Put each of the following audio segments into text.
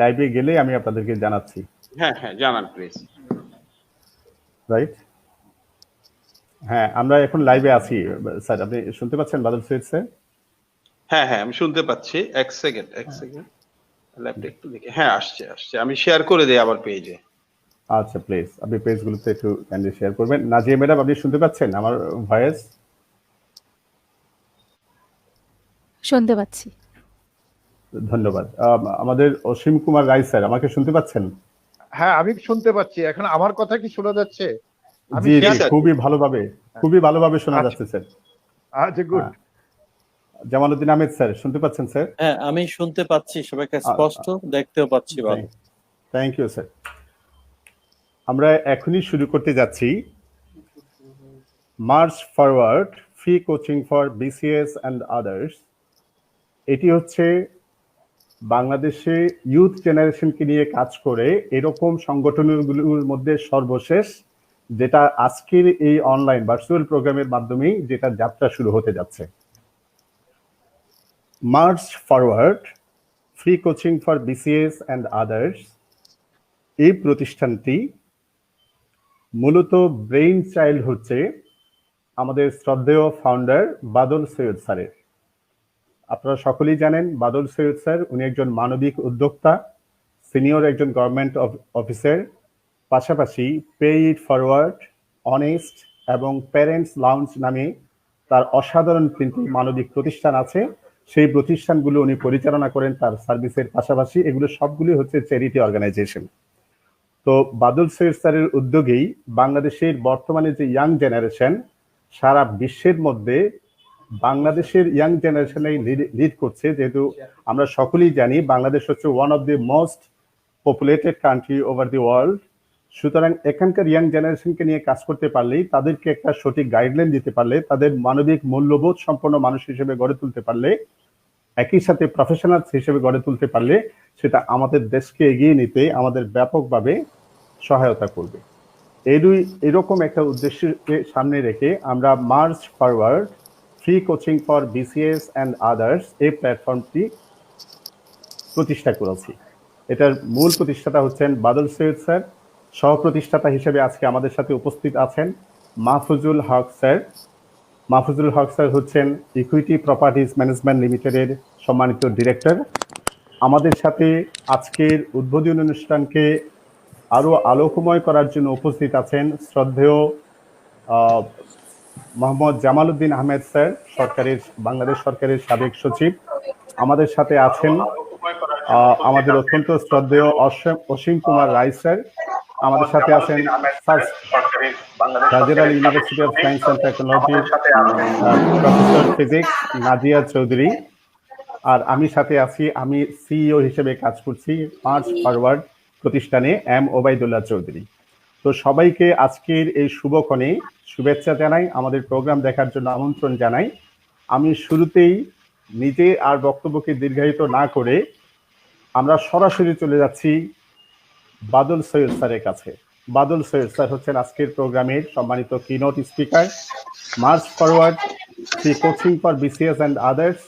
লাইভে গেলে আমি আপনাদেরকে জানাচ্ছি। হ্যাঁ হ্যাঁ জানান প্লিজ। রাইট, হ্যাঁ আমরা এখন লাইভে আছি স্যার, আপনি শুনতে পাচ্ছেন বাদল সৈয়দ স্যার? হ্যাঁ হ্যাঁ আমি শুনতে পাচ্ছি, এক সেকেন্ড ল্যাপটপ একটু দেখি। হ্যাঁ আসছে, আমি শেয়ার করে দিই আবার পেজে। আচ্ছা প্লিজ আপনি পেজগুলোতে একটু কাইন্ডলি শেয়ার করবেন। নাজিয়া ম্যাডাম আপনি শুনতে পাচ্ছেন আমার ভয়েস? শুনতে পাচ্ছি। ধন্যবাদ। আমাদের অসীম কুমার রায় স্যার আমাকে শুনতে পাচ্ছেন? হ্যাঁ আমি শুনতে পাচ্ছি। এখন আমার কথা কি শোনা যাচ্ছে? জি জি খুবই ভালোভাবে শোনা যাচ্ছে স্যার। আচ্ছা গুড। জামালউদ্দিন আহমেদ স্যার শুনতে পাচ্ছেন স্যার? হ্যাঁ আমি শুনতে পাচ্ছি, সবাইকে স্পষ্ট দেখতেও পাচ্ছি ভালো। Thank you sir. আমরা এখনই শুরু করতে যাচ্ছি march forward free coaching for BCS and others. এটি হচ্ছে বাংলাদেশে ইউথ জেনারেশনকে নিয়ে কাজ করে এরকম সংগঠনগুলোর মধ্যে সর্বশেষ, যেটা আজকের এই অনলাইন ভার্চুয়াল প্রোগ্রামের মাধ্যমেই যেটা যাত্রা শুরু হতে যাচ্ছে। March forward free coaching for BCS and others, এই প্রতিষ্ঠানটি মূলত ব্রেইন চাইল্ড হচ্ছে আমাদের শ্রদ্ধেয় ফাউন্ডার বাদল সৈয়দ স্যারের। আপনারা সকলেই জানেন বাদল সৈয়দ স্যার উনি একজন মানবিক উদ্যোক্তা, সিনিয়র একজন গভর্নমেন্ট অফিসার, পাশাপাশি পে ইট ফরওয়ার্ড, অনেস্ট এবং প্যারেন্টস লাউঞ্জ নামে তার অসাধারণ তিনটি মানবিক প্রতিষ্ঠান আছে। সেই প্রতিষ্ঠানগুলো উনি পরিচালনা করেন তার সার্ভিসের পাশাপাশি। এগুলো সবগুলি হচ্ছে চ্যারিটি অর্গানাইজেশন। তো বাদল সৈয়দ স্যারের উদ্যোগেই বাংলাদেশের বর্তমানে যে ইয়াং জেনারেশন সারা বিশ্বের মধ্যে বাংলাদেশের ইয়াং জেনারেশনেই লিড করছে, যেহেতু আমরা সকলেই জানি বাংলাদেশ হচ্ছে one of the most populated country over the world. সুতরাং এখানকার ইয়াং জেনারেশনকে নিয়ে কাজ করতে পারলেই, তাদেরকে একটা সঠিক গাইডলাইন দিতে পারলে, তাদের মানবিক মূল্যবোধ সম্পন্ন মানুষ হিসেবে গড়ে তুলতে পারলে, একই সাথে প্রফেশনাল হিসেবে গড়ে তুলতে পারলে সেটা আমাদের দেশকে এগিয়ে নিতে আমাদের ব্যাপকভাবে সহায়তা করবে। এরকম একটা উদ্দেশ্যকে সামনে রেখে আমরা March forward free coaching for BCS and others এই প্ল্যাটফর্মটি প্রতিষ্ঠা করেছি। এটার মূল প্রতিষ্ঠাতা হচ্ছেন বাদল সৈয়দ স্যার। সহ প্রতিষ্ঠাতা হিসেবে আজকে আমাদের সাথে উপস্থিত আছেন মাহফুজুল হক স্যার। মাহফুজুল হক স্যার হচ্ছেন ইকুইটি প্রপার্টিজ ম্যানেজমেন্ট লিমিটেডের সম্মানিত ডিরেক্টর। আমাদের সাথে আজকের উদ্বোধনী অনুষ্ঠানকে আরো আলোকময় করার জন্য উপস্থিত আছেন শ্রদ্ধেয় মোহাম্মদ জামালউদ্দিন আহমেদ স্যার, বাংলাদেশ সরকারের সাবেক সচিব। আমাদের সাথে আছেন আমাদের অত্যন্ত শ্রদ্ধেয় অসীম কুমার রায় স্যার। আমাদের সাথে আছেন Shahjalal university of science and টেকনোলজির প্রফেসর ফিজিক্স নাজিয়া চৌধুরী। আর আমি সাথে আছি, আমি সিইও হিসেবে কাজ করছি মার্চ ফরওয়ার্ড প্রতিষ্ঠানে, এম ওবায়দুল্লাহ চৌধুরী। তো সবাইকে আজকের এই শুভক্ষণে শুভেচ্ছা জানাই, আমাদের প্রোগ্রাম দেখার জন্য আমন্ত্রণ জানাই। আমি শুরুতেই নিজে আর বক্তব্যকে দীর্ঘায়িত না করে আমরা সরাসরি চলে যাচ্ছি বাদল সৈয়দ স্যারের কাছে। বাদল সৈয়দ স্যার হচ্ছেন আজকের প্রোগ্রামের সম্মানিত keynote speaker. March forward free coaching for BCS and others,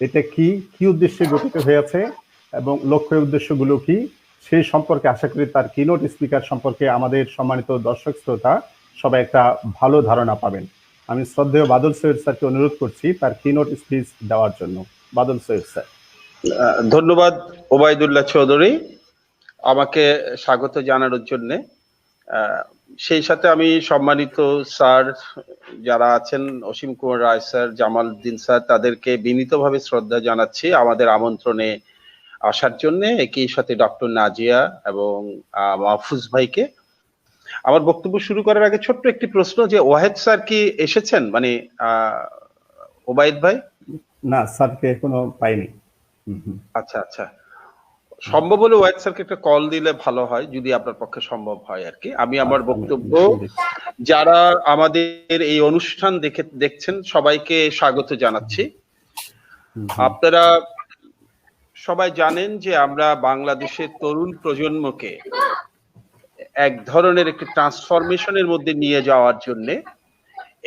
এটা কি উদ্দেশ্যে গঠিত হয়েছে এবং লক্ষ্য উদ্দেশ্যগুলো কি, সেই সম্পর্কে আশা করি তার কিনোট স্পিকার সম্পর্কে আমাদের সম্মানিত দর্শক শ্রোতা সবাই একটা ভালো ধারণা পাবেন। আমি শ্রদ্ধেয় বাদল সৈয়দ স্যারকে অনুরোধ করছি তার কিনোট স্পিচ দেওয়ার জন্য। বাদল সৈয়দ স্যার। ধন্যবাদ ওবায়দুল্লাহ চৌধুরী আমাকে স্বাগত জানানোর জন্য। সেই সাথে আমি সম্মানিত স্যার যারা আছেন, অসীম কুমার রায় স্যার, জামালউদ্দিন স্যার, তাদেরকে বিনীতভাবে শ্রদ্ধা জানাচ্ছি আমাদের আমন্ত্রণে আসার জন্য। একই সাথে ডক্টর নাজিয়া এবং মাহফুজ ভাইকে। আমার বক্তব্য শুরু করার আগে ছোট্ট একটি প্রশ্ন, যে ওয়াহেদ স্যার কি এসেছেন, মানে ওবায়দ ভাই? না, স্যারকে এখনো পাইনি। আচ্ছা আচ্ছা, সম্ভব হলে ওয়াহেদ স্যারকে একটা কল দিলে ভালো হয়, যদি আপনার পক্ষে সম্ভব হয় আর কি। আমি আমার বক্তব্য, যারা আমাদের এই অনুষ্ঠান দেখছেন সবাইকে স্বাগত জানাচ্ছি। আপনারা সবাই জানেন যে আমরা বাংলাদেশের তরুণ প্রজন্মকে এক ধরনের একটি ট্রান্সফরমেশনের মধ্যে নিয়ে যাওয়ার জন্য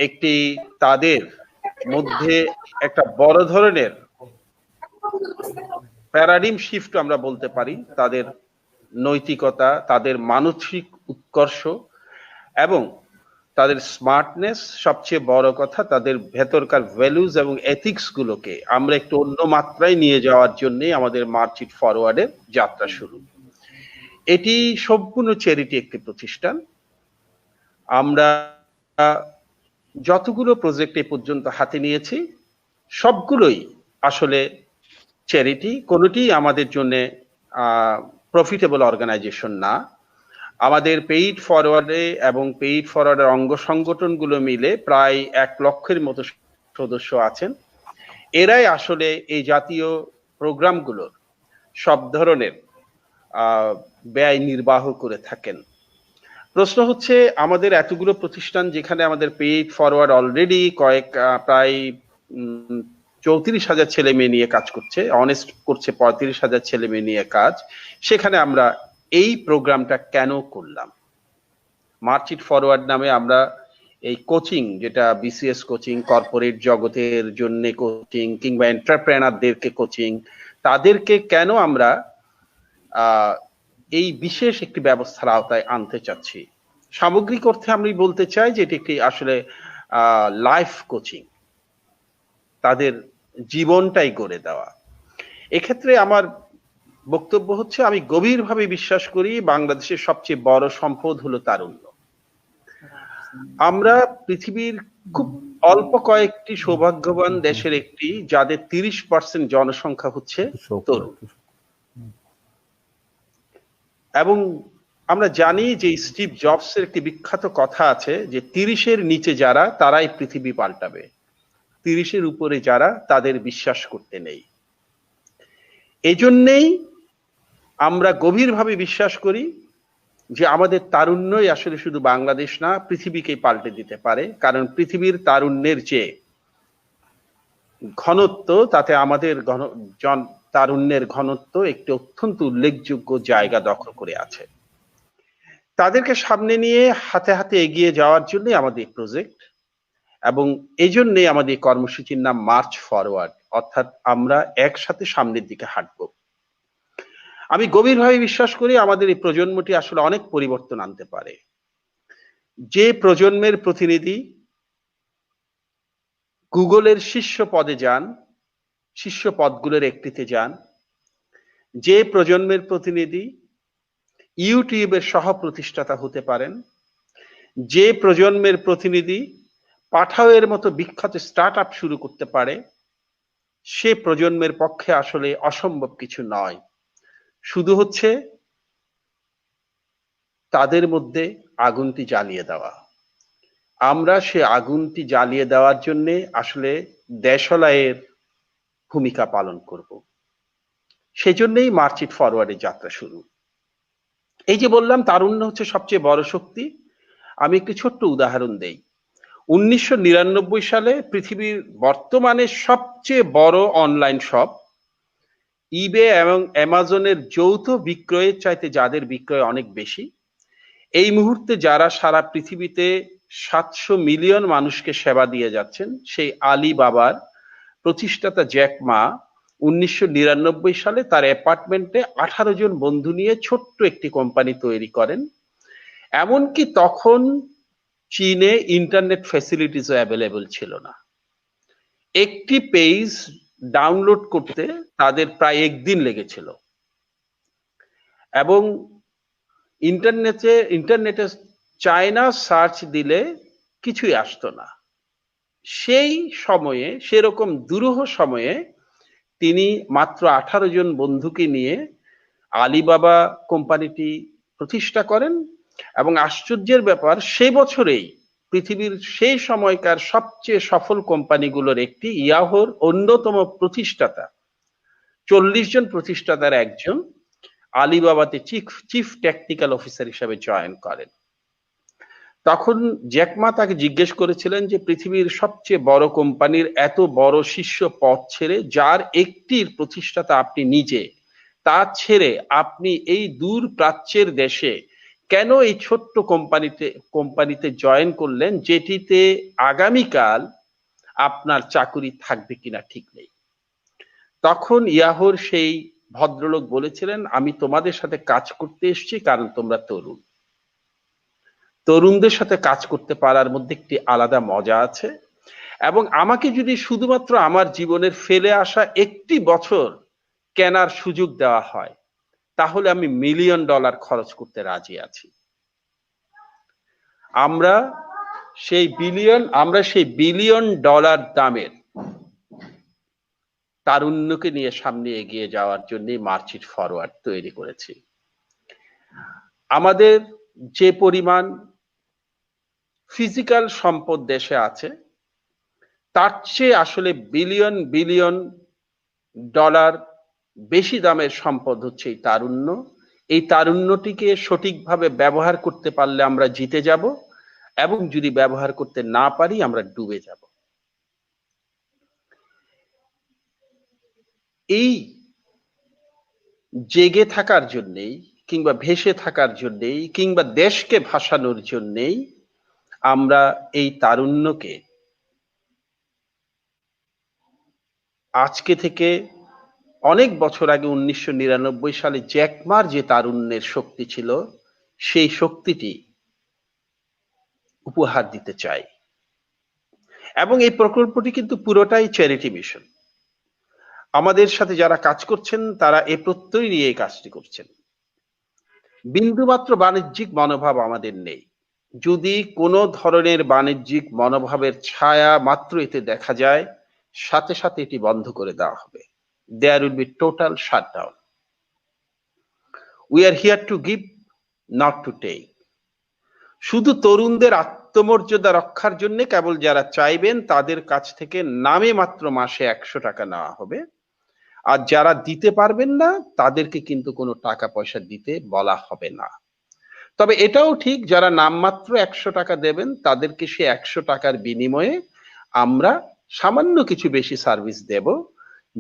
একটি তাদের মধ্যে একটা বড় ধরনের প্যারাডিম শিফট আমরা বলতে পারি, তাদের নৈতিকতা, তাদের মানসিক উৎকর্ষ এবং তাদের স্মার্টনেস, সবচেয়ে বড় কথা তাদের ভেতরকার ভ্যালুজ এবং এথিক্স গুলোকে আমরা একটু অন্য মাত্রায় নিয়ে যাওয়ার জন্য আমাদের মার্চ ইট ফরওয়ার্ডের যাত্রা শুরু। এটি সম্পূর্ণ চ্যারিটি একটি প্রতিষ্ঠান। আমরা যতগুলো প্রজেক্ট এ পর্যন্ত হাতে নিয়েছি সবগুলোই আসলে চ্যারিটি, কোনোটি আমাদের জন্য প্রফিটেবল অর্গানাইজেশন না। আমাদের পেইড ফরওয়ার্ডে এবং পেইড ফরওয়ার্ডের অঙ্গ সংগঠনগুলো মিলে প্রায় 1 লক্ষের মতো সদস্য আছেন। এরাই আসলে এই জাতীয় প্রোগ্রামগুলোর সব ধরনের ব্যয় নির্বাহ করে থাকেন। প্রশ্ন হচ্ছে, আমাদের এতগুলো প্রতিষ্ঠান যেখানে আমাদের পেইড ফরওয়ার্ড অলরেডি প্রায় 34,000 ছেলে মেয়ে নিয়ে কাজ করছে, অনেস্ট করছে 35,000 ছেলে মেয়ে নিয়ে কাজ, সেখানে আমরা এই প্রোগ্রামটা কেন করলাম? মার্চ ইট ফরওয়ার্ড নামে আমরা এই কোচিং, যেটা বিসিএস কোচিং, কর্পোরেট জগতের জন্য কোচিং কিংবা এন্টারপ্রেনারদেরকে কোচিং, তাদেরকে কেন আমরা এই বিশেষ একটি ব্যবস্থার আওতায় আনতে চাচ্ছি? সামগ্রিক অর্থে আমি বলতে চাই যে এটি একটি আসলে লাইফ কোচিং, তাদের জীবনটাই গড়ে দেওয়া। এক্ষেত্রে আমার বক্তব্য হচ্ছে, আমি গভীরভাবে বিশ্বাস করি বাংলাদেশের সবচেয়ে বড় সম্পদ হলো তারুণ্য। আমরা পৃথিবীর খুব অল্প কয়েকটি সৌভাগ্যবান দেশের একটি, যাদের 30% জনসংখ্যা হচ্ছে তরুণ। এবং আমরা জানি যে স্টিভ জবসের একটি বিখ্যাত কথা আছে যে 30-এর নিচে যারা, তারাই পৃথিবী পাল্টাবে, 30-এর উপরে যারা, তাদের বিশ্বাস করতে নেই। এজন্যই আমরা গভীরভাবে বিশ্বাস করি যে আমাদের তারুণ্যই আসলে শুধু বাংলাদেশ না, পৃথিবীকেই পাল্টে দিতে পারে। কারণ পৃথিবীর তারুণ্যের যে ঘনত্ব, তাতে আমাদের তারুণ্যের ঘনত্ব একটি অত্যন্ত উল্লেখযোগ্য জায়গা দখল করে আছে। তাদেরকে সামনে নিয়ে হাতে হাতে এগিয়ে যাওয়ার জন্য আমাদের প্রজেক্ট, এবং এই জন্যই আমাদের কর্মসূচির নাম মার্চ ফরওয়ার্ড, অর্থাৎ আমরা একসাথে সামনের দিকে হাঁটব। আমি গভীরভাবে বিশ্বাস করি আমাদের এই প্রজন্মটি আসলে অনেক পরিবর্তন আনতে পারে। যে প্রজন্মের প্রতিনিধি গুগলের শীর্ষ পদে যান, শীর্ষ পদগুলোর একটিতে যান, যে প্রজন্মের প্রতিনিধি ইউটিউবের সহ প্রতিষ্ঠাতা হতে পারেন, যে প্রজন্মের প্রতিনিধি পাঠাওয়ের মতো বিখ্যাত স্টার্টআপ শুরু করতে পারে, সে প্রজন্মের পক্ষে আসলে অসম্ভব কিছু নয়। শুধু হচ্ছে তাদের মধ্যে আগুনটি জ্বালিয়ে দেওয়া। আমরা সে আগুনটি জ্বালিয়ে দেওয়ার জন্য আসলে দেশালয়ের ভূমিকা পালন করব। সেজন্যই মার্চ ইট ফরওয়ার্ডের যাত্রা শুরু। এই যে বললাম তারুণ্য হচ্ছে সবচেয়ে বড় শক্তি, আমি একটি ছোট্ট উদাহরণ দেই। 1999 সালে পৃথিবীর বর্তমানে সবচেয়ে বড় অনলাইন শপ ইবে এবং অ্যামাজনের যৌথ বিক্রয়ের চাইতে যাদের বিক্রয় অনেক বেশি, এই মুহূর্তে যারা সারা পৃথিবীতে 700 মিলিয়ন মানুষকে সেবা দিয়ে যাচ্ছেন, সেই আলিবাবার প্রতিষ্ঠাতা জ্যাক মা 1999 সালে তার অ্যাপার্টমেন্টে 18 জন বন্ধু নিয়ে ছোট্ট একটি কোম্পানি তৈরি করেন। এমনকি তখন চীনে ইন্টারনেট ফ্যাসিলিটিসও অ্যাভেলেবল ছিল না। একটি পেজ ডাউনলোড করতে তাদের প্রায় 1 দিন লেগেছিল, এবং ইন্টারনেটে চায়না সার্চ দিলে কিছুই আসতো না। সেই সময়ে, সেরকম দুরূহ সময়ে তিনি মাত্র 18 জন বন্ধুকে নিয়ে আলিবাবা কোম্পানিটি প্রতিষ্ঠা করেন, এবং আশ্চর্যের ব্যাপার, সেই বছরেই পৃথিবীর সেই সময়কার সবচেয়ে সফল কোম্পানিগুলোর একটি ইয়াহুর অন্যতম প্রতিষ্ঠাতা, 40 জন প্রতিষ্ঠাতার একজন, আলিবাবাতে চিফ টেকনিক্যাল অফিসার হিসেবে জয়েন করেন। তখন জ্যাকমা তাকে জিজ্ঞেস করেছিলেন যে পৃথিবীর সবচেয়ে বড় কোম্পানির এত বড় শীর্ষ পদ ছেড়ে, যার একটির প্রতিষ্ঠাতা আপনি নিজে, তা ছেড়ে আপনি এই দূর প্রাচ্যের দেশে কেন এই ছোট্ট কোম্পানিতে জয়েন করলেন, যেটিতে আগামীকাল আপনার চাকুরি থাকবে কিনা ঠিক নেই। তখন ইয়াহুর সেই ভদ্রলোক বলেছিলেন, আমি তোমাদের সাথে কাজ করতে এসেছি কারণ তোমরা তরুণ। তরুণদের সাথে কাজ করতে পারার মধ্যে একটি আলাদা মজা আছে, এবং আমাকে যদি শুধুমাত্র আমার জীবনের ফেলে আসা একটি বছর কেনার সুযোগ দেওয়া হয়, তাহলে আমি $1 মিলিয়ন খরচ করতে রাজি আছি। আমরা সেই বিলিয়ন ডলার দামের তারুণ্যকে নিয়ে সামনে এগিয়ে যাওয়ার জন্য মার্চ ইট ফরওয়ার্ড তৈরি করেছি। আমাদের যে পরিমাণ ফিজিক্যাল সম্পদ দেশে আছে, তার চেয়ে আসলে বিলিয়ন বিলিয়ন ডলার বেশি দামের সম্পদ হচ্ছে এই তারুণ্য। এই তারুণ্যটিকে সঠিকভাবে ব্যবহার করতে পারলে আমরা জিতে যাব, এবং যদি ব্যবহার করতে না পারি আমরা ডুবে যাব। এই জেগে থাকার জন্যেই, কিংবা ভেসে থাকার জন্যেই, কিংবা দেশকে ভাসানোর জন্যেই আমরা এই তারুণ্যকে আজকে থেকে অনেক বছর আগে 1999 সালে জ্যাকমার যে তারুণ্যের শক্তি ছিল, সেই শক্তিটি উপহার দিতে চাই। এবং এই প্রকল্পটি কিন্তু পুরোটাই চ্যারিটি মিশন। আমাদের সাথে যারা কাজ করছেন তারা এ প্রত্যয় নিয়ে এই কাজটি করছেন। বিন্দুমাত্র বাণিজ্যিক মনোভাব আমাদের নেই। যদি কোনো ধরনের বাণিজ্যিক মনোভাবের ছায়া মাত্র এতে দেখা যায়, সাথে সাথে এটি বন্ধ করে দেওয়া হবে। There will be total shutdown. We are here to give, not to take. শুধু তরুণদের আত্মমর্যাদা রক্ষার জন্য কেবল যারা চাইবেন তাদের কাছ থেকে নামে মাত্র মাসে 100 টাকা নেওয়া হবে, আর যারা দিতে পারবেন না তাদেরকে কিন্তু কোনো টাকা পয়সা দিতে বলা হবে না। তবে এটাও ঠিক, যারা নামমাত্র 100 টাকা দেবেন তাদেরকে সে 100 টাকার বিনিময়ে আমরা সামান্য কিছু বেশি সার্ভিস দেব,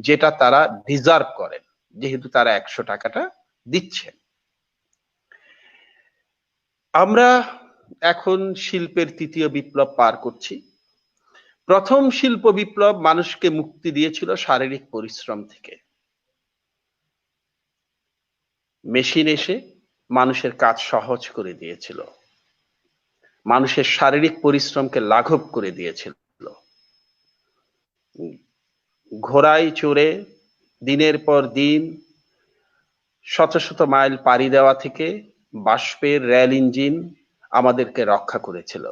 যেটা তারা ডিজার্ভ করেন, যেহেতু তারা 100 টাকাটা দিচ্ছেন। আমরা এখন শিল্পের তৃতীয় বিপ্লব পার করছি। প্রথম শিল্প বিপ্লব মানুষকে মুক্তি দিয়েছিল শারীরিক পরিশ্রম থেকে। মেশিন এসে মানুষের কাজ সহজ করে দিয়েছিল, মানুষের শারীরিক পরিশ্রমকে লাঘব করে দিয়েছিল। ঘোড়ায় চড়ে দিনের পর দিন শত শত মাইল পাড়ি দেওয়া থেকে বাষ্পের রেল ইঞ্জিন আমাদেরকে রক্ষা করেছিল।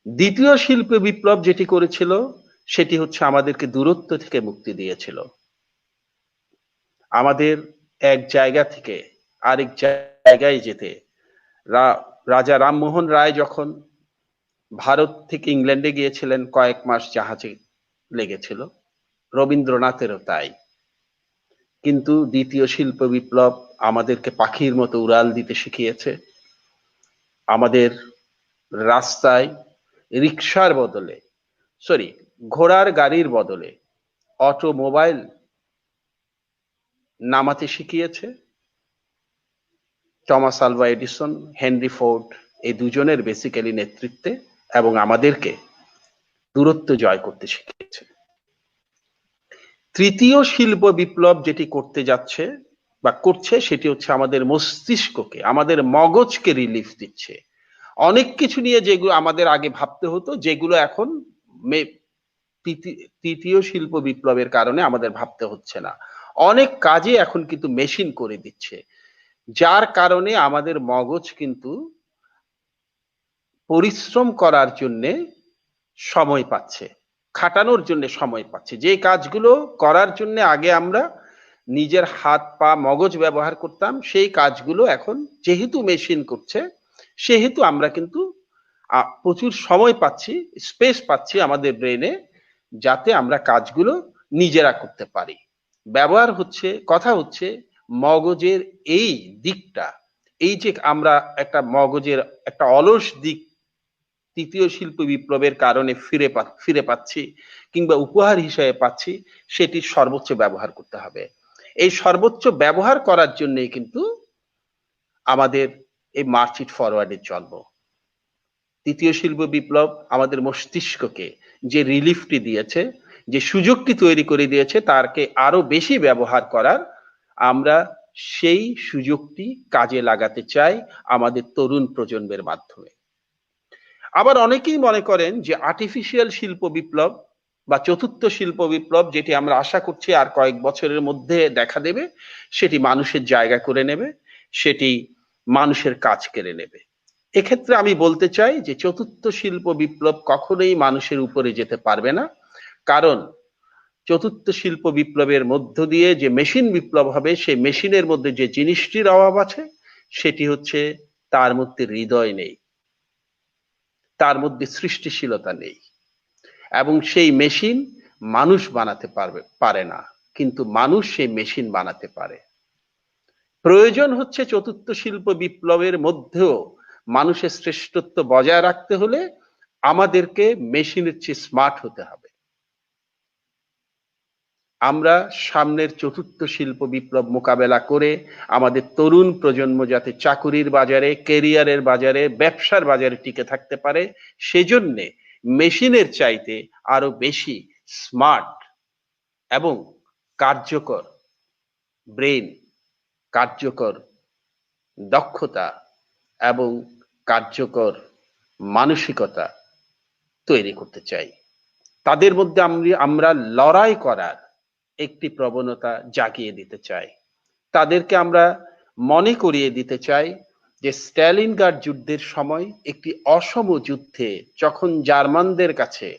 দ্বিতীয় শিল্প বিপ্লব যেটি করেছিল সেটি হচ্ছে আমাদেরকে দূরত্ব থেকে মুক্তি দিয়েছিল। আমাদের এক জায়গা থেকে আরেক জায়গায় যেতে রাজা রামমোহন রায় যখন ভারত থেকে ইংল্যান্ডে গিয়েছিলেন, কয়েক মাস জাহাজে লেগেছিল। রবীন্দ্রনাথেরও তাই। কিন্তু দ্বিতীয় শিল্প বিপ্লব আমাদেরকে পাখির মতো উড়াল দিতে শিখিয়েছে। আমাদের রাস্তায় রিক্সার বদলে, ঘোড়ার গাড়ির বদলে অটোমোবাইল নামাতে শিখিয়েছে। Thomas Alva Edison, Henry Ford, এই দুজনের বেসিক্যালি নেতৃত্বে, এবং আমাদেরকে দূরত্ব জয় করতে শিখিয়েছে। তৃতীয় শিল্প বিপ্লব যেটি করতে যাচ্ছে বা করছে সেটি হচ্ছে আমাদের মস্তিষ্ককে, আমাদের মগজকে রিলিফ দিচ্ছে। অনেক কিছু নিয়ে যেগুলো আমাদের আগে ভাবতে হতো, যেগুলো এখন তৃতীয় শিল্প বিপ্লবের কারণে আমাদের ভাবতে হচ্ছে না। অনেক কাজে এখন কিন্তু মেশিন করে দিচ্ছে, যার কারণে আমাদের মগজ কিন্তু পরিশ্রম করার জন্য সময় পাচ্ছে, খাটানোর জন্য সময় পাচ্ছে। যে কাজগুলো করার জন্য আগে আমরা নিজের হাত পা মগজ ব্যবহার করতাম, সেই কাজগুলো এখন যেহেতু মেশিন করছে, সেহেতু আমরা কিন্তু প্রচুর সময় পাচ্ছি, স্পেস পাচ্ছি আমাদের ব্রেনে, যাতে আমরা কাজগুলো নিজেরা করতে পারি। কথা হচ্ছে মগজের এই দিকটা, এই যে আমরা একটা মগজের একটা অলস দিক তৃতীয় শিল্প বিপ্লবের কারণে ফিরে পাচ্ছি, কিংবা উপহার হিসেবে পাচ্ছি, সেটির সর্বোচ্চ ব্যবহার করতে হবে। এই সর্বোচ্চ ব্যবহার করার জন্যই কিন্তু আমাদের এই মার্চ ইট ফরওয়ার্ডের জন্ম। তৃতীয় শিল্প বিপ্লব আমাদের মস্তিষ্ককে যে রিলিফটি দিয়েছে, যে সুযোগটি তৈরি করে দিয়েছে তারকে আরো বেশি ব্যবহার করার, আমরা সেই সুযোগটি কাজে লাগাতে চাই আমাদের তরুণ প্রজন্মের মাধ্যমে। আবার অনেকেই মনে করেন যে আর্টিফিশিয়াল শিল্প বিপ্লব বা চতুর্থ শিল্প বিপ্লব, যেটি আমরা আশা করছি আর কয়েক বছরের মধ্যে দেখা দেবে, সেটি মানুষের জায়গা করে নেবে, সেটি মানুষের কাজ কেড়ে নেবে। এক্ষেত্রে আমি বলতে চাই যে চতুর্থ শিল্প বিপ্লব কখনোই মানুষের উপরে যেতে পারবে না, কারণ চতুর্থ শিল্প বিপ্লবের মধ্য দিয়ে যে মেশিন বিপ্লব হবে, সেই মেশিনের মধ্যে যে জিনিসটির অভাব আছে সেটি হচ্ছে তার মধ্যে হৃদয় নেই, তার মধ্যে সৃষ্টিশীলতা নেই, এবং সেই মেশিন মানুষ বানাতে পারে না, কিন্তু মানুষ সেই মেশিন বানাতে পারে। প্রয়োজন হচ্ছে চতুর্থ শিল্প বিপ্লবের মধ্যেও মানুষের শ্রেষ্ঠত্ব বজায় রাখতে হলে আমাদেরকে মেশিনের চেয়ে স্মার্ট হতে হবে। আমরা সামনের চতুর্থ শিল্প বিপ্লব মোকাবেলা করে আমাদের তরুণ প্রজন্ম যাতে চাকুরির বাজারে, ক্যারিয়ারের বাজারে, ব্যবসার বাজারে টিকে থাকতে পারে, সেজন্য মেশিনের চাইতে আরো বেশি স্মার্ট এবং কার্যকর ব্রেন, কার্যকর দক্ষতা এবং কার্যকর মানসিকতা তৈরি করতে চাই। তাদের মধ্যে আমরা লড়াই করার একটি প্রবণতা জাগিয়ে দিতে চাই। তাদেরকে আমরা মনে করিয়ে দিতে চাই যে স্ট্যালিনগ্রাড যুদ্ধের সময় একটি অসম যুদ্ধে যখন জার্মানদের কাছে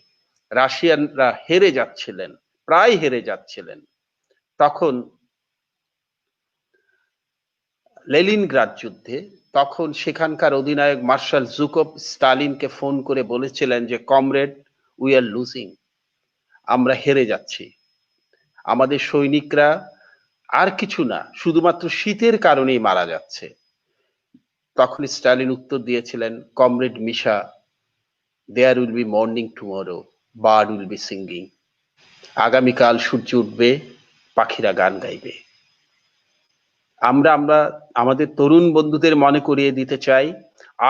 রাশিয়ানরা হেরে যাচ্ছিলেন, প্রায় হেরে যাচ্ছিলেন, তখন লেনিনগ্রাড যুদ্ধে তখন সেখানকার অধিনায়ক মার্শাল জুকভ স্টালিনকে ফোন করে বলেছিলেন যে কমরেড, উই আর লুজিং, আমরা হেরে যাচ্ছি, আমাদের সৈনিকরা আর কিছু না, শুধুমাত্র শীতের কারণেই মারা যাচ্ছে। তখন স্টালিন উত্তর দিয়েছিলেন, comrade Misha, there will be morning tomorrow, bird will be singing, আগামীকাল সূর্য উঠবে, পাখিরা গান গাইবে। আমরা আমাদের তরুণ বন্ধুদের মনে করিয়ে দিতে চাই,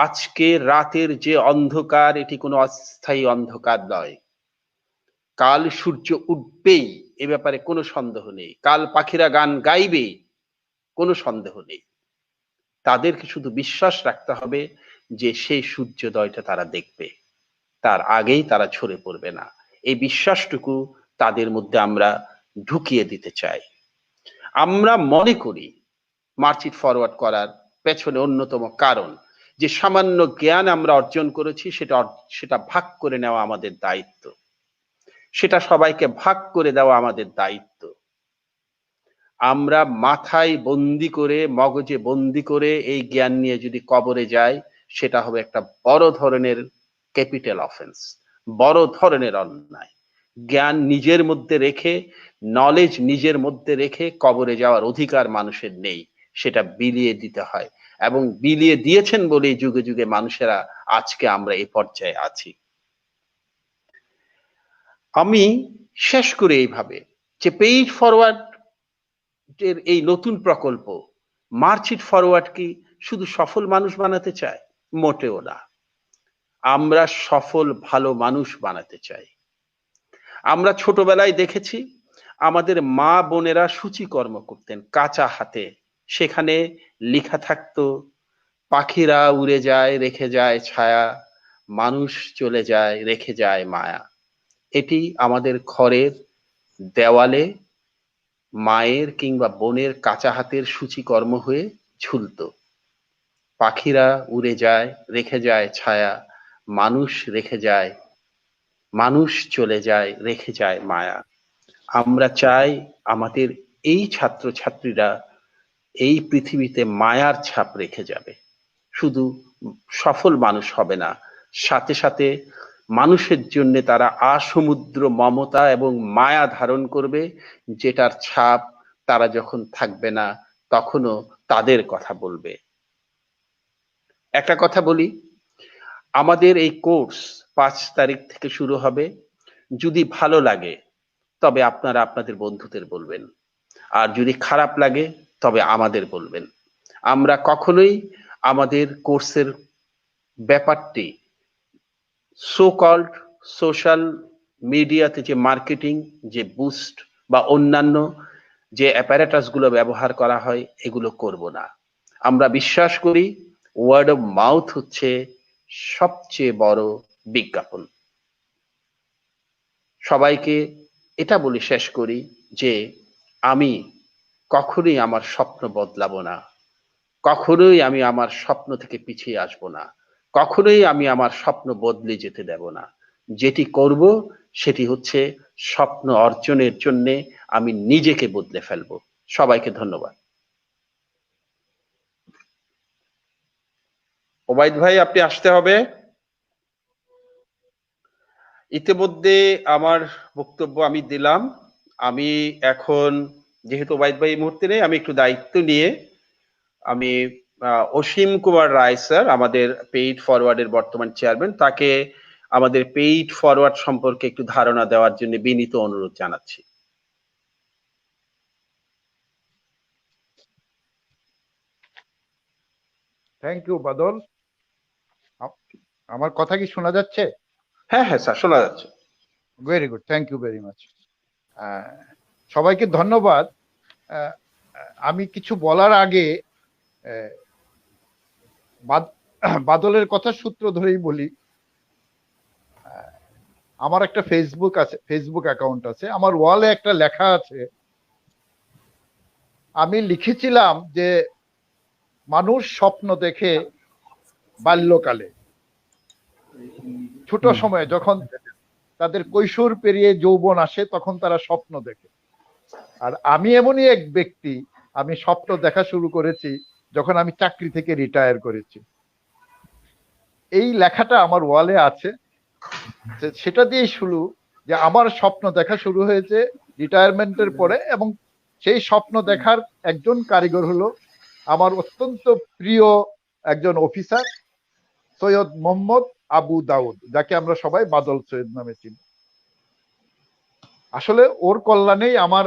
আজকে রাতের যে অন্ধকার, এটি কোনো অস্থায়ী অন্ধকার নয়। কাল সূর্য উঠবেই, এ ব্যাপারে কোনো সন্দেহ নেই। কাল পাখিরা গান গাইবে, কোনো সন্দেহ নেই। তাদেরকে শুধু বিশ্বাস রাখতে হবে যে সেই সূর্যোদয়টা তারা দেখবে, তার আগেই তারা ঝরে পড়বে না। এই বিশ্বাসটুকু তাদের মধ্যে আমরা ঢুকিয়ে দিতে চাই। আমরা মনে করি মার্চ ইট ফরওয়ার্ড করার পেছনে অন্যতম কারণ যে সামান্য জ্ঞান আমরা অর্জন করেছি, সেটা ভাগ করে নেওয়া আমাদের দায়িত্ব, সেটা সবাইকে ভাগ করে দেওয়া আমাদের দায়িত্ব। আমরা মাথায় বন্দি করে, মগজে বন্দি করে এই জ্ঞান নিয়ে যদি কবরে যাই, সেটা হবে একটা বড় ধরনের ক্যাপিটাল অফেন্স, বড় ধরনের অন্যায়। জ্ঞান নিজের মধ্যে রেখে, নলেজ নিজের মধ্যে রেখে কবরে যাওয়ার অধিকার মানুষের নেই, সেটা বিলিয়ে দিতে হয়, এবং বিলিয়ে দিয়েছেন বলেই যুগে যুগে মানুষেরা আজকে আমরা এই পর্যায়ে আছি। আমি শেষ করে এইভাবে যে পেইড ফরওয়ার্ড এর এই নতুন প্রকল্প মার্চ ইট ফরওয়ার্ড কি শুধু সফল মানুষ বানাতে চায়? মোটেও না। আমরা সফল ভালো মানুষ বানাতে চাই। আমরা ছোটবেলায় দেখেছি আমাদের মা বোনেরা সূচিকর্ম করতেন কাঁচা হাতে, সেখানে লেখা থাকতো, পাখিরা উড়ে যায় রেখে যায় ছায়া, মানুষ চলে যায় রেখে যায় মায়া। এটি আমাদের ঘরের দেওয়ালে মায়ের কিংবা বোনের কাঁচা হাতের সূচিকর্ম হয়ে ঝুলতো। পাখিরা উড়ে যায় রেখে যায় ছায়া, মানুষ রেখে যায়, মানুষ চলে যায় রেখে যায় মায়া। আমরা চাই আমাদের এই ছাত্রছাত্রীরা এই পৃথিবীতে মায়ার ছাপ রেখে যাবে, শুধু সফল মানুষ হবে না, সাথে সাথে মানুষের জন্য তারা আসমুদ্র মমতা এবং মায়া ধারণ করবে, যেটার ছাপ তারা যখন থাকবে না তখনও তাদের কথা বলবে। একটা কথা বলি, আমাদের এই কোর্স 5 তারিখ থেকে শুরু হবে। যদি ভালো লাগে তবে আপনারা আপনাদের বন্ধুদের বলবেন, আর যদি খারাপ লাগে তবে আমাদের বলবেন। আমরা কখনোই আমাদের কোর্সের ব্যাপারটি সো কল্ড সোশ্যাল মিডিয়াতে যে মার্কেটিং, যে বুস্ট বা অন্যান্য যে অ্যাপারেটাস গুলো ব্যবহার করা হয় এগুলো করব না। আমরা বিশ্বাস করি ওয়ার্ড অফ মাউথ হচ্ছে সবচেয়ে বড় বিজ্ঞাপন। সবাইকে এটা বলে শেষ করি যে আমি কখনোই আমার স্বপ্ন বদলাবো না, কখনোই আমি আমার স্বপ্ন থেকে পিছিয়ে আসব না, কখনোই আমি আমার স্বপ্ন বদলে যেতে দেব না। যেটি করব সেটি হচ্ছে স্বপ্ন অর্জনের জন্য আমি নিজেকে বদলে ফেলবো। সবাইকে ধন্যবাদ। ওবায়দ ভাই, আপনি আসতে হবে। ইতিমধ্যে আমার বক্তব্য আমি দিলাম। আমি এখন, যেহেতু ওবায়দ ভাই এই মুহূর্তে নেই, আমি একটু দায়িত্ব নিয়ে আমি অসীম কুমার রায় স্যার, আমাদের পেইড ফরওয়ার্ডের বর্তমান চেয়ারম্যান, তাকে আমাদের পেইড ফরওয়ার্ড সম্পর্কে একটু ধারণা দেওয়ার জন্য বিনীত অনুরোধ জানাচ্ছি। থ্যাংক ইউ বাদল। আমার কথা কি শোনা যাচ্ছে? হ্যাঁ হ্যাঁ স্যার, শোনা যাচ্ছে। Very good, thank you very much. সবাইকে ধন্যবাদ। আমি কিছু বলার আগে বাদলের কথা সূত্র ধরেই বলি। আমার একটা ফেসবুক অ্যাকাউন্ট আছে, আমার ওয়ালে একটা লেখা আছে। আমি লিখেছিলাম যে মানুষ স্বপ্ন দেখে বাল্যকালে, ছোট সময়ে, যখন তাদের কৈশোর পেরিয়ে যৌবন আসে তখন তারা স্বপ্ন দেখে। আর আমি এমনই এক ব্যক্তি, আমি স্বপ্ন দেখা শুরু করেছি যখন আমি চাকরি থেকে রিটায়ার করেছি। এই লেখাটা আমার ওয়ালে আছে। সেটা দিয়েই শুরু, যে আমার স্বপ্ন দেখা শুরু হয়েছে রিটায়ারমেন্টের পরে, এবং সেই স্বপ্ন দেখার একজন কারিগর হলো আমার অত্যন্ত প্রিয় একজন অফিসার, সৈয়দ মোহাম্মদ আবু দাউদ, যাকে আমরা সবাই বাদল সৈয়দ নামে চিনি। আসলে ওর কল্যাণেই আমার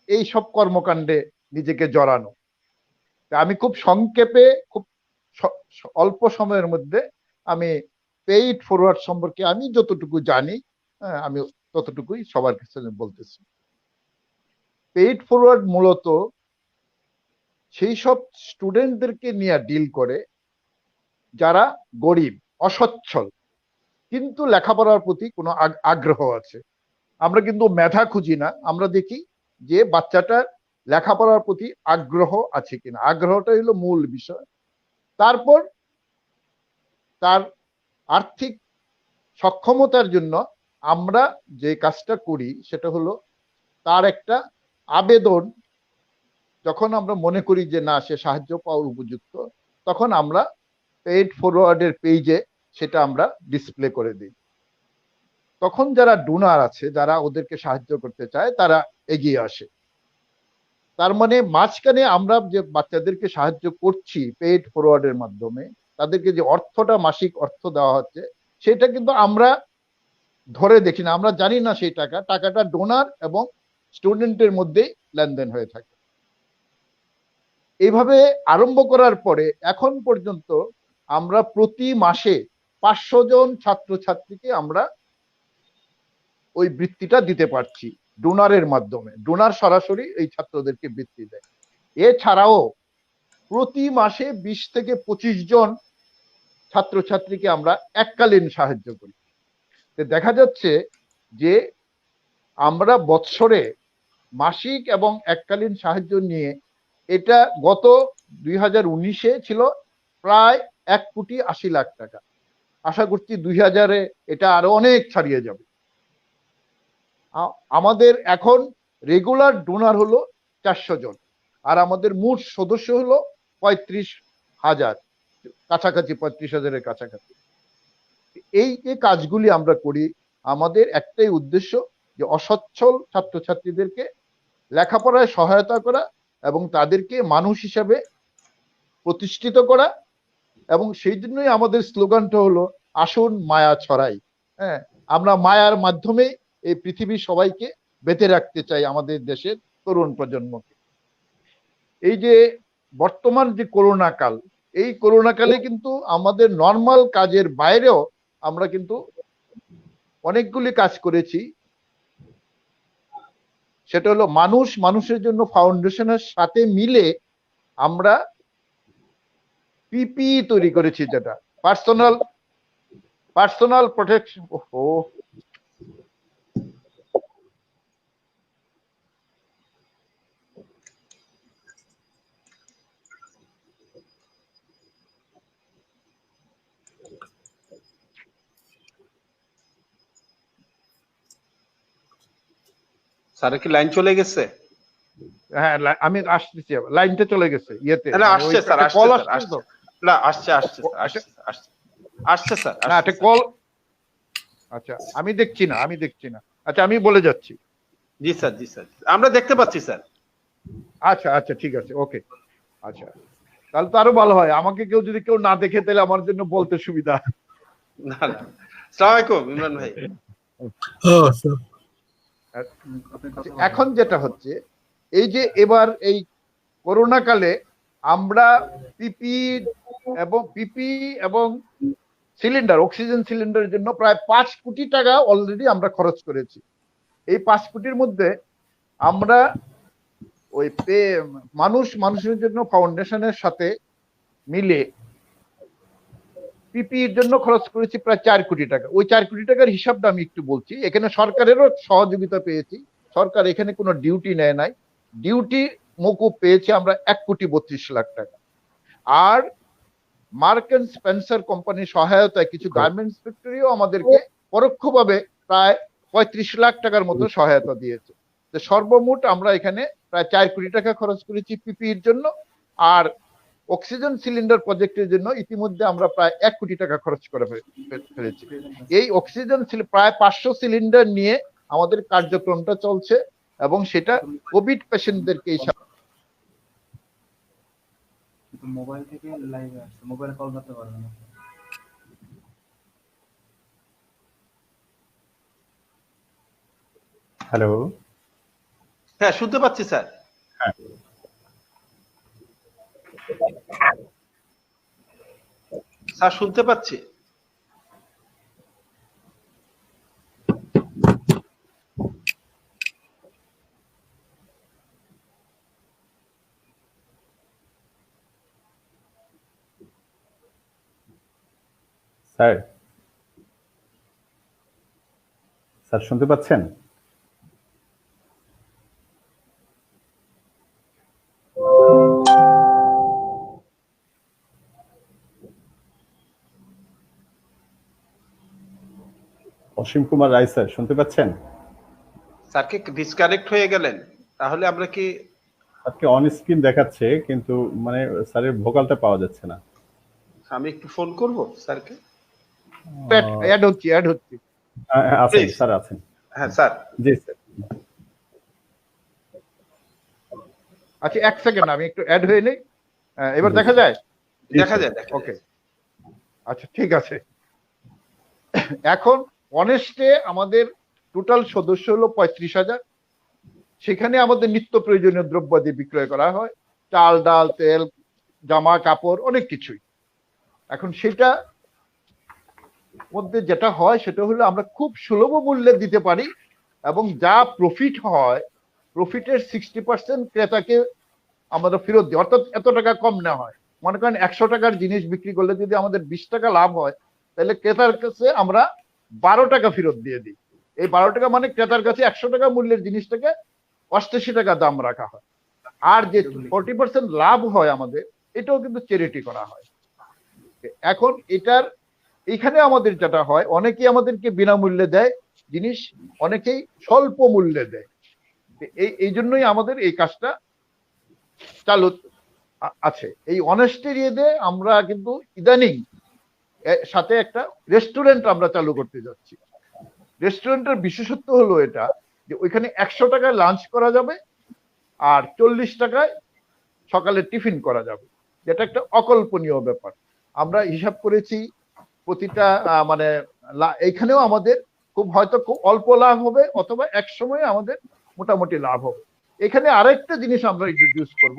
এই সব কর্মকাণ্ডে নিজেকে জড়ানো। আমি খুব সংক্ষেপে, খুব অল্প সময়ের মধ্যে আমি পেইড ফরওয়ার্ড সম্পর্কে আমি যতটুকু জানি, আমি ততটুকুই সবার কাছে বলতেছি। পেইড ফরওয়ার্ড মূলত সেই সব স্টুডেন্টদেরকে নিয়ে ডিল করে যারা গরিব, অসচ্ছল, কিন্তু লেখাপড়ার প্রতি কোনো আগ্রহ আছে। আমরা কিন্তু মেধা খুঁজি না, আমরা দেখি যে বাচ্চাটার লেখাপড়ার প্রতি আগ্রহ আছে কিনা। আগ্রহটা হলো মূল বিষয়। তারপর তার আর্থিক সক্ষমতার জন্য আমরা যে কাজটা করি সেটা হলো তার একটা আবেদন, যখন আমরা মনে করি যে না, সে সাহায্য পাওয়ার উপযুক্ত, তখন আমরা পেইড ফরওয়ার্ডের পেজে সেটা আমরা ডিসপ্লে করে দিই। তখন যারা ডোনার আছে, যারা ওদেরকে সাহায্য করতে চায়, তারা এগিয়ে আসে। তার মানে মাঝখানে আমরা যে বাচ্চাদেরকে সাহায্য করছি পেইড ফরওয়ার্ডের মাধ্যমে, তাদেরকে যে অর্থটা, মাসিক অর্থ দেওয়া হচ্ছে, সেটা কিন্তু আমরা ধরে দেখি না, আমরা জানি না সেই টাকাটা ডোনার এবং স্টুডেন্টের মধ্যেই লেনদেন হয়ে থাকে। এইভাবে আরম্ভ করার পরে এখন পর্যন্ত আমরা প্রতি মাসে 500 জন ছাত্রছাত্রীকে আমরা ওই বৃত্তিটা দিতে পারছি ডোনারের মাধ্যমে। ডোনার সরাসরি এই ছাত্রদেরকে বৃত্তি দেয়। এছাড়াও প্রতি মাসে 20 থেকে 25 জন ছাত্রছাত্রীকে আমরা এককালীন সাহায্য করি। দেখা যাচ্ছে যে আমরা বৎসরে মাসিক এবং এককালীন সাহায্য নিয়ে, এটা গত 2019-এ ছিল প্রায় 1,80,00,000 টাকা। আশা করছি 2000-এ এটা আরো অনেক ছাড়িয়ে যাবে। আমাদের এখন রেগুলার ডোনার হলো 400 জন, আর আমাদের মোট সদস্য হলো 35,000, কাছাকাছি 35,000-এর কাছাকাছি। এই যে কাজগুলি আমরা করি, আমাদের একটাই উদ্দেশ্য, যে অসচ্ছল ছাত্রছাত্রীদেরকে লেখাপড়ায় সহায়তা করা এবং তাদেরকে মানুষ হিসাবে প্রতিষ্ঠিত করা। এবং সেই জন্যই আমাদের স্লোগানটা হলো আসুন মায়া ছড়াই। হ্যাঁ, আমরা মায়ার মাধ্যমে এই পৃথিবীর সবাইকে বেঁধে রাখতে চাই, আমাদের দেশের তরুণ প্রজন্মকে। এই যে বর্তমান যে করোনা কাল, এই করোনা কালে কিন্তু আমাদের নর্মাল কাজের বাইরেও আমরা কিন্তু অনেকগুলি কাজ করেছি, সেটা হলো মানুষ মানুষের জন্য ফাউন্ডেশনের সাথে মিলে আমরা পিপি তৈরি করেছি, যেটা পার্সোনাল প্রোটেকশন। ও স্যারের কি লাইন চলে গেছে? হ্যাঁ, আমি আসতেছি, লাইনটা চলে গেছে ইয়েতে, না আসছে স্যার, কল আসছে স্যার, আসছে তো। না আসছে আসছে আসছে আসছে আসছে স্যার, না একটা কল, আচ্ছা আমি দেখছি না, আচ্ছা আমি বলে যাচ্ছি। জি স্যার, জি স্যার, আমরা দেখতে পাচ্ছি স্যার। আচ্ছা আচ্ছা ঠিক আছে, ওকে। আচ্ছা তাহলে তো আরো ভালো হয়, আমাকে যদি কেউ না দেখে তাহলে আমার জন্য বলতে সুবিধা। না না, আসসালামু আলাইকুম ইমরান ভাই। এখন যেটা হচ্ছে, এই যে এবার এই করোনা কালে আমরা পিপি এবং সিলিন্ডার, অক্সিজেন সিলিন্ডারের জন্য প্রায় 5 কোটি টাকা অলরেডি আমরা খরচ করেছি। এই 5 কোটির মধ্যে আমরা ওই মানুষের জন্য ফাউন্ডেশনের সাথে মিলে পিপির জন্য খরচ করেছি প্রায় 4 কোটি টাকা। ওই 4 কোটি টাকার হিসাবটা আমি একটু বলছি। এখানে সরকারেরও সহযোগিতা পেয়েছি, সরকার এখানে কোনো ডিউটি নেয় নাই, ডিউটি মকুব পেয়েছি আমরা 1,32,00,000 টাকা। আর মার্ক অ্যান্ড স্পেন্সার কোম্পানির সহায়তায় কিছু গার্মেন্টস ফ্যাক্টরিও আমাদেরকে পরোক্ষভাবে প্রায় 35 লাখ টাকার মতো সহায়তা দিয়েছে। তো সর্বমোট আমরা এখানে প্রায় 4 কোটি টাকা খরচ করেছি পিপির জন্য। আর অক্সিজেন সিলিন্ডার প্রজেক্টের জন্য ইতিমধ্যে আমরা প্রায় 1 কোটি টাকা খরচ করে ফেলেছি। এই অক্সিজেন প্রায় 500 সিলিন্ডার নিয়ে আমাদের কার্যক্রমটা চলছে, এবং সেটা কোভিড পেশেন্টদেরকে মোবাইল থেকে লাইভে আসছে, মোবাইলে কল করতে পারবেন না। হ্যালো। হ্যাঁ শুনতে পাচ্ছি স্যার। স্যার শুনতে পাচ্ছি। স্যার, স্যার শুনতে পাচ্ছেন? অসীম কুমার রায় স্যার শুনতে পাচ্ছেন? স্যারকে ডিসকানেক্ট হয়ে গেলেন, তাহলে আমরা কি? আজকে অন স্ক্রিন দেখাচ্ছে কিন্তু মানে স্যারের ভোকালটা পাওয়া যাচ্ছে না। আমি একটু ফোন করব স্যারকে। অ্যাড হচ্ছে আছেন Please. স্যার, আছেন। হ্যাঁ স্যার। জি স্যার। আচ্ছা 1 সেকেন্ড, আমি একটু অ্যাড হয়ে নেই। এবার দেখা যায়? দেখা যায়, ওকে আচ্ছা ঠিক আছে। এখন অনেস্টে আমাদের টোটাল সদস্য হলো 35,000। সেখানে আমাদের নিত্য প্রয়োজনীয় দ্রব্যাদি বিক্রয় করা হয়, চাল ডাল তেল জামা কাপড় অনেক কিছুই। এখন সেটা মধ্যে যেটা হয় সেটা হলো আমরা খুব সুলভ মূল্যে দিতে পারি, এবং যা প্রফিট হয় প্রফিটের 60% ক্রেতাকে আমরা ফেরত দিই, অর্থাৎ এত টাকা কম নেওয়া হয়। মনে করেন 100 টাকার জিনিস বিক্রি করলে যদি আমাদের 20 টাকা লাভ হয়, তাহলে ক্রেতার কাছে আমরা 12 টাকা ফেরত দিয়ে দিই। এই 12 টাকা মানে ক্রেতার কাছে 100 টাকা মূল্যের জিনিসটাকে 88 টাকা দাম রাখা হয়। আর যে 40% লাভ হয় আমাদের, এটাও কিন্তু চ্যারিটি করা হয়। এখন এখানে আমাদের যেটা হয়, অনেকেই আমাদেরকে বিনামূল্যে দেয় জিনিস, অনেকেই স্বল্প মূল্যে দেয়। এই জন্যই আমাদের এই কাজটা চালু আছে। এই অনেস্টের ইয়েতে আমরা কিন্তু ইদানিং সাথে একটা রেস্টুরেন্ট আমরা চালু করতে যাচ্ছি। রেস্টুরেন্টের বিশেষত্ব হলো এটা যে ওইখানে 100 টাকায় লাঞ্চ করা যাবে আর 40 টাকায় সকালে টিফিন করা যাবে, যেটা একটা অকল্পনীয় ব্যাপার। আমরা হিসাব করেছি প্রতিটা মানে এইখানেও আমাদের হয়তো খুব অল্প লাভ হবে, অথবা এক সময় আমাদের মোটামুটি লাভ হবে। এখানে আরেকটা জিনিস আমরা ইন্ট্রোডিউস করব,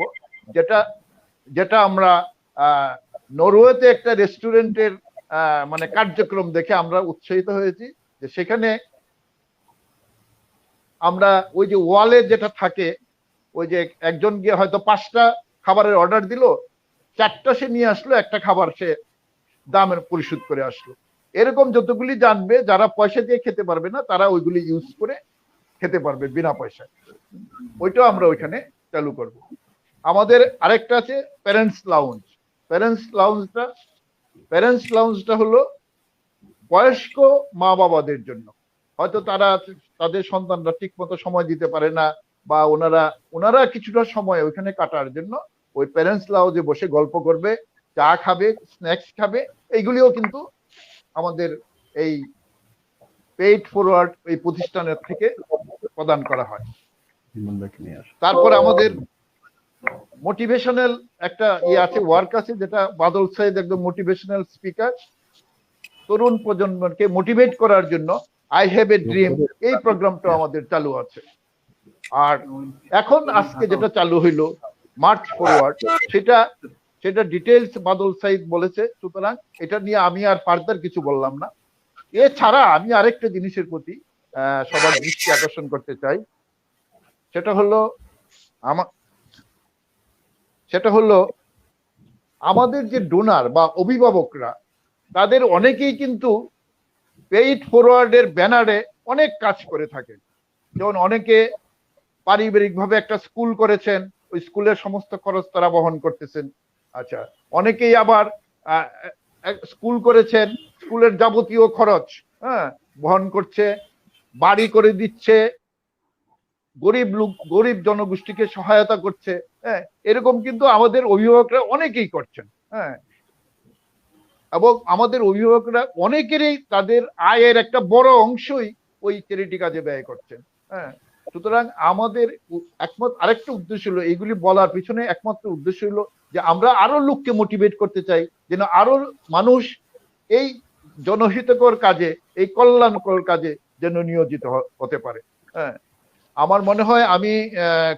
যেটা আমরা নরওয়েতে একটা রেস্টুরেন্টের মানে কার্যক্রম দেখে আমরা উৎসাহিত হয়েছি। যে সেখানে আমরা ওই যে ওয়ালে যেটা থাকে, ওই যে একজন গিয়ে হয়তো 5টা খাবারের অর্ডার দিল, 4টা সে নিয়ে আসলো, একটা খাবার সে দামের পরিশোধ করে আসলো। এরকম যতগুলি জানবে যারা পয়সা দিয়ে খেতে পারবে না, তারা ওইগুলি ইউজ করে খেতে পারবে বিনা পয়সায়। ওইটাও আমরা ওইখানে চালু করব। আমাদের আরেকটা আছে প্যারেন্টস লাউঞ্জ। প্যারেন্টস লাউঞ্জটা হলো বয়স্ক মা বাবাদের জন্য। হয়তো তারা তাদের সন্তানরা ঠিক মতো সময় দিতে পারে না, বা ওনারা কিছুটা সময় ওইখানে কাটার জন্য ওই প্যারেন্টস লাউঞ্জে বসে গল্প করবে, চা খাবে, স্ন্যাক্স খাবে। এইগুলিও কিন্তু আমাদের এই পেইড ফরওয়ার্ড এই প্রতিষ্ঠানের থেকে প্রদান করা হয়। তারপর আমাদের মোটিভেশনাল একটা আছে, ওয়ার্ক আছে, যেটা বাদল সাইদ একদম মোটিভেশনাল স্পিকার। তরুণ প্রজন্মকে মোটিভেট করার জন্য আই হ্যাভ এ ড্রিম এই প্রোগ্রামটা আমাদের চালু আছে। আর এখন আজকে যেটা চালু হইলো মার্চ ফরওয়ার্ড, সেটা ডিটেইলস বাদল সাইদ বলেছে, সুতরাং এটা নিয়ে আমি আর ফার্দার কিছু বললাম না। এছাড়া আমি আরেকটা জিনিসের প্রতি সবার দৃষ্টি আকর্ষণ করতে চাই, সেটা হলো আমাদের যে ডোনার বা অভিভাবকরা, তাদের অনেকেই কিন্তু পেইড ফরওয়ার্ডের ব্যানারে অনেক কাজ করে থাকেন। যেমন অনেকে পারিবারিকভাবে একটা স্কুল করেছেন, ওই স্কুলের সমস্ত খরচ তারা বহন করতেছেন। আচ্ছা, অনেকেই আবার স্কুল করেছেন, স্কুলের যাবতীয় খরচ বহন করছে, বাড়ি করে দিচ্ছে, গরিব জনগোষ্ঠীকে সহায়তা করছে। এরকম কিন্তু আমাদের অভিভাবকরা অনেকেই করছেন। এবং আমাদের অভিভাবকরা অনেকেরই তাদের আয়ের একটা বড় অংশই ওই চ্যারিটি কাজে ব্যয় করছেন। সুতরাং আমাদের আরেকটা উদ্দেশ্য হলো, এইগুলি বলার পিছনে একমাত্র উদ্দেশ্য হলো যে আমরা আরো লোককে মোটিভেট করতে চাই, যেন আরো মানুষ এই জনহিতকর কাজে, এই কল্যাণকর কাজে যেন নিয়োজিত হতে পারে। আমার মনে হয় আমি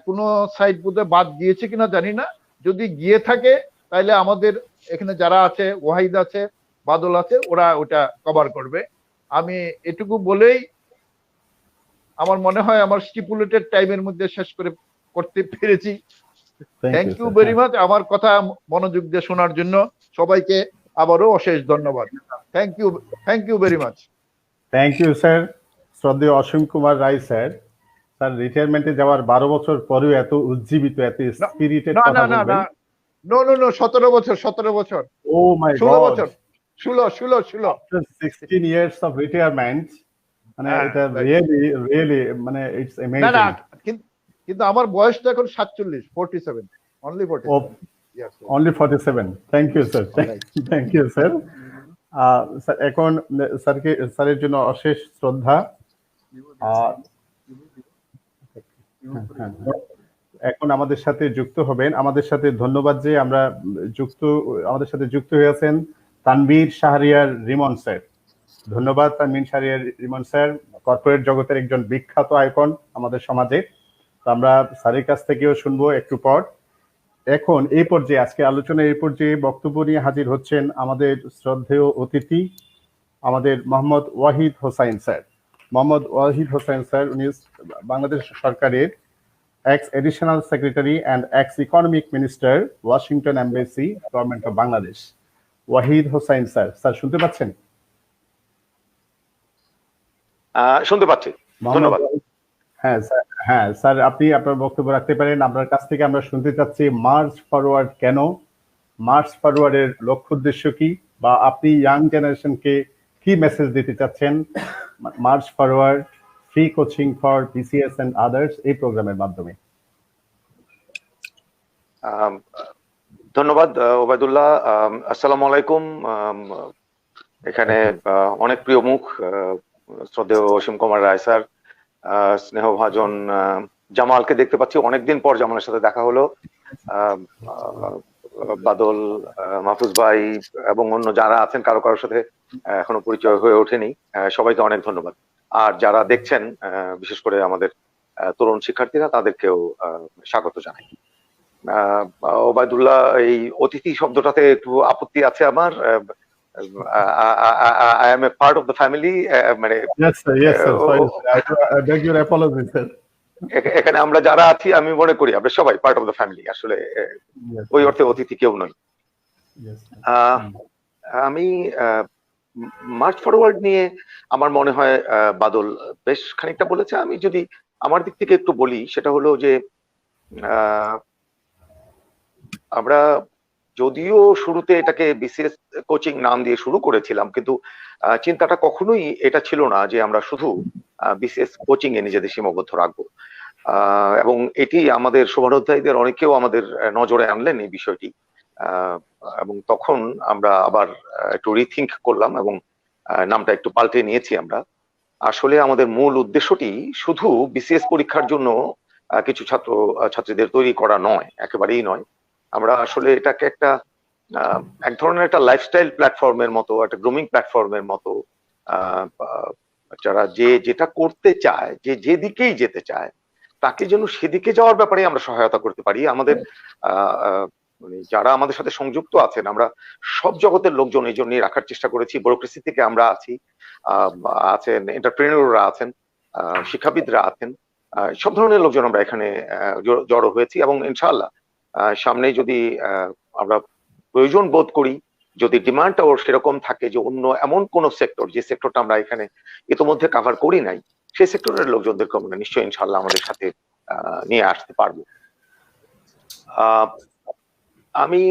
কোনো সাইট বোধহয় বাদ দিয়েছে কিনা জানি না, যদি গিয়ে থাকে তাহলে আমাদের এখানে যারা আছে, ওয়াহিদ আছে, বাদল আছে, ওরা ওটা কভার করবে। আমি এটুকু বলেই আমার মনে হয় আমার স্টিপুলেটেড টাইমের মধ্যে শেষ করতে পেরেছি। থ্যাংক ইউ ভেরি মাচ আমার কথা মনোযোগ দিয়ে শোনার জন্য। সবাইকে আবারও অশেষ ধন্যবাদ। Thank you very much. Thank you sir. শ্রদ্ধেয় অসীম কুমার রায় স্যার, স্যার রিটায়ারমেন্টে যাওয়ার 12 বছর পরেও এত উজ্জীবিত, এত স্পিরিটেড কথা বলবেন। No, 17 বছর। ও মাই গড, 16 বছর, 16 16 years of retirement, মানে এটা রিয়েলি মানে ইটস অ্যামেজিং। না, কিন্তু আমার বয়স তো এখন 47, only 47. Yes, only 47. Thank you sir, thank you sir. এখন স্যারের জন্য অশেষ শ্রদ্ধা। এখন আমাদের সাথে যুক্ত হবেন, আমাদের সাথে ধন্যবাদ যে আমাদের সাথে যুক্ত হয়েছেন তানভীর শাহরিয়ার রিমন স্যার। ধন্যবাদ তানভীর শাহরিয়ার রিমন স্যার, কর্পোরেট জগতের একজন বিখ্যাত আইকন আমাদের সমাজে। তো আমরা স্যারের কাছ থেকেও শুনবো একটু পর। এখন এই পর্যায়ে, আজকে আলোচনার এই পর্যায়ে বক্তব্য নিয়ে হাজির হচ্ছেন আমাদের শ্রদ্ধেয় অতিথি, আমাদের মোহাম্মদ ওয়াহিদ হোসাইন স্যার। মোহাম্মদ ওয়াহিদ হোসাইন স্যার, উনি বাংলাদেশ সরকারের ex additional secretary and ex economic minister, Washington Embassy, Government of Bangladesh. Wahid Hossain sir, sir শুনতে পাচ্ছেন? শুনতে পাচ্ছি, ধন্যবাদ। হ্যাঁ স্যার, আপনি আপনার বক্তব্য রাখতে পারেন। আপনার কাছ থেকে আমরা শুনতে চাচ্ছি মার্চ ফরওয়ার্ড কেন, মার্চ ফরওয়ার্ডের লক্ষ্য উদ্দেশ্য কি, বা আপনি ইয়াং জেনারেশনকে কি মেসেজ দিতে চাচ্ছেন march forward free coaching for BCS and others এই প্রোগ্রামের মাধ্যমে। ধন্যবাদ ওবায়দুল্লাহ। আসসালামু আলাইকুম। এখানে অনেক প্রিয় মুখ, শ্রদ্ধেয় অসীম কুমার রায় স্যার, স্নেহভাজন জামালকে দেখতে পাচ্ছি, অনেকদিন পর জামালের সাথে দেখা হলো। বাদল, মাহফুজ ভাই এবং অন্য যারা আছেন, কারোর সাথে এখনো পরিচয় হয়ে ওঠেনি, সবাইকে অনেক ধন্যবাদ। আর যারা দেখছেন, বিশেষ করে আমাদের তরুণ শিক্ষার্থীরা, তাদেরকেও স্বাগত জানাই। ওবায়দুল্লাহ, এই অতিথি শব্দটাতে একটু আপত্তি আছে আমার। I am a part of the family. মানে Yes, sir. Yes, sir. Sorry, O- sir. I beg your apology, sir. এখানে আমরা যারা আছি আমি মনে করি আমরা সবাই পার্ট অফ দ্য ফ্যামিলি, আসলে Yes, ওই sir. অর্থে অতিথি কেউ নয়। Yes, sir. আহ, আমি মার্চ ফরওয়ার্ড নিয়ে আমার মনে হয় বাদল বেশ খানিকটা বলেছে। আমি যদি আমার দিক থেকে একটু বলি, সেটা হলো যে আহ, আমরা যদিও শুরুতে এটাকে বিসিএস কোচিং নাম দিয়ে শুরু করেছিলাম, কিন্তু চিন্তাটা কখনোই এটা ছিল না যে আমরা শুধু বিসিএস কোচিং এ নিজেদের সীমাবদ্ধ রাখবো। এবং এটি আমাদের শুভানুধ্যায়ীদের অনেকেও আমাদের নজরে আনলেন এই বিষয়টি, এবং তখন আমরা আবার একটু রিথিঙ্ক করলাম এবং নামটা একটু পাল্টে নিয়েছি আমরা। আসলে আমাদের মূল উদ্দেশ্যটি শুধু বিসিএস পরীক্ষার জন্য কিছু ছাত্রীদের তৈরি করা নয়, একেবারেই নয়। আমরা আসলে এটাকে একটা এক ধরনের একটা লাইফস্টাইল প্ল্যাটফর্মের মতো, একটা গ্রুমিং প্ল্যাটফর্মের মতো, যারা যেটা করতে চায়, যেদিকেই যেতে চায়, তাকে যেন সেদিকে যাওয়ার ব্যাপারে আমরা সহায়তা করতে পারি। আমাদের মানে যারা আমাদের সাথে সংযুক্ত আছেন, আমরা সব জগতের লোকজন এই জন্যই রাখার চেষ্টা করেছি। ব্যুরোক্রেসি থেকে আমরা আছেন এন্টারপ্রেনিয়ররা আছেন, শিক্ষাবিদরা আছেন, সব ধরনের লোকজন আমরা এখানে জড়ো হয়েছি। এবং ইনশাআল্লাহ সামনে যদি আমরা প্রয়োজন বোধ করি, যদি ডিমান্ডটাও সেরকম থাকে যে অন্য এমন কোন সেক্টর, যে সেক্টরটা আমরা এখানে ইতোমধ্যে কভার করি নাই, সেই সেক্টরের লোকজনদেরকে আমরা নিশ্চয়ই ইনশাআল্লাহ আমাদের সাথে নিয়ে আসতে পারবো। আমি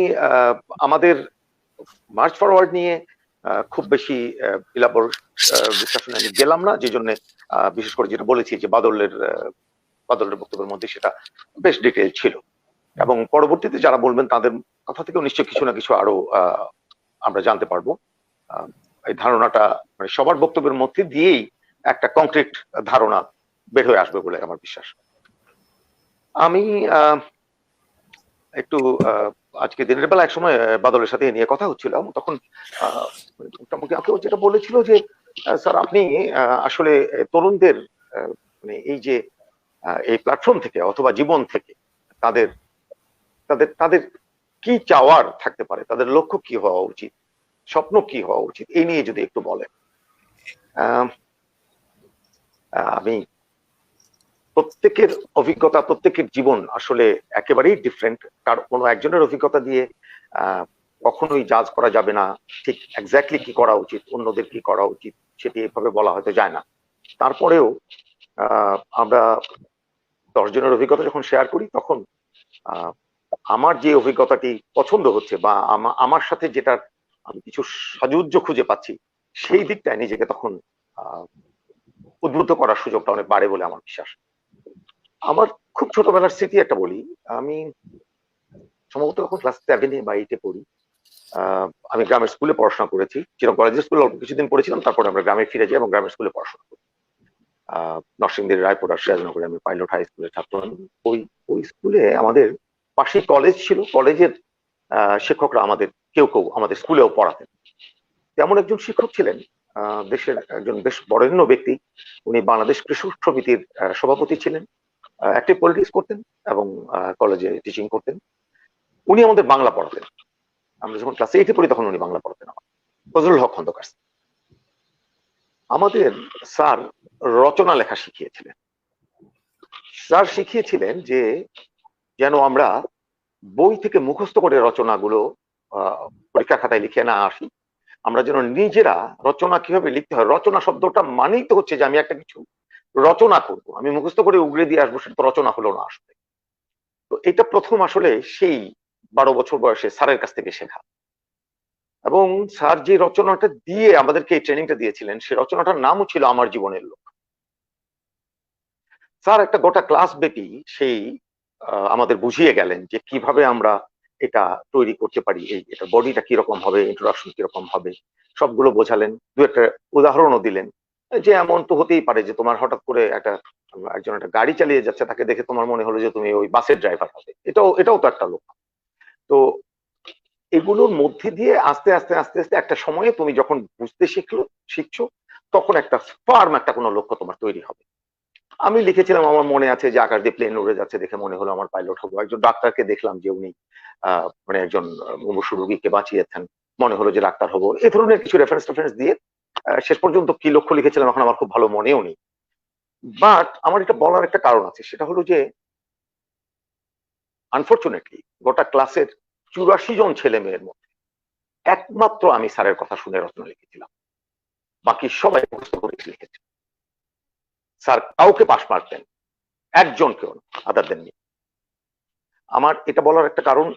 আমাদের মার্চ ফরওয়ার্ড নিয়ে খুব বেশি ইলাবোরেট ডিসকাশনে আমি গেলাম না, যে জন্য বিশেষ করে যেটা বলেছি যে বাদলের বক্তব্যের মধ্যে সেটা বেশ ডিটেইল ছিল, এবং পরবর্তীতে যারা বলবেন তাদের কথা থেকেও নিশ্চয়ই কিছু না কিছু আরো আমরা জানতে পারবো। এই ধারণাটা মানে সবার বক্তব্যের মধ্যে দিয়েই একটা কংক্রিট ধারণা বের হয়ে আসবে বলে আমার বিশ্বাস। আমি একটু আজকে দিনের বেলা এক সময় বাদলের সাথে নিয়ে কথা হচ্ছিল, তখন মোটামুটি কেউ যেটা বলেছিল যে স্যার আপনি আসলে তরুণদের মানে এই যে এই প্ল্যাটফর্ম থেকে অথবা জীবন থেকে তাদের তাদের তাদের কি চাওয়ার থাকতে পারে, তাদের লক্ষ্য কি হওয়া উচিত, স্বপ্ন কি হওয়া উচিত, এই নিয়ে যদি একটু বলেন। আমি প্রত্যেকের অভিজ্ঞতা, প্রত্যেকের জীবন আসলে একেবারেই ডিফারেন্ট। কার কোনো একজনের অভিজ্ঞতা দিয়ে কখনোই জাজ করা যাবে না ঠিক এক্স্যাক্টলি কি করা উচিত, অন্যদের কি করা উচিত সেটি এভাবে বলা হয়তো যায় না। তারপরেও আমরা 10 জনের অভিজ্ঞতা যখন শেয়ার করি, তখন আমার যে অভিজ্ঞতাটি পছন্দ হচ্ছে বা আমার সাথে যেটার আমি কিছু সাযুজ্য খুঁজে পাচ্ছি, সেই দিকটায় নিজেকে তখন উদ্বুদ্ধ করার সুযোগটা অনেক বাড়ে বলে আমার বিশ্বাস। আমার খুব ছোটবেলার স্মৃতি একটা বলি। আমি সম্ভবত তখন ক্লাস 7 বা 8 পড়ি। আমি গ্রামের স্কুলে পড়াশোনা করেছি, চিরং কলেজের স্কুলে অল্প কিছুদিন পড়েছিলাম, তারপরে আমরা গ্রামে ফিরে যাই এবং গ্রামের স্কুলে পড়াশোনা করি। নরসিংদীর রায়পুর আর সিরাজনগরে আমি পাইলট হাই স্কুলের ছাত্র। ওই স্কুলে আমাদের পাশেই কলেজ ছিল, কলেজের শিক্ষকরা আমাদের কেউ আমাদের স্কুলেও পড়াতেন। তেমন একজন শিক্ষক ছিলেন, দেশের একজন বেশ বরেণ্য ব্যক্তি। উনি বাংলাদেশ কৃষক সমিতির সভাপতি ছিলেন, অ্যাক্টিভ পলিটিক্স করতেন এবং কলেজে টিচিং করতেন। উনি আমাদের বাংলা পড়াতেন। আমরা যখন ক্লাস 8 পড়ি তখন উনি বাংলা পড়াতেন। ফজলুল হক খন্দকার আমাদের স্যার রচনা লেখা শিখিয়েছিলেন। স্যার শিখিয়েছিলেন যে যেন আমরা বই থেকে মুখস্থ করে রচনাগুলো পরীক্ষা খাতায় লিখে না আসি, আমরা যেন নিজেরা রচনা কিভাবে লিখতে হয়। রচনা শব্দটা মানেই তো হচ্ছে যে আমি একটা কিছু রচনা করব, আমি মুখস্থ করে উগড়ে দিয়ে আসবো, সেটা তো রচনা হলো না আসলে। তো এটা প্রথম আসলে সেই 12 বছর বয়সে স্যারের কাছ থেকে শেখা। এবং স্যার যে রচনাটা দিয়ে আমাদেরকে এই ট্রেনিংটা দিয়েছিলেন, সেই রচনাটার নামও ছিল আমার জীবনের লক্ষ্য। স্যার একটা গোটা ক্লাস ব্যাপী সেই আমাদের বুঝিয়ে গেলেন যে কিভাবে আমরা এটা তৈরি করতে পারি, এটা বডিটা কিরকম হবে, ইন্ট্রোডাকশন কিরকম হবে, সবগুলো বোঝালেন। দু একটা উদাহরণও দিলেন, যে এমন তো হতেই পারে যে তোমার হঠাৎ করে একজন একটা গাড়ি চালিয়ে যাচ্ছে, তাকে দেখে তোমার মনে হলো যে তুমি ওই বাসের ড্রাইভার হবে, এটাও তো একটা লক্ষ্য। তো এগুলোর মধ্যে দিয়ে আস্তে আস্তে আস্তে আস্তে একটা সময়ে তুমি যখন বুঝতে শিখছো, তখন একটা ফার্ম একটা কোনো লক্ষ্য তোমার তৈরি হবে। আমি লিখেছিলাম, আমার মনে আছে যে আকাশ দিয়ে প্লেন উড়ে যাচ্ছে দেখে মনে হলো আমার পাইলট হবো। একজন ডাক্তারকে দেখলাম যে উনি মানে একজন মুমূর্ষু রোগীকে বাঁচিয়েছেন, মনে হলো যে ডাক্তার হবো, এই ধরনের কিছু রেফারেন্স দিয়ে শেষ পর্যন্ত কি লক্ষ্য লিখেছিলাম এখন আমার খুব ভালো মনেও নেই। বাট আমার এটা বলার একটা কারণ আছে, সেটা হলো যে আনফরচুনেটলি গোটা ক্লাসের 84 জন ছেলে মেয়ের মধ্যে একমাত্র আমি স্যারের কথা শুনে রচনা লিখেছিলাম, বাকি সবাই মুখস্থ করে লিখেছে। স্যার কাউকে পাশ মারতেন, একজনকেও আদার দেন মি। আমার এটা বলার একটা কারণ,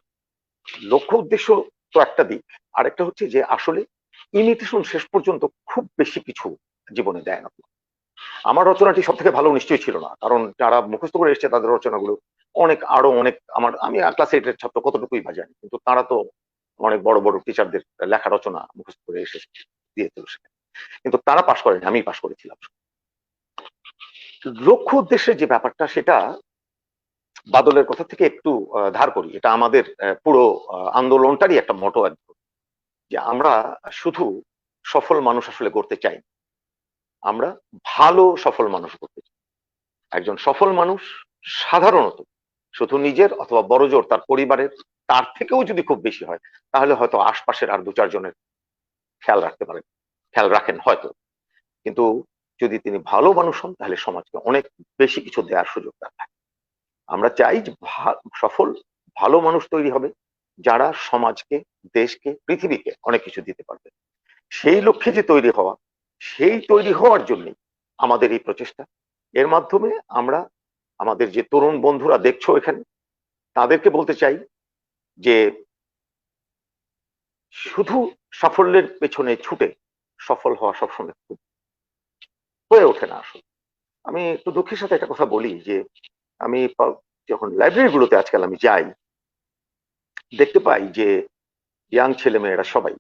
লক্ষ্য উদ্দেশ্য তো একটা দিক, আরেকটা হচ্ছে যে আসলে ইমিটেশন শেষ পর্যন্ত খুব বেশি কিছু জীবনে দেয় না। আমার রচনাটি সব থেকে ভালো নিশ্চয়ই ছিল না, কারণ যারা মুখস্থ করে এসছে তাদের রচনাগুলো আরো অনেক, আমি ক্লাস 8 এর ছাত্র কতটুকুই বা জানি, কিন্তু তারা তো অনেক বড় বড় টিচারদের লেখা রচনা মুখস্থ করে এসে দিয়েছিল সেখানে, কিন্তু তারা পাশ করেনি, আমি পাশ করেছিলাম। লক্ষ্য উদ্দেশ্যের যে ব্যাপারটা, সেটা বাদলের কথা থেকে একটু ধার করি। এটা আমাদের পুরো আন্দোলনটারই একটা মোটো, যে আমরা শুধু সফল মানুষ আসলে গড়তে চাই, আমরা ভালো সফল মানুষ করতে চাই। একজন সফল মানুষ সাধারণত শুধু নিজের অথবা বড়জোর তার পরিবারের, তার থেকেও যদি খুব বেশি হয় তাহলে হয়তো আশপাশের আর 2-4 জনের খেয়াল রাখতে পারেন, খেয়াল রাখেন হয়তো, কিন্তু যদি তিনি ভালো মানুষ হন তাহলে সমাজকে অনেক বেশি কিছু দেওয়ার সুযোগ তার থাকে। আমরা চাই যে সফল ভালো মানুষ তৈরি হবে যারা সমাজকে, দেশকে, পৃথিবীকে অনেক কিছু দিতে পারবে। সেই লক্ষ্যে যে তৈরি হওয়া, সেই তৈরি হওয়ার জন্যই আমাদের এই প্রচেষ্টা। এর মাধ্যমে আমরা আমাদের যে তরুণ বন্ধুরা দেখছো এখানে, তাদেরকে বলতে চাই যে শুধু সাফল্যের পেছনে ছুটে সফল হওয়া সবসময় খুব হয়ে ওঠে না। আসলে আমি একটু দুঃখের সাথে একটা কথা বলি, যে আমি যখন লাইব্রেরি গুলোতে আজকাল আমি যাই, দেখতে পাই যে ইয়াং ছেলে মেয়েরা সবাই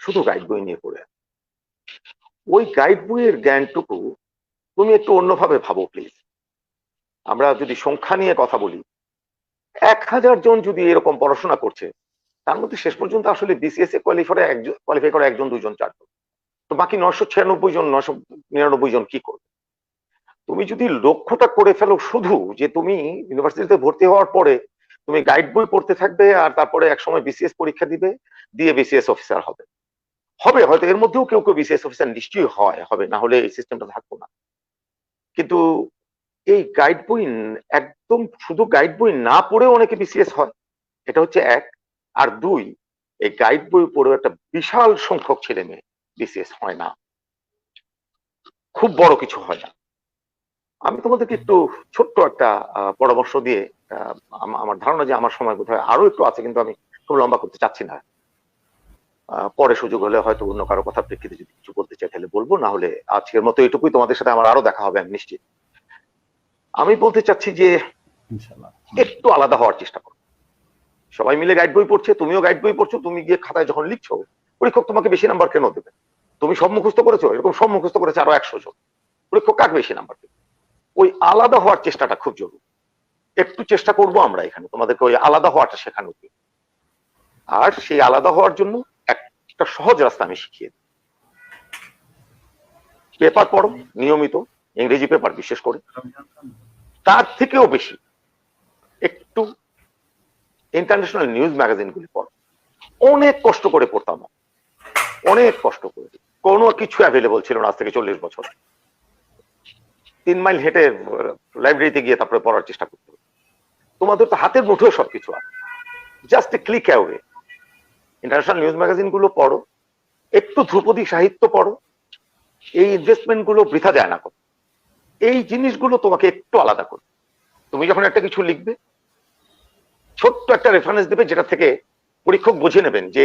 শুধু গাইড বই নিয়ে পড়ে। ওই গাইড বইয়ের জ্ঞানটুকু তুমি একটু অন্যভাবে ভাবো প্লিজ। আমরা যদি সংখ্যা নিয়ে কথা বলি, 1000 জন যদি এরকম পড়াশোনা করছে, তার মধ্যে শেষ পর্যন্ত আসলে বিসিএস এ কোয়ালিফাই করে 1 জন 2 জন 4 জন, তো বাকি 996 জন 999 জন কি করবে? তুমি যদি লক্ষ্যটা করে ফেলো শুধু যে তুমি ইউনিভার্সিটিতে ভর্তি হওয়ার পরে তুমি গাইড বই পড়তে থাকবে আর তারপরে একসময় বিসিএস পরীক্ষা দিবে, দিয়ে বিসিএস অফিসার হবে, হয়তো এর মধ্যেও কেউ কেউ বিসিএস অফিসার নিশ্চয়ই হবে, না হলে এই সিস্টেমটা থাকতো না। কিন্তু এই গাইড বই, একদম শুধু গাইড বই না পড়েও অনেকে বিসিএস হয়, এটা হচ্ছে 1। আর 2, এই গাইড বই পড়েও একটা বিশাল সংখ্যক ছেলে মেয়ে বিসিএস হয় না, খুব বড় কিছু হয় না। আমি তোমাদেরকে একটু ছোট্ট একটা পরামর্শ দিয়ে, আমার ধারণা যে আমার সময় বোধহয় আরো একটু আছে, কিন্তু আমি খুব লম্বা করতে চাচ্ছি না। পরে সুযোগ হলে হয়তো অন্য কারো কথা প্রেক্ষিতে যদি কিছু বলতে চাই তাহলে বলবো, না হলে আজকের মতো এটুকুই। তোমাদের সাথে আমার আরো দেখা হবে আমি নিশ্চিত। আমি বলতে চাচ্ছি যে একটু আলাদা হওয়ার চেষ্টা করো। সবাই মিলে গাইড বই পড়ছে, তুমিও গাইড বই পড়ছো, তুমি গিয়ে খাতায় যখন লিখছো, পরীক্ষক তোমাকে বেশি নাম্বার কেন দেবে? তুমি সব মুখস্থ করেছো, এরকম সব মুখস্থ করেছে আরো 100 জন, পরীক্ষক কাকে বেশি নাম্বার দেবে? ওই আলাদা হওয়ার চেষ্টাটা খুব জরুরি। একটু চেষ্টা করবো আমরা এখানে তোমাদেরকে ওই আলাদা হওয়াটা শেখানো। আর সেই আলাদা হওয়ার জন্য একটা সহজ রাস্তা আমি শিখিয়ে দিই। পেপার পড়ো নিয়মিত, ইংরেজি পেপার বিশেষ করে, তার থেকেও বেশি একটু ইন্টারন্যাশনাল নিউজ ম্যাগাজিন গুলি পড়ো। অনেক কষ্ট করে পড়তাম, অনেক কষ্ট করে, কোনো কিছু অ্যাভেলেবল ছিল না আজ থেকে 40 বছর। 3 মাইল হেঁটে লাইব্রেরিতে গিয়ে তারপরে পড়ার চেষ্টা করতে হবে। তোমাদের তো হাতের মুঠোয় সবকিছু আছে, just a click away. International news magazine গুলো পড়ো, একটু ধ্রুপদী সাহিত্য পড়ো, এই ইনভেস্টমেন্ট গুলো বৃথা যায় না। এই জিনিসগুলো তোমাকে একটু আলাদা করবে। তুমি যখন একটা কিছু লিখবে, ছোট্ট একটা রেফারেন্স দেবে যেটা থেকে পরীক্ষক বুঝে নেবেন যে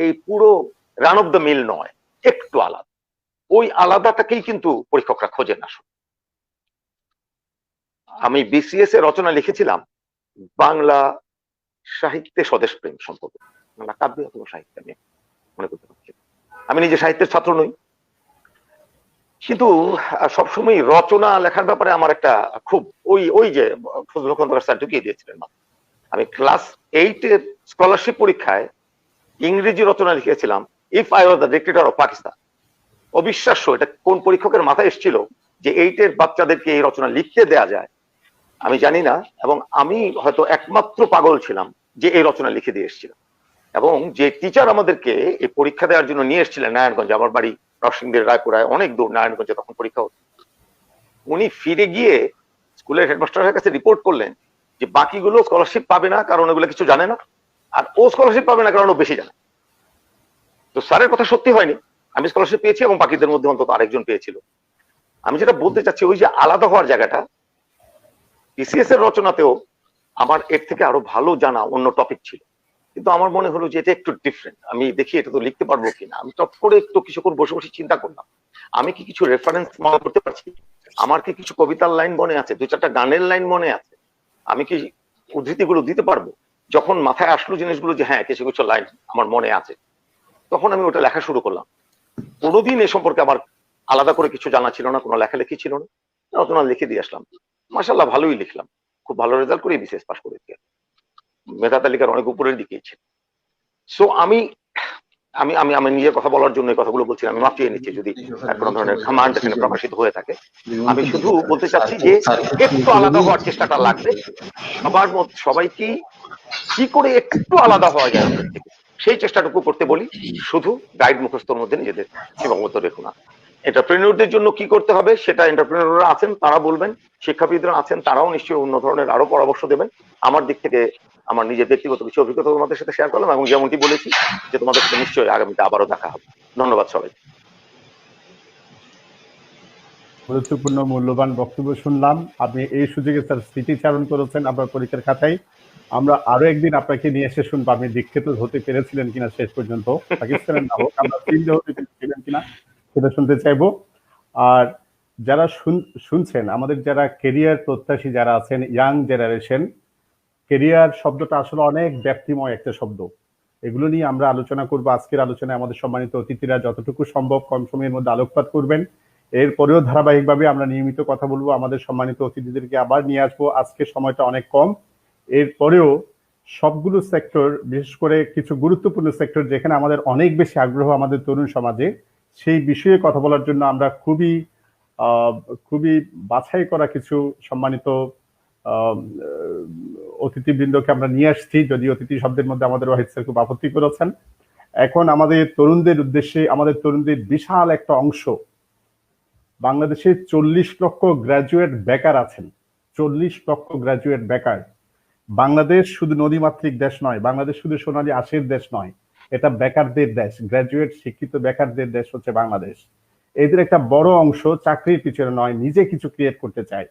এই পুরো রান অফ দ্য মিল নয়, একটু আলাদা। ওই আলাদাটাকেই কিন্তু পরীক্ষকরা খোঁজেন আসলে। আমি বিসিএস এ রচনা লিখেছিলাম বাংলা সাহিত্যে স্বদেশ প্রেম সম্পর্কে, বাংলা কাব্য অথবা সাহিত্য, আমি মনে করতে পারছি। আমি নিজে সাহিত্যের ছাত্র নই, কিন্তু সবসময় রচনা লেখার ব্যাপারে আমার একটা খুব ওই যে ফজলুল খন্দকার স্যার ঢুকিয়ে দিয়েছিলেন। আমি ক্লাস 8 এর স্কলারশিপ পরীক্ষায় ইংরেজি রচনা লিখেছিলাম, if I was the dictator of Pakistan. অবিশ্বাস্য, এটা কোন পরীক্ষকের মাথায় এসেছিল যে 8 এর বাচ্চাদেরকে এই রচনা লিখতে দেয়া যায়, আমি জানি না। এবং আমি হয়তো একমাত্র পাগল ছিলাম যে এই রচনা লিখে দিয়ে এসেছিলাম। এবং যে টিচার আমাদেরকে এই পরীক্ষা দেওয়ার জন্য নিয়ে এসেছিলেন নারায়ণগঞ্জ, আমার বাড়ি নরসিংদীর রায়পুরায়, অনেক দূর নারায়ণগঞ্জে তখন পরীক্ষা হতো, উনি ফিরে গিয়ে স্কুলের হেডমাস্টারের কাছে রিপোর্ট করলেন যে বাকিগুলো স্কলারশিপ পাবে না কারণ ওগুলো কিছু জানে না, আর ও স্কলারশিপ পাবে না কারণ ও বেশি জানে। তো স্যারের কথা সত্যি হয়নি, আমি স্কলারশিপ পেয়েছি এবং বাকিদের মধ্যে অন্তত আরেকজন পেয়েছিল। আমি যেটা বলতে চাচ্ছি ওই যে আলাদা হওয়ার জায়গাটা, বিসিএস এর রচনাতেও আমার এর থেকে আরো ভালো জানা অন্য টপিক ছিল, কিন্তু আমার মনে হলো যে এটা একটু ডিফারেন্ট, আমি দেখি এটা তো লিখতে পারবো কিনা। আমি চট করে একটু কিছুক্ষণ বসে বসে চিন্তা করলাম, আমি কি কিছু রেফারেন্স মনে করতে পারছি, আমার কি কিছু কবিতার লাইন মনে আছে, দু চারটা গানের লাইন মনে আছে, আমি কি উদ্ধৃতিগুলো দিতে পারবো। যখন মাথায় আসলো জিনিসগুলো যে হ্যাঁ কিছু কিছু লাইন আমার মনে আছে, তখন আমি ওটা লেখা শুরু করলাম। কোনোদিন এ সম্পর্কে আমার আলাদা করে কিছু জানা ছিল না, কোনো লেখালেখি ছিল না, রচনা লিখে দিয়ে আসলাম। মাশাআল্লাহ ভালোই লিখলাম, খুব ভালো রেজাল্ট করে বিসিএস পাস করেছি, মেধা তালিকার অনেক উপরের দিকেই ছিল। সো আমি আমি আমি আমি নিজের কথা বলার জন্য এই কথাগুলো বলছি, আমি মাপিয়ে নিচ্ছি যদি কোনো ধরনের কমান্ড এখানে প্রকাশিত হয়ে থাকে। আমি শুধু বলতে চাচ্ছি যে একটু আলাদা হওয়ার চেষ্টাটা লাগবে সবার মধ্যে, সবাইকে কি করে একটু আলাদা হওয়া যায় সেই চেষ্টাটুকু করতে বলি, শুধু গাইড মুখস্থর মধ্যে নিজেদের সীমাবদ্ধ রেখো না। এন্টারপ্রেনিয়রদের জন্য কি করতে হবে সেটা এন্টারপ্রেনিয়ররা আছেন তারা বলবেন, শিক্ষাবিদরা আছেন তারাও নিশ্চয়ই অন্য ধরনের আরো পরামর্শ দেবেন। আমার দিক থেকে আমার নিজের ব্যক্তিগত কিছু অভিজ্ঞতা তোমাদের সাথে শেয়ার করলাম, এবং যেমনটি বলেছি যে তোমাদের সাথে নিশ্চয়ই আগামীতে আবারও দেখা হবে। ধন্যবাদ সবাই। গুরুত্বপূর্ণ মূল্যবান বক্তব্য শুনলাম। আপনি এই সুযোগে স্যার স্মৃতিচারণ করেছেন আপনার পরীক্ষার খাতায়। আমরা আরো একদিন আপনাকে নিয়ে এসে শুনবো আপনি দীক্ষিত হতে পেরেছিলেন কিনা শেষ পর্যন্ত, পাকিস্তানের না হোক, আমরা চিন্তা হতে পেরেছিলেন কিনা সেটা শুনতে চাইবো। আর যারা শুনছেন, আমাদের যারা কেরিয়ার প্রত্যাশী যারা আছেন, ইয়াং জেনারেশন, কেরিয়ার শব্দটা আসলে অনেক ব্যাপ্তিময় একটা শব্দ, এগুলো নিয়ে আমরা আলোচনা করবো। আজকের আলোচনায় আমাদের সম্মানিত অতিথিরা যতটুকু সম্ভব কম সময়ের মধ্যে আলোকপাত করবেন। এরপরেও ধারাবাহিকভাবে আমরা নিয়মিত কথা বলবো, আমাদের সম্মানিত অতিথিদেরকে আবার নিয়ে আসবো। আজকে সময়টা অনেক কম, এরপরেও সবগুলো সেক্টর, বিশেষ করে কিছু গুরুত্বপূর্ণ সেক্টর যেখানে আমাদের অনেক বেশি আগ্রহ আমাদের তরুণ সমাজে, সেই বিষয়ে কথা বলার জন্য আমরা খুবই বাছাই করা কিছু সম্মানিত অতিথিবৃন্দকে আমরা নিয়ে আসছি। যদি অতিথি শব্দের মধ্যে আমাদের ওয়াহিদ স্যার খুব আপত্তি করেছেন। এখন আমাদের তরুণদের উদ্দেশ্যে, আমাদের তরুণদের বিশাল একটা অংশ, বাংলাদেশে 40 লক্ষ গ্রাজুয়েট বেকার আছেন, 40 লক্ষ গ্রাজুয়েট বেকার। বাংলাদেশ শুধু নদীমাতৃক দেশ নয়, বাংলাদেশ শুধু সোনালী আঁশের দেশ নয়, এটা বেকারদের দেশ, গ্রাজুয়েট শিক্ষিত বেকারদের দেশ হচ্ছে বাংলাদেশ। এদের একটা বড় অংশ চাকরির পিছনে নয়, নিজে কিছু ক্রিয়েট করতে চায়,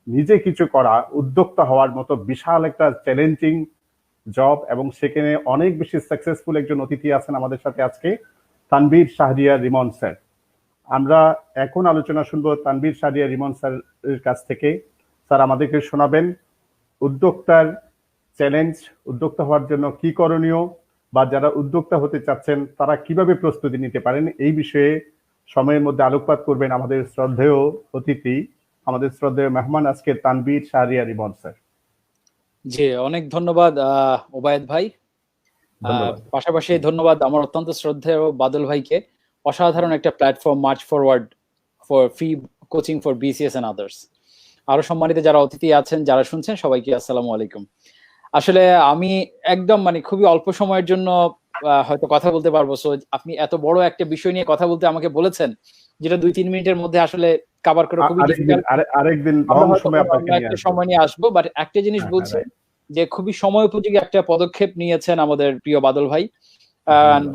নিজে কিছু করা, উদ্যোক্তা হওয়ার মতো বিশাল একটা চ্যালেঞ্জিং জব, এবং সেখানে অনেক বেশি সাকসেসফুল একজন অতিথি আছেন আমাদের সাথে আজকে, তানভীর শাহরিয়ার রিমন স্যার। আমরা এখন আলোচনা শুনবো তানভীর শাহরিয়ার রিমন স্যারের কাছ থেকে। স্যার আমাদেরকে শোনাবেন উদ্যোক্তার চ্যালেঞ্জ, উদ্যোক্তা হওয়ার জন্য কি করণীয়, বা যারা উদ্যোক্তা হতে চাচ্ছেন তারা কিভাবে প্রস্তুতি নিতে পারেন, এই বিষয়ে সময়ের মধ্যে আলোকপাত করবেন আমাদের শ্রদ্ধেয় অতিথি, আমাদের শ্রদ্ধেয় মেহমান আজকে তানভীর শাহরিয়ার রিমন স্যার। জি, অনেক ধন্যবাদ ওবায়দ ভাই। পাশাপাশি ধন্যবাদ আমার অত্যন্ত শ্রদ্ধেয় বাদল ভাইকে, অসাধারণ একটা platform march forward for free coaching for BCS and others. আরো সম্মানিত যারা অতিথি আছেন, যারা শুনছেন, সবাইকে আসসালামু আলাইকুম। আসলে আমি একদম খুবই অল্প সময়ের জন্য হয়তো কথা বলতে পারবো। সো আপনি এত বড় একটা বিষয় নিয়ে কথা বলতে আমাকে বলেছেন, যেটা 2-3 মিনিটের মধ্যে আসলে কভার করা খুবই ডিফিকাল্ট। আরেকদিন সময় নিয়ে আসবো, বাট একটা জিনিস বলছি যে খুবই সময় উপযোগী একটা পদক্ষেপ নিয়েছেন আমাদের প্রিয় বাদল ভাই।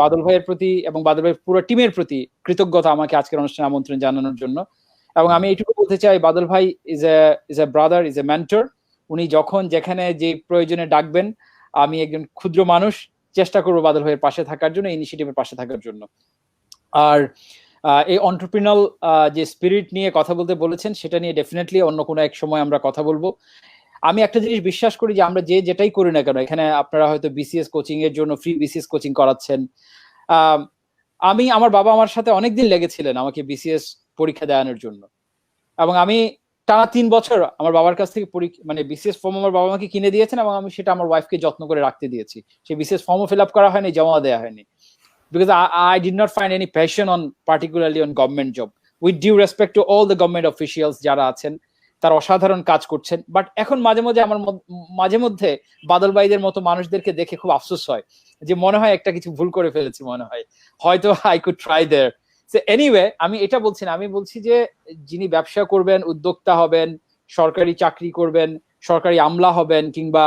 বাদল ভাইয়ের প্রতি এবং বাদল ভাইয়ের পুরো টিমের প্রতি কৃতজ্ঞতা আমাকে আজকের অনুষ্ঠানে আমন্ত্রণ জানানোর জন্য। এবং আমি এইটুকু বলতে চাই, বাদল ভাই is a brother, is a mentor. উনি যখন যেখানে যে প্রয়োজনে ডাকবেন, আমি একজন ক্ষুদ্র মানুষ, চেষ্টা করবো বাদল ভাইয়ের পাশে থাকার জন্য, ইনিশিয়েটিভের পাশে থাকার জন্য। আর এই এন্টারপ্রেনাল যে স্পিরিট নিয়ে কথা বলতে বলেছেন, সেটা নিয়ে ডেফিনেটলি অন্য কোনো এক সময় আমরা কথা বলবো। আমি একটা জিনিস বিশ্বাস করি যে আমরা যেটাই করি না কেন, এখানে আপনারা হয়তো বিসিএস কোচিং এর জন্য ফ্রি বিসিএস কোচিং করাচ্ছেন। আমার বাবা আমার সাথে অনেকদিন লেগেছিলেন আমাকে বিসিএস পরীক্ষা দেওয়ানোর জন্য, এবং আমি টানা 3 বছর আমার বাবার কাছ থেকে বিসিএস ফর্ম আমার বাবা আমাকে কিনে দিয়েছেন, এবং আমি সেটা আমার ওয়াইফকে যত্ন করে রাখতে দিয়েছি। সেই বিসিএস ফর্মও ফিল আপ করা হয়নি, জমা দেওয়া হয়নি, because I did not find any passion on particularly on government job. With due respect to all the government officials যারা আছেন, তারা অসাধারণ কাজ করছেন। বাট এখন মাঝে মধ্যে বাদল ভাইদের মতো মানুষদেরকে দেখে খুব আফসোস হয়, যে মনে হয় একটা কিছু ভুল করে ফেলেছি, মনে হয় হয়তো I could try there. Anyway, আমি এটা বলছি না, আমি বলছি যে যিনি ব্যবসা করবেন, উদ্যোক্তা হবেন, সরকারি চাকরি করবেন, সরকারি আমলা হবেন, কিংবা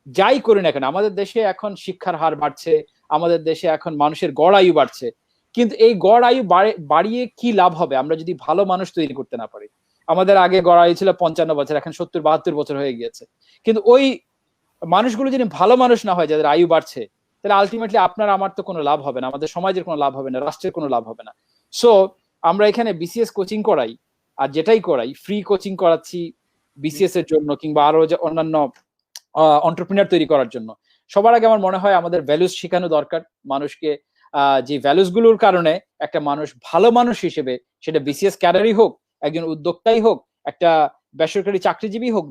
যাই করি না কেন, আমাদের দেশে এখন শিক্ষার হার বাড়ছে, আমাদের দেশে এখন মানুষের গড় আয়ু বাড়ছে, কিন্তু এই গড় আয়ু বাড়িয়ে কি লাভ হবে আমরা যদি ভালো মানুষ তৈরি করতে না পারি? আমাদের আগে গড় আয়ু ছিল 55 বছর, এখন 70-72 বছর হয়ে গিয়েছে, কিন্তু ওই মানুষগুলো যদি ভালো মানুষ না হয়, যাদের আয়ু বাড়ছে, তাহলে আলটিমেটলি আপনার আমার তো কোনো লাভ হবে না, আমাদের সমাজের কোনো লাভ হবে না, রাষ্ট্রের কোনো লাভ হবে না। সো আমরা এখানে বিসিএস কোচিং করাই, আর যেটাই করাই ফ্রি কোচিং করাচ্ছি বিসিএস এর জন্য, কিংবা আরো যে অন্যান্য এন্টারপ্রেনার তৈরি করার জন্য। সবার আগে আমার মনে হয় আমাদের ভ্যালুস শেখানো দরকার মানুষকে, যে ভ্যালুস গুলোর কারণে একটা মানুষ ভালো মানুষ হিসেবে, সেটা বিসিএস ক্যাডারই হোক, একজন উদ্যোক্তাই হোক, একটা বেসরকারি চাকরিজীবী হোক,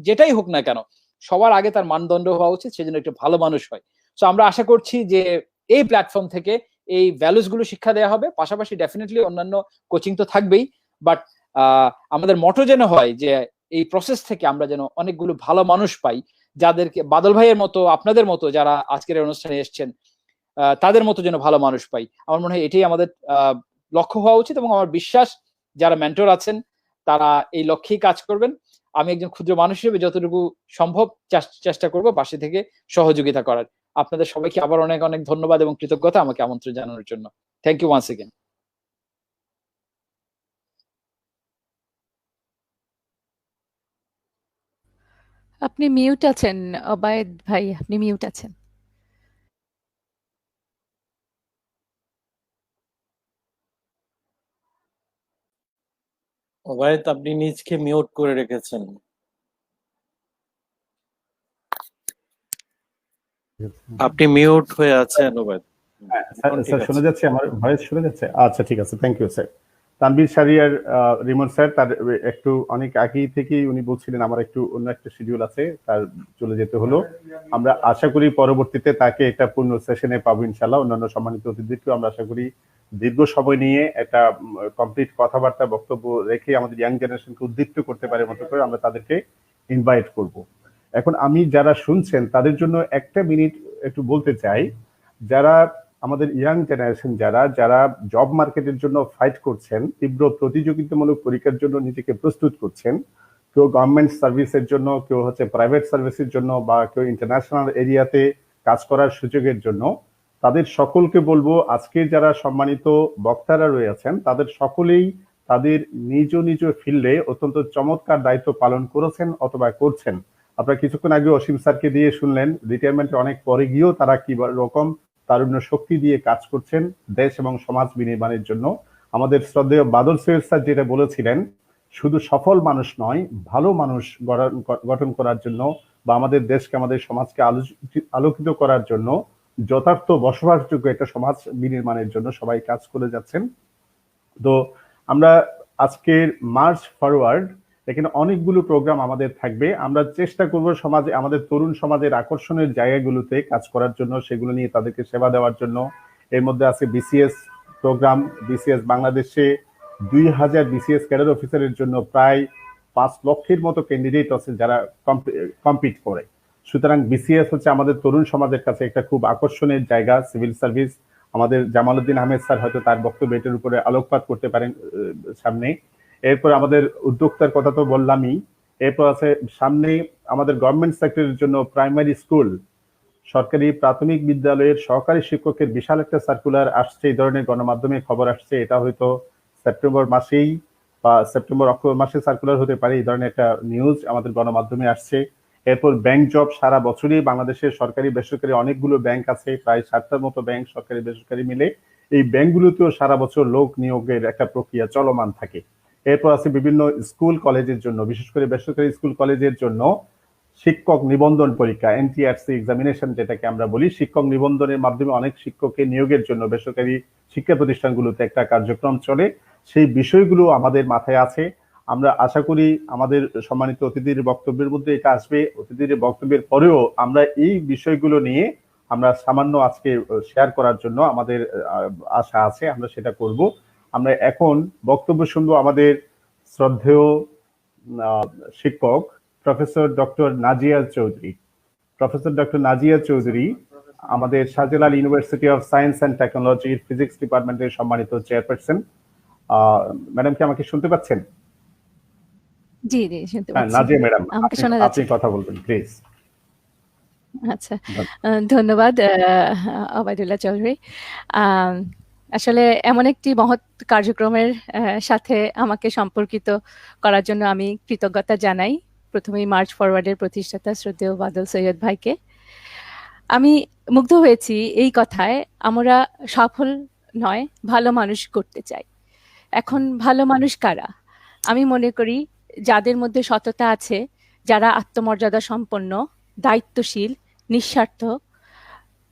যেটাই হোক না কেন, সবার আগে তার মানদণ্ড হওয়া উচিত সেজন্য একটা ভালো মানুষ হয়। সো আমরা আশা করছি যে এই প্ল্যাটফর্ম থেকে এই ভ্যালুস গুলো শিক্ষা দেওয়া হবে, পাশাপাশি ডেফিনেটলি অন্যান্য কোচিং তো থাকবেই, বাট আমাদের মটো যেন হয় যে এই প্রসেস থেকে আমরা যেন অনেকগুলো ভালো মানুষ পাই, যাদেরকে বাদল ভাইয়ের মতো, আপনাদের মতো যারা আজকের অনুষ্ঠানে এসছেন, তাদের মতো যেন ভালো মানুষ পাই। আমার মনে হয় এটাই আমাদের লক্ষ্য হওয়া উচিত, এবং আমার বিশ্বাস যারা মেন্টর আছেন তারা এই লক্ষ্যেই কাজ করবেন। আমি একজন ক্ষুদ্র মানুষ হিসেবে যতটুকু সম্ভব চেষ্টা করব পাশে থেকে সহযোগিতা করার। আপনাদের সবাইকে আবার অনেক অনেক ধন্যবাদ এবং কৃতজ্ঞতা আমাকে আমন্ত্রণ জানানোর জন্য। Thank you once again. আপনি মিউট আছেন অবায়েদ ভাই, আপনি মিউট আছেন। ওবায়দ, আপনি নিজকে মিউট করে রেখেছেন। আপনি মিউট হয়ে আছেন ওবায়দ। স্যার শোনা যাচ্ছে? আমার ভয়েস শোনা যাচ্ছে? আচ্ছা, ঠিক আছে, thank you sir. Tanvir Shahriar Rimon sir, তার একটু অনেক আগেই থেকেই উনি বলছিলেন আমার একটু অন্য একটা শিডিউল আছে, তার চলে যেতে হলো। আমরা আশা করি পরবর্তীতে তাকে একটা পূর্ণ সেশনে পাবো ইনশাল্লাহ। অন্যান্য সম্মানিত অতিথিদেরকেও আমরা আশা করি দীর্ঘ সময় নিয়ে একটা কমপ্লিট কথাবার্তা বক্তব্য রেখে আমাদের ইয়াং জেনারেশনকে উদ্দীপ্ত করতে পারে মতো করে আমরা তাদেরকে ইনভাইট করব। এখন আমি যারা শুনছেন তাদের জন্য একটা মিনিট একটু বলতে চাই, যারা আমাদের ইয়াং জেনারেশন, যারা জব মার্কেটের জন্য ফাইট করছেন, তীব্র প্রতিযোগিতামূলক পরীক্ষার জন্য নিজেকে প্রস্তুত করছেন, কেউ গভর্নমেন্ট সার্ভিসের জন্য, কেউ হচ্ছে প্রাইভেট সার্ভিসের জন্য, বা কেউ ইন্টারন্যাশনাল এরিয়াতে কাজ করার সুযোগের জন্য, তাদের সকলকে বলবো, আজকে যারা সম্মানিত বক্তারা রয়েছেন তাদের সকলেই তাদের নিজ নিজ ফিল্ডে অত্যন্ত চমৎকার দায়িত্ব পালন করেছেন অথবা করছেন। আপনারা কিছুক্ষণ আগে অসীম স্যারকে দিয়ে শুনলেন, রিটায়ারমেন্টের অনেক পরে গিয়েও তারা কি রকম তারুণ্য শক্তি দিয়ে কাজ করছেন দেশ এবং সমাজ বিনির্মাণের জন্য। আমাদের শ্রদ্ধেয় বাদল সৈয়দ স্যার যেটা বলেছিলেন, শুধু সফল মানুষ নয়, ভালো মানুষ গঠন করার জন্য, বা আমাদের দেশকে, আমাদের সমাজকে আলোকিত করার জন্য, যথার্থ বসবাসযোগ্য একটা সমাজ বিনির্মাণের জন্য সবাই কাজ করে যাচ্ছেন। তো আমরা আজকের মার্চ ফরওয়ার্ড, এখানে অনেকগুলো প্রোগ্রাম আমাদের থাকবে। আমরা চেষ্টা করব সমাজে, আমাদের তরুণ সমাজের আকর্ষণের জায়গাগুলোতে কাজ করার জন্য, সেগুলো নিয়ে তাদেরকে সেবা দেওয়ার জন্য। এর মধ্যে আছে বিসিএস প্রোগ্রাম। বিসিএস বাংলাদেশে 2000 বিসিএস ক্যাডার অফিসারের জন্য প্রায় 5 লক্ষের মতো ক্যান্ডিডেট আছে যারা কম্পিট করে। সুতরাং বিসিএস হচ্ছে আমাদের তরুণ সমাজের কাছে একটা খুব আকর্ষণের জায়গা। সিভিল সার্ভিস, আমাদের জামালউদ্দিন আহমেদ স্যার হয়তো তার বক্তব্য এটার উপরে আলোকপাত করতে পারেন সামনে। এরপর আমাদের উদ্যোক্তার কথা তো বললামই। এরপর আছে সামনে আমাদের গভর্নমেন্ট সেক্টরের জন্য প্রাইমারি স্কুল, সরকারি প্রাথমিক বিদ্যালয়ের সহকারী শিক্ষকের বিশাল একটা সার্কুলার আসছে, এই ধরনের গণমাধ্যমে খবর আসছে। এটা হয়তো সেপ্টেম্বর মাসেই বা সেপ্টেম্বর অক্টোবর মাসে সার্কুলার হতে পারে, এই ধরনের একটা নিউজ আমাদের গণমাধ্যমে আসছে। এরপর ব্যাংক জব, সারা বছরই বাংলাদেশের সরকারি বেসরকারি অনেকগুলো ব্যাংক আছে, প্রায় 7টার মতো ব্যাংক সরকারি বেসরকারি মিলে। এই ব্যাংকগুলোতেও সারা বছর লোক নিয়োগের একটা প্রক্রিয়া চলমান থাকে। এরপর আছে বিভিন্ন স্কুল কলেজের জন্য, বিশেষ করে বেসরকারি স্কুল কলেজের জন্য শিক্ষক নিবন্ধন পরীক্ষা, এনটিআরসি এক্সামিনেশন যেটাকে আমরা বলি। শিক্ষক নিবন্ধনের মাধ্যমে অনেক শিক্ষককে নিয়োগের জন্য বেসরকারি শিক্ষা প্রতিষ্ঠানগুলোতে একটা কার্যক্রম চলে। সেই বিষয়গুলো আমাদের মাথায় আছে। আমরা আশা করি আমাদের সম্মানিত অতিথির বক্তব্যের মধ্যে এটা আসবে। অতিথির বক্তব্যের পরেও আমরা এই বিষয়গুলো নিয়ে আমরা সামান্য আজকে শেয়ার করার জন্য আমাদের আশা আছে, আমরা সেটা করব। আমরা এখন বক্তব্য শুনবো আমাদের শ্রদ্ধেয় শিক্ষক professor doctor Nazia Chowdhury. Professor doctor Nazia Chowdhury আমাদের Shahjalal university of science and টেকনোলজির ফিজিক্স ডিপার্টমেন্টের সম্মানিত চেয়ারপারসন। ম্যাডাম কি আমাকে শুনতে পাচ্ছেন? জি জি শুনতে হ্যাঁ, পাচ্ছি। নাজিয়া ম্যাডাম, আমাকে শোনা আপনি যাচ্ছে? কথা বলবেন প্লিজ। আচ্ছা, ধন্যবাদ ওবায়দুল্লাহ চৌধুরী। আম, আসলে এমন একটি মহৎ কার্যক্রমের সাথে আমাকে সম্পর্কিত করার জন্য আমি কৃতজ্ঞতা জানাই প্রথমেই মার্চ ফরওয়ার্ডের প্রতিষ্ঠাতা শ্রদ্ধেয় বাদল সৈয়দ ভাইকে। আমি মুগ্ধ হয়েছি এই কথায়, আমরা সফল নয় ভালো মানুষ করতে চাই। এখন ভালো মানুষ কারা? আমি মনে করি যাদের মধ্যে সততা আছে, যারা আত্মমর্যাদা সম্পন্ন, দায়িত্বশীল, নিঃস্বার্থ,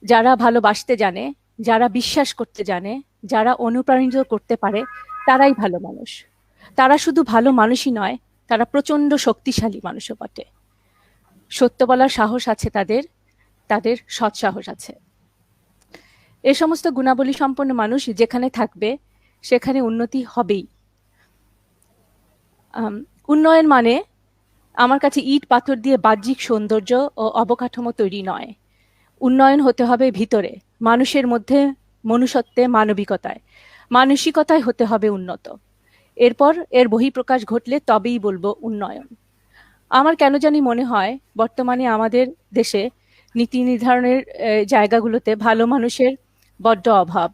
যারা ভালোবাসতে জানে, যারা বিশ্বাস করতে জানে, যারা অনুপ্রাণিত করতে পারে, তারাই ভালো মানুষ। তারা শুধু ভালো মানুষই নয়, তারা প্রচন্ড শক্তিশালী মানুষও বটে। সত্য বলার সাহস আছে তাদের, তাদের সৎ সাহস আছে। এ সমস্ত গুণাবলী সম্পন্ন মানুষ যেখানে থাকবে সেখানে উন্নতি হবেই। উন্নয়ন মানে আমার কাছে ইট পাথর দিয়ে বাহ্যিক সৌন্দর্য ও অবকাঠামো তৈরি নয়। উন্নয়ন হতে হবে ভিতরে, মানুষের মধ্যে, মনুষ্যত্বে, মানবিকতায়, মানসিকতায় হতে হবে উন্নত। এরপর এর বহিঃপ্রকাশ ঘটলে তবেই বলবো উন্নয়ন। আমার কেন জানি মনে হয় বর্তমানে আমাদের দেশে নীতি নির্ধারণের জায়গাগুলোতে ভালো মানুষের বড্ড অভাব।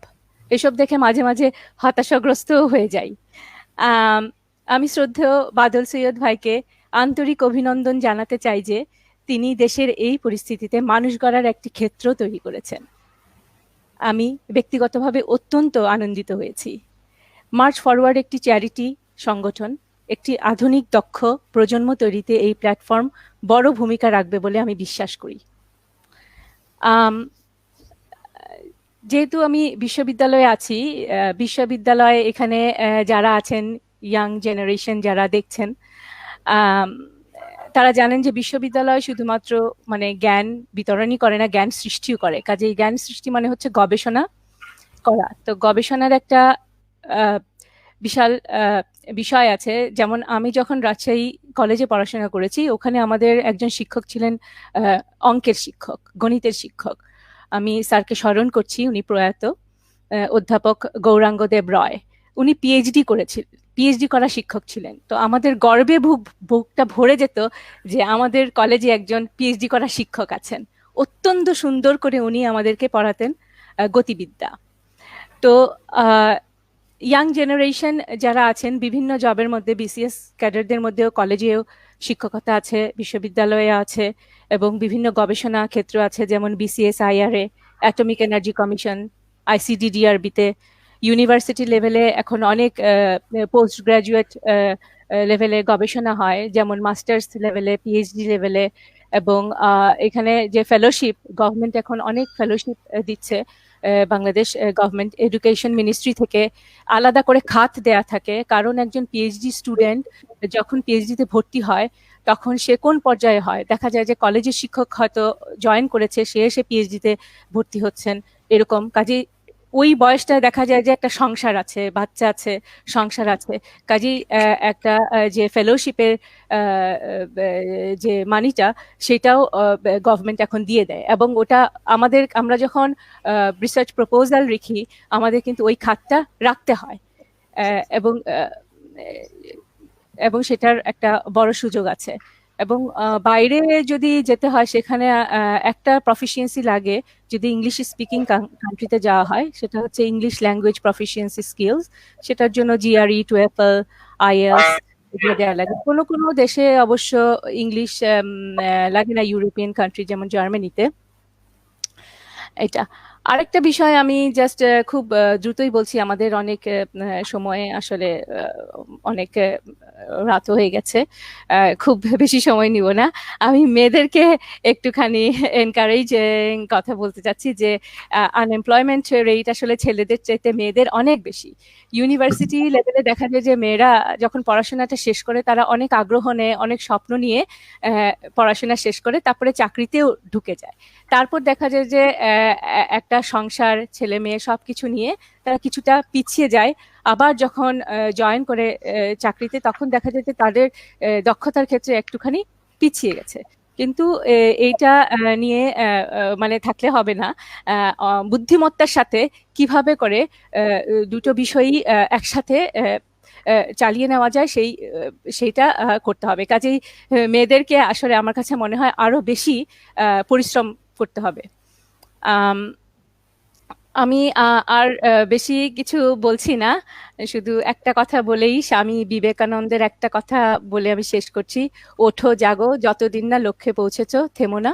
এসব দেখে মাঝে মাঝে হতাশাগ্রস্ত হয়ে যাই। আমি শ্রদ্ধেয় বাদল সৈয়দ ভাইকে আন্তরিক অভিনন্দন জানাতে চাই যে তিনি দেশের এই পরিস্থিতিতে মানুষ গড়ার একটি ক্ষেত্র তৈরি করেছেন। আমি ব্যক্তিগতভাবে অত্যন্ত আনন্দিত হয়েছি। মার্চ ফরওয়ার্ড একটি চ্যারিটি সংগঠন, একটি আধুনিক দক্ষ প্রজন্ম তৈরিতে এই প্ল্যাটফর্ম বড় ভূমিকা রাখবে বলে আমি বিশ্বাস করি। যেহেতু আমি বিশ্ববিদ্যালয়ে আছি, বিশ্ববিদ্যালয়ে এখানে যারা আছেন, ইয়াং জেনারেশন যারা দেখছেন, তারা জানেন যে বিশ্ববিদ্যালয় শুধুমাত্র মানে জ্ঞান বিতরণই করে না, জ্ঞান সৃষ্টিও করে। কাজে জ্ঞান সৃষ্টি মানে হচ্ছে গবেষণা করা। তো গবেষণার একটা বিশাল বিষয় আছে। যেমন আমি যখন রাজশাহী কলেজে পড়াশোনা করেছি, ওখানে আমাদের একজন শিক্ষক ছিলেন অঙ্কের শিক্ষক, গণিতের শিক্ষক। আমি স্যারকে স্মরণ করছি, উনি প্রয়াত অধ্যাপক গৌরাঙ্গদেব রয়। উনি পিএইচডি করেছিলেন, পিএইচডি করা শিক্ষক ছিলেন। তো আমাদের গর্বে বুকটা ভরে যেত যে আমাদের কলেজে একজন পিএইচডি করা শিক্ষক আছেন। অত্যন্ত সুন্দর করে উনি আমাদেরকে পড়াতেন গতিবিদ্যা। তো ইয়াং জেনারেশন যারা আছেন বিভিন্ন জবের মধ্যে, বিসিএস ক্যাডারদের মধ্যেও কলেজেও শিক্ষকতা আছে, বিশ্ববিদ্যালয়ে আছে, এবং বিভিন্ন গবেষণা ক্ষেত্র আছে, যেমন BCS IRA, atomic energy commission, আইসিডিডিআরবিতে। ইউনিভার্সিটি লেভেলে এখন অনেক পোস্ট গ্রাজুয়েট লেভেলে গবেষণা হয়, যেমন মাস্টার্স লেভেলে, পিএইচডি লেভেলে। এবং এখানে যে ফেলোশিপ, গভর্নমেন্ট এখন অনেক ফেলোশিপ দিচ্ছে। বাংলাদেশ গভর্নমেন্ট এডুকেশন মিনিস্ট্রি থেকে আলাদা করে খাত দেয়া থাকে, কারণ একজন পিএইচডি স্টুডেন্ট যখন পিএইচডিতে ভর্তি হয় তখন সে কোন পর্যায়ে হয়, দেখা যায় যে কলেজের শিক্ষক হয়তো জয়েন করেছে, সে এসে পিএইচডিতে ভর্তি হচ্ছেন, এরকম। কাজে ওই বয়সটায় দেখা যায় যে একটা সংসার আছে, বাচ্চা আছে, সংসার আছে। কাজেই একটা যে ফেলোশিপের যে মানিটা, সেটাও গভর্নমেন্ট এখন দিয়ে দেয়। এবং ওটা আমরা যখন রিসার্চ প্রপোজাল লিখি, আমাদের কিন্তু ওই খাতটা রাখতে হয়, এবং সেটার একটা বড় সুযোগ আছে। এবং বাইরে যদি যেতে হয়, সেখানে একটা প্রফিসিয়েন্সি লাগে যদি ইংলিশ স্পিকিং কান্ট্রিতে যাওয়া হয়, সেটা হচ্ছে ইংলিশ ল্যাঙ্গুয়েজ প্রফিসিয়েন্সি স্কিলস। সেটার জন্য জিআরই, টোয়েফল, আইএলস এগুলো দেওয়া লাগে। কোনো কোনো দেশে অবশ্য ইংলিশ লাগে না, ইউরোপিয়ান কান্ট্রি যেমন জার্মানিতে। এটা আরেকটা বিষয়, আমি জাস্ট খুব দ্রুতই বলছি, আমাদের অনেক সময়ে আসলে অনেক রাত হয়ে গেছে, খুব বেশি সময় নিব না। আমি মেয়েদেরকে একটুখানি এনকারেজ কথা বলতে চাচ্ছি যে আনএমপ্লয়মেন্ট রেট আসলে ছেলেদের চাইতে মেয়েদের অনেক বেশি। ইউনিভার্সিটি লেভেলে দেখা যায় যে মেয়েরা যখন পড়াশোনাটা শেষ করে, তারা অনেক আগ্রহ নেয়, অনেক স্বপ্ন নিয়ে পড়াশোনা শেষ করে তারপরে চাকরিতেও ঢুকে যায়। তারপর দেখা যায় যে একটা একটা সংসার, ছেলে মেয়ে সবকিছু নিয়ে তারা কিছুটা পিছিয়ে যায়। আবার যখন জয়েন করে চাকরিতে, তখন দেখা যায় যে তাদের দক্ষতার ক্ষেত্রে একটুখানি পিছিয়ে গেছে। কিন্তু এইটা নিয়ে মানে থাকলে হবে না। বুদ্ধিমত্তার সাথে কিভাবে করে দুটো বিষয়ই একসাথে চালিয়ে নেওয়া যায় সেইটা করতে হবে। কাজেই মেয়েদেরকে আসলে আমার কাছে মনে হয় আরো বেশি পরিশ্রম করতে হবে। আমি আর বেশি কিছু বলছি না, শুধু একটা কথা বলেই স্বামী বিবেকানন্দের একটা কথা বলে আমি শেষ করছি: ওঠো জাগো, যতদিন না লক্ষ্যে পৌঁছেছো, থেমো না।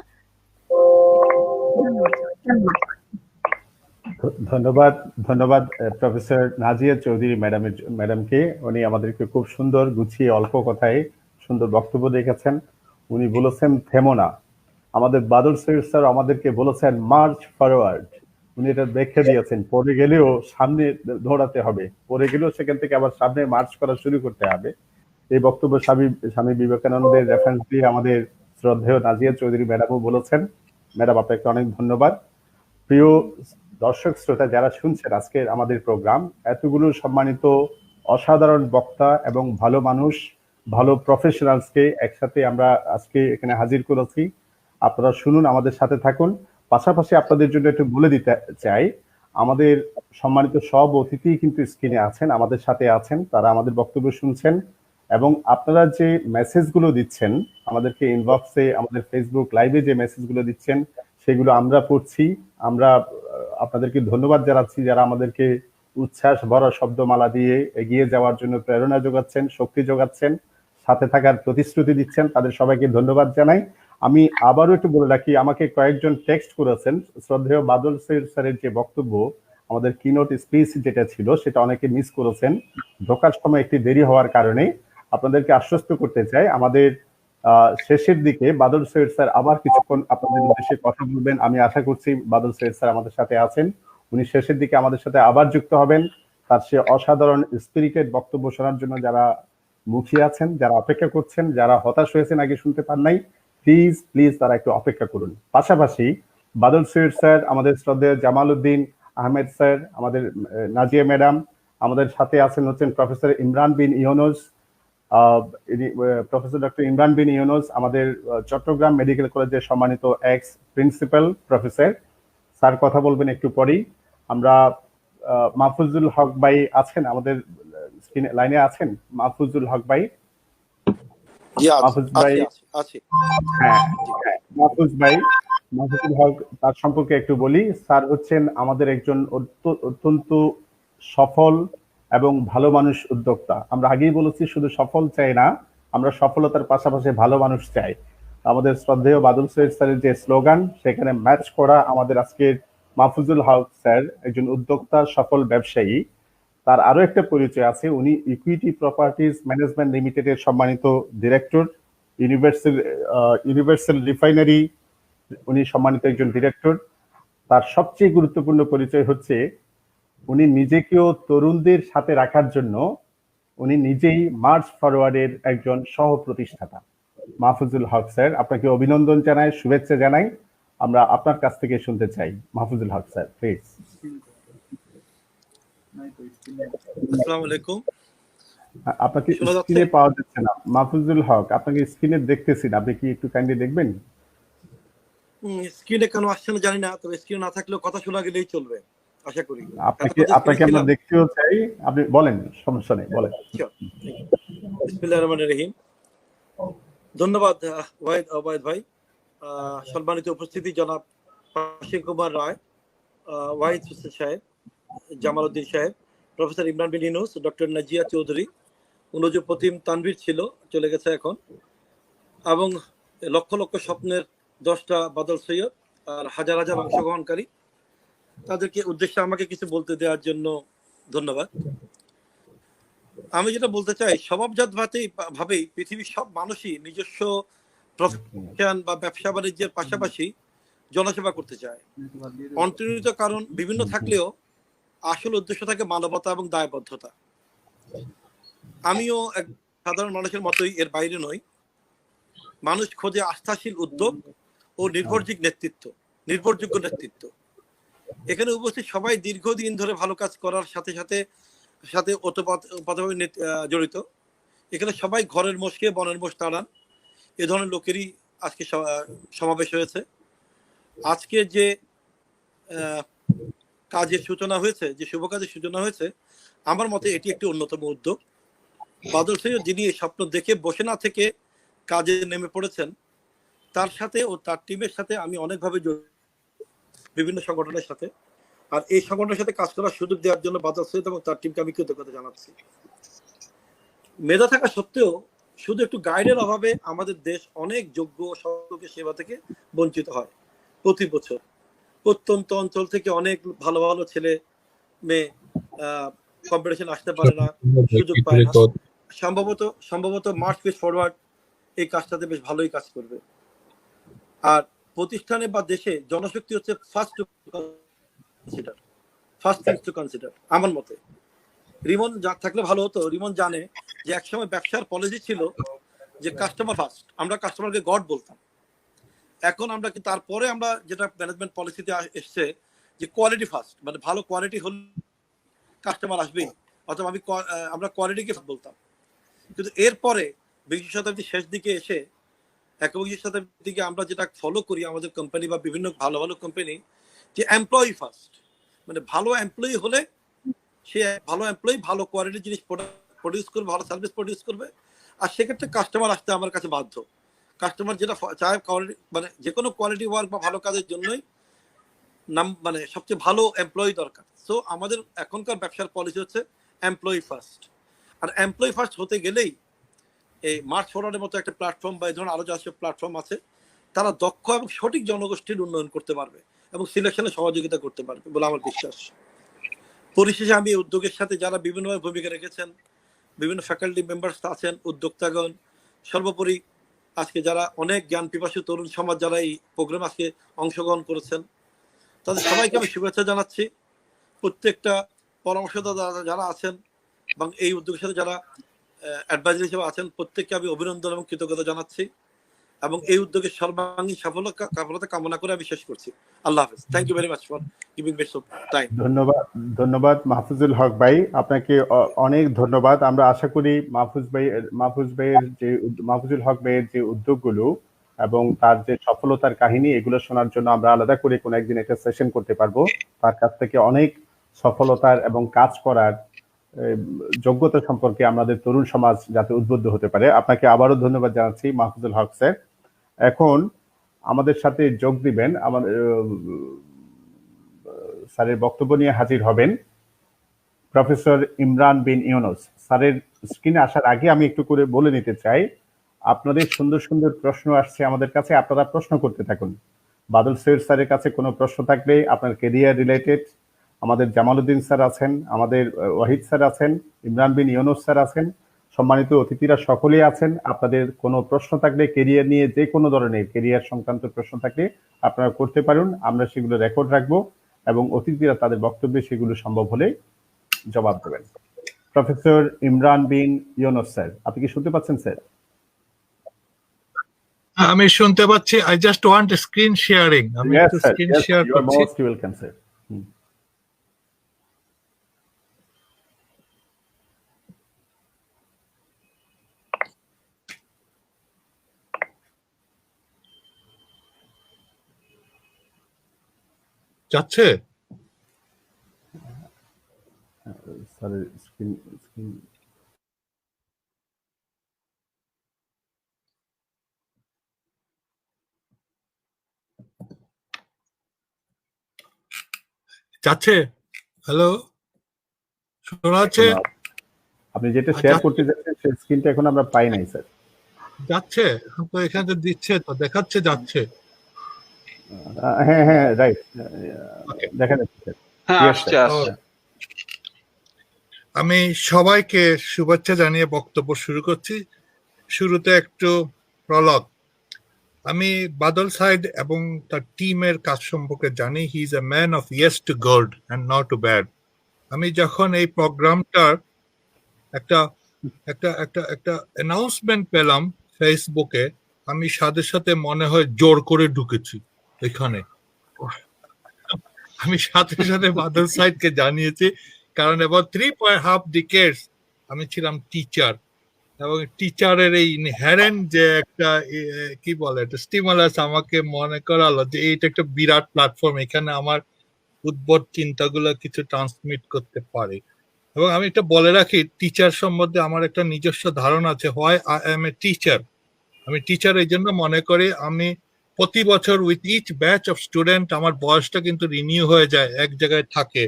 ধন্যবাদ, ধন্যবাদ প্রফেসর নাজিয়া চৌধুরী ম্যাডামকে। উনি আমাদেরকে খুব সুন্দর গুছিয়ে অল্প কথায় সুন্দর বক্তব্য রেখেছেন। উনি বলেছেন থেমো না। আমাদের বাদল সৈয়দ স্যার আমাদেরকে বলেছেন মার্চ ফরওয়ার্ড। উনি এটা দেখে দিয়েছেন, পড়ে গেলেও সামনে দৌড়াতে হবে, পড়ে গেলেও সেখান থেকে আবার সামনে মার্চ করা শুরু করতে হবে। এই বক্তব্য স্বামী বিবেকানন্দের রেফারেন্স দিয়ে আমাদের শ্রদ্ধেয় নাজিয়া চৌধুরী ম্যাডামও বলেছেন। ম্যাডাম, আপনাকে অনেক ধন্যবাদ। প্রিয় দর্শক শ্রোতা যারা শুনছেন আজকের আমাদের প্রোগ্রাম, এতগুলো সম্মানিত অসাধারণ বক্তা এবং ভালো মানুষ, ভালো প্রফেশনালসকে একসাথে আমরা আজকে এখানে হাজির করেছি। আপনারা শুনুন, আমাদের সাথে থাকুন। পাশাপাশি আপনাদের জন্য একটু বলে দিতে চাই, আমাদের সম্মানিত সব অতিথি কিন্তু স্ক্রিনে আছেন, আমাদের সাথে আছেন, তারা আমাদের বক্তব্য শুনছেন এবং আপনারা যে মেসেজগুলো দিচ্ছেন আমাদেরকে ইনবক্সে, আমাদের ফেসবুক লাইভে যে মেসেজগুলো দিচ্ছেন সেগুলো আমরা পড়ছি। আমরা আপনাদেরকে ধন্যবাদ জানাচ্ছি যারা আমাদেরকে উচ্ছ্বাস ভরা শব্দমালা দিয়ে এগিয়ে যাওয়ার জন্য প্রেরণা যোগাচ্ছেন, শক্তি যোগাচ্ছেন, সাথে থাকার প্রতিশ্রুতি দিচ্ছেন, তাদের সবাইকে ধন্যবাদ জানাই। আমি আবারও একটু বলে রাখি, আমাকে কয়েকজন টেক্সট করেছেন শ্রদ্ধেয় বাদল সৈয়দ স্যারের যে বক্তব্য, আমাদের কিনোট স্পিচ যেটা ছিল সেটা অনেকে মিস করেছেন ঢোকার সময় একটি দেরি হওয়ার কারণে। আপনাদেরকে আশ্বস্ত করতে চাই, আমাদের শেষের দিকে বাদল সৈয়দ স্যার আবার কিছুক্ষণ আপনাদের উদ্দেশ্যে কথা বলবেন। আমি আশা করছি বাদল সৈয়দ স্যার আমাদের সাথে আছেন, উনি শেষের দিকে আমাদের সাথে আবার যুক্ত হবেন। তার সে অসাধারণ স্পিরিটেড বক্তব্য শোনার জন্য যারা মুখিয়ে আছেন, যারা অপেক্ষা করছেন, যারা হতাশ হয়েছেন আগে শুনতে পান নাই, প্লিজ প্লিজ তারা একটু অপেক্ষা করুন। পাশাপাশি বাদল সৈয়দ স্যার, আমাদের শ্রদ্ধেয় জামাল উদ্দিন আহমেদ স্যার, আমাদের নাজিয়া ম্যাডাম, আমাদের সাথে আছেন হচ্ছেন professor Imran bin Yunus, professor doctor Imran bin Yunus, আমাদের চট্টগ্রাম মেডিকেল কলেজের সম্মানিত এক্স প্রিন্সিপাল প্রফেসর। স্যার কথা বলবেন একটু পরেই। আমরা মাহফুজুল হক ভাই আছেন আমাদের লাইনে আছেন? মাহফুজুল হক ভাই, মাহফুজ ভাই, হ্যাঁ মাহফুজুল হক, তার সম্পর্কে একটু বলি। স্যার হচ্ছেন আমাদের একজন অত্যন্ত সফল এবং ভালো মানুষ উদ্যোক্তা। আমরা আগেই বলেছি শুধু সফল চাই না, আমরা সফলতার পাশাপাশি ভালো মানুষ চাই। আমাদের শ্রদ্ধেয় বাদল সৈয়দ স্যারের যে স্লোগান সেখানে ম্যাচ করা আমাদের আজকের মাহফুজুল হক স্যার একজন উদ্যোক্তা, সফল ব্যবসায়ী। তার আরো একটা পরিচয় আছে, উনি ইকুইটি প্রপার্টিজ ম্যানেজমেন্ট লিমিটেডের সম্মানিত ডিরেক্টর, ইউনিভার্সাল রিফাইনারি উনি সম্মানিত একজন ডিরেক্টর। তার সবচেয়ে গুরুত্বপূর্ণ পরিচয় হচ্ছে উনি নিজেকেও তরুণদের সাথে রাখার জন্য উনি নিজেই মার্চ ফরওয়ার্ডের একজন সহ প্রতিষ্ঠাতা। মাহফুজুল হক স্যার, আপনাকে অভিনন্দন জানাই, শুভেচ্ছা জানাই। আমরা আপনার কাছ থেকে শুনতে চাই। Mahfuzul Haque sir, please. আসসালামু আলাইকুম। আপনাকে স্ক্রিনে পাওয়া যাচ্ছে না মাহফুজুল হক, আপনাকে স্ক্রিনে দেখতেছি না, আপনি কি একটু কাইন্ডলি দেখবেন? স্ক্রিনে কেন আসছে না জানি না, তবে স্ক্রিনে না থাকলেও কথা শোনা গেলেই চলবে আশা করি। আপনাকে আমরা দেখতেও চাই, আপনি বলেন, সমস্যা নেই, বলেন। বিসমিল্লাহির রহমানির রহিম। ধন্যবাদ ওবায়দ ভাই, সম্মানিত উপস্থিতি জনাব অসীম কুমার রায়, ওয়াহিদ হোসেন সাহেব, জামাল উদ্দিন সাহেব, প্রফেসর ইমরান বিন ইউনুস, ডক্টর নাজিয়া চৌধুরী, অনুজু প্রতিম তানভীর ছিল, চলে গেছে এখন, এবং লক্ষ লক্ষ স্বপ্নের 10টা বাদল সৈয়দ আর হাজার হাজার অংশগ্রহণকারী, তাদেরকে উদ্দেশ্যে আমাকে কিছু বলতে দেওয়ার জন্য ধন্যবাদ। আমি যেটা বলতে চাই, স্বভাবজাত ভাবেই পৃথিবীর সব মানুষই নিজস্ব প্রফেশন বা ব্যবসা বাণিজ্যের পাশাপাশি জনসেবা করতে চায়। অন্তর্নিহিত কারণ বিভিন্ন থাকলেও আসল উদ্দেশ্য থাকে মানবতা এবং দায়বদ্ধতা। আমিও এক সাধারণ মানুষের মতোই, এর বাইরে নই। মানুষ খোঁজে আস্থাশীল উদ্যোগ ও নির্ভরযোগ্য নেতৃত্ব। এখানে উপস্থিত সবাই দীর্ঘদিন ধরে ভালো কাজ করার সাথে সাথে সাথে ওতপ্রোতভাবে জড়িত। এখানে সবাই ঘরের মোষকে বনের মোষ তাড়ান, এ ধরনের লোকেরই আজকে সমাবেশ হয়েছে। আজকে যে কাজের সূচনা হয়েছে, যে শুভ কাজের সূচনা হয়েছে, আমার মতে এটি একটি অন্যতম উদ্যোগ। বাদল সৈয়দ যিনি এই স্বপ্ন দেখে বসে না থেকে কাজে নেমে পড়েছেন, তার সাথে ও তার টিমের সাথে আমি অনেকভাবে বিভিন্ন সংগঠনের সাথে, আর এই সংগঠনের সাথে কাজ করার সুযোগ দেওয়ার জন্য বাদল সৈয়দ এবং তার টিমকে আমি কৃতজ্ঞতা জানাচ্ছি। মেধা থাকা সত্ত্বেও শুধু একটু গাইডের অভাবে আমাদের দেশ অনেক যোগ্য লোকের সেবা থেকে বঞ্চিত হয়। প্রতি বছর প্রত্যন্ত অঞ্চল থেকে অনেক ভালো ভালো ছেলে মেয়ে কম্পিটিশন আসতে পারে না, সুযোগ পায় না। সম্ভবত মার্চ পেজ ফরওয়ার্ড এই কাজটাতে বেশ ভালোই কাজ করবে। আর প্রতিষ্ঠানে বা দেশে জনশক্তি হচ্ছে ফার্স্ট থিংস টু কনসিডার আমার মতে। রিমন থাকলে ভালো হতো। রিমন জানে যে একসময় ব্যবসার পলিসি ছিল যে কাস্টমার ফার্স্ট, আমরা কাস্টমারকে গড বলতাম। এখন আমরা তারপরে আমরা যেটা ম্যানেজমেন্ট পলিসিতে এসছে যে কোয়ালিটি ফার্স্ট, মানে ভালো কোয়ালিটি হলে কাস্টমার আসবেই, অথবা আমরা কোয়ালিটিকে বলতাম। কিন্তু এরপরে 20 শতাব্দীর শেষ দিকে এসে 21 শতাব্দীর দিকে আমরা যেটা ফলো করি আমাদের কোম্পানি বা বিভিন্ন ভালো ভালো কোম্পানি, যে এমপ্লয়ি ফার্স্ট, মানে ভালো এমপ্লয়ি হলে সে ভালো এমপ্লয়ি ভালো কোয়ালিটির জিনিস প্রডিউস করবে, ভালো সার্ভিস প্রডিউস করবে, আর সেক্ষেত্রে কাস্টমার আসতে আমার কাছে বাধ্য। কাস্টমার যেটা চায় কোয়ালিটি, মানে যে কোনো কোয়ালিটি ওয়ার্ক বা ভালো কাজের জন্যই মানে সবচেয়ে ভালো এমপ্লয়ি দরকার। সো আমাদের এখনকার ব্যবসার পলিসি হচ্ছে এমপ্লয়ি ফার্স্ট। আর এমপ্লয়ি ফার্স্ট হতে গেলেই এই মার্চ ফরওয়ার্ডের মতো একটা প্ল্যাটফর্ম বা এই ধরনের আরো যেসব প্ল্যাটফর্ম আছে, তারা দক্ষ এবং সঠিক জনগোষ্ঠীর উন্নয়ন করতে পারবে এবং সিলেকশনে সহযোগিতা করতে পারবে বলে আমার বিশ্বাস। পরিশেষে আমি এই উদ্যোগের সাথে যারা বিভিন্নভাবে ভূমিকা রেখেছেন, বিভিন্ন ফ্যাকাল্টি মেম্বার্স আছেন, উদ্যোক্তাগণ, সর্বোপরি আজকে যারা অনেক জ্ঞান পিপাসু তরুণ সমাজ যারা এই প্রোগ্রাম আজকে অংশগ্রহণ করেছেন, তাদের সবাইকে আমি শুভেচ্ছা জানাচ্ছি। প্রত্যেকটা পরামর্শদাতা যারা আছেন এবং এই উদ্যোগের সাথে যারা অ্যাডভাইজার হিসেবে আছেন, প্রত্যেককে আমি অভিনন্দন এবং কৃতজ্ঞতা জানাচ্ছি এবং এই উদ্যোগের সর্বাঙ্গীন সফলতা কামনা করে আমি শেষ করছি। আল্লাহ হাফেজ। Thank you very much for giving me some time. ধন্যবাদ মাহফুজুল হক ভাই, আপনাকে অনেক ধন্যবাদ। আমরা আশা করি মাহফুজুল হক ভাইয়ের যে উদ্যোগগুলো এবং তার যে সফলতার কাহিনী, এগুলো শোনার জন্য আমরা আলাদা করে কোনো একদিন একটা সেশন করতে পারবো। তার কাছ থেকে অনেক সফলতার এবং কাজ করার যোগ্যতা সম্পর্কে আমাদের তরুণ সমাজ যাতে উদ্বুদ্ধ হতে পারে। আপনাকে আবারও ধন্যবাদ জানাচ্ছি মাহফুজুল হক স্যার। এখন আমাদের সাথে যোগ দিবেন, আমাদের স্যারের বক্তব্য নিয়ে হাজির হবেন প্রফেসর ইমরান বিন ইউনুস। স্যারের স্ক্রিনে আসার আগে আমি একটু করে বলে নিতে চাই, আপনাদের সুন্দর সুন্দর প্রশ্ন আসছে আমাদের কাছে, আপনারা প্রশ্ন করতে থাকুন। বাদল সৈয়দ স্যারের কাছে কোনো প্রশ্ন থাকলে আপনার কেরিয়ার রিলেটেড, আমাদের জামালউদ্দিন স্যার আছেন, আমাদের ওয়াহিদ স্যার আছেন, ইমরান বিন ইউনুস স্যার আছেন, সম্মানিত অতিথিরা সকলেই আছেন। আপনাদের কোনো প্রশ্ন থাকলে কেরিয়ার নিয়ে, যে কোনো ধরনের কেরিয়ার সংক্রান্ত প্রশ্ন থাকলে আপনারা করতে পারেন, আমরা সেগুলো রেকর্ড রাখবো এবং অতিথিরা তাদের বক্তব্যে সেগুলো সম্ভব হলে জবাব দেবেন। প্রফেসর ইমরান বিন ইউনুস স্যার, আপনি কি শুনতে পাচ্ছেন স্যার? আমি শুনতে পাচ্ছি। I just want screen sharing. আমি একটু স্ক্রিন শেয়ার করছি। Most welcome sir. যাচ্ছে স্যার স্ক্রিন যাচ্ছে? হ্যালো, শোনা যাচ্ছে? আপনি যেটা শেয়ার করতে যাচ্ছেন সেই স্ক্রিনটা এখন আমরা পাই নাই স্যার। যাচ্ছে তো, এখানে দিচ্ছে তো, দেখাচ্ছে যাচ্ছে। হ্যাঁ হ্যাঁ রাইট, দেখা যাচ্ছে। হ্যাঁ আসছে। আমি সবাইকে শুভেচ্ছা জানিয়ে বক্তব্য শুরু করছি। শুরুতে একটু প্রলগ। আমি বাদল সাইদ এবং তার টিমের কাজ সম্পর্কে জানি। He is a man of yes to good and not to bad. আমি যখন এই প্রোগ্রামটার একটা একটা একটা একটা অ্যানাউন্সমেন্ট পেলাম ফেসবুকে, আমি সাথে সাথে মনে হয় জোর করে ঢুকেছি এখানে। আমি সাথে সাথে বাদল সাইদকে জানিয়েছি, কারণ about 3.5 decades আমি ছিলাম টিচার, এবং টিচারের এই ইনহেরেন্ট যে একটা কি বলে একটা স্টিমুলাস আমাকে মনে করালো যে এইটা একটা বিরাট প্ল্যাটফর্ম, এখানে আমার উদ্ভট চিন্তাগুলো কিছু ট্রান্সমিট করতে পারে। এবং আমি এটা বলে রাখি, টিচার সম্বন্ধে আমার একটা নিজস্ব ধারণা আছে, why I am a teacher. আমি টিচার এই জন্য মনে করি, আমি প্রতি বছর with each batch of student আমার বয়সটা কিন্তু রিনিউ হয়ে যায়, এক জায়গায় থাকে।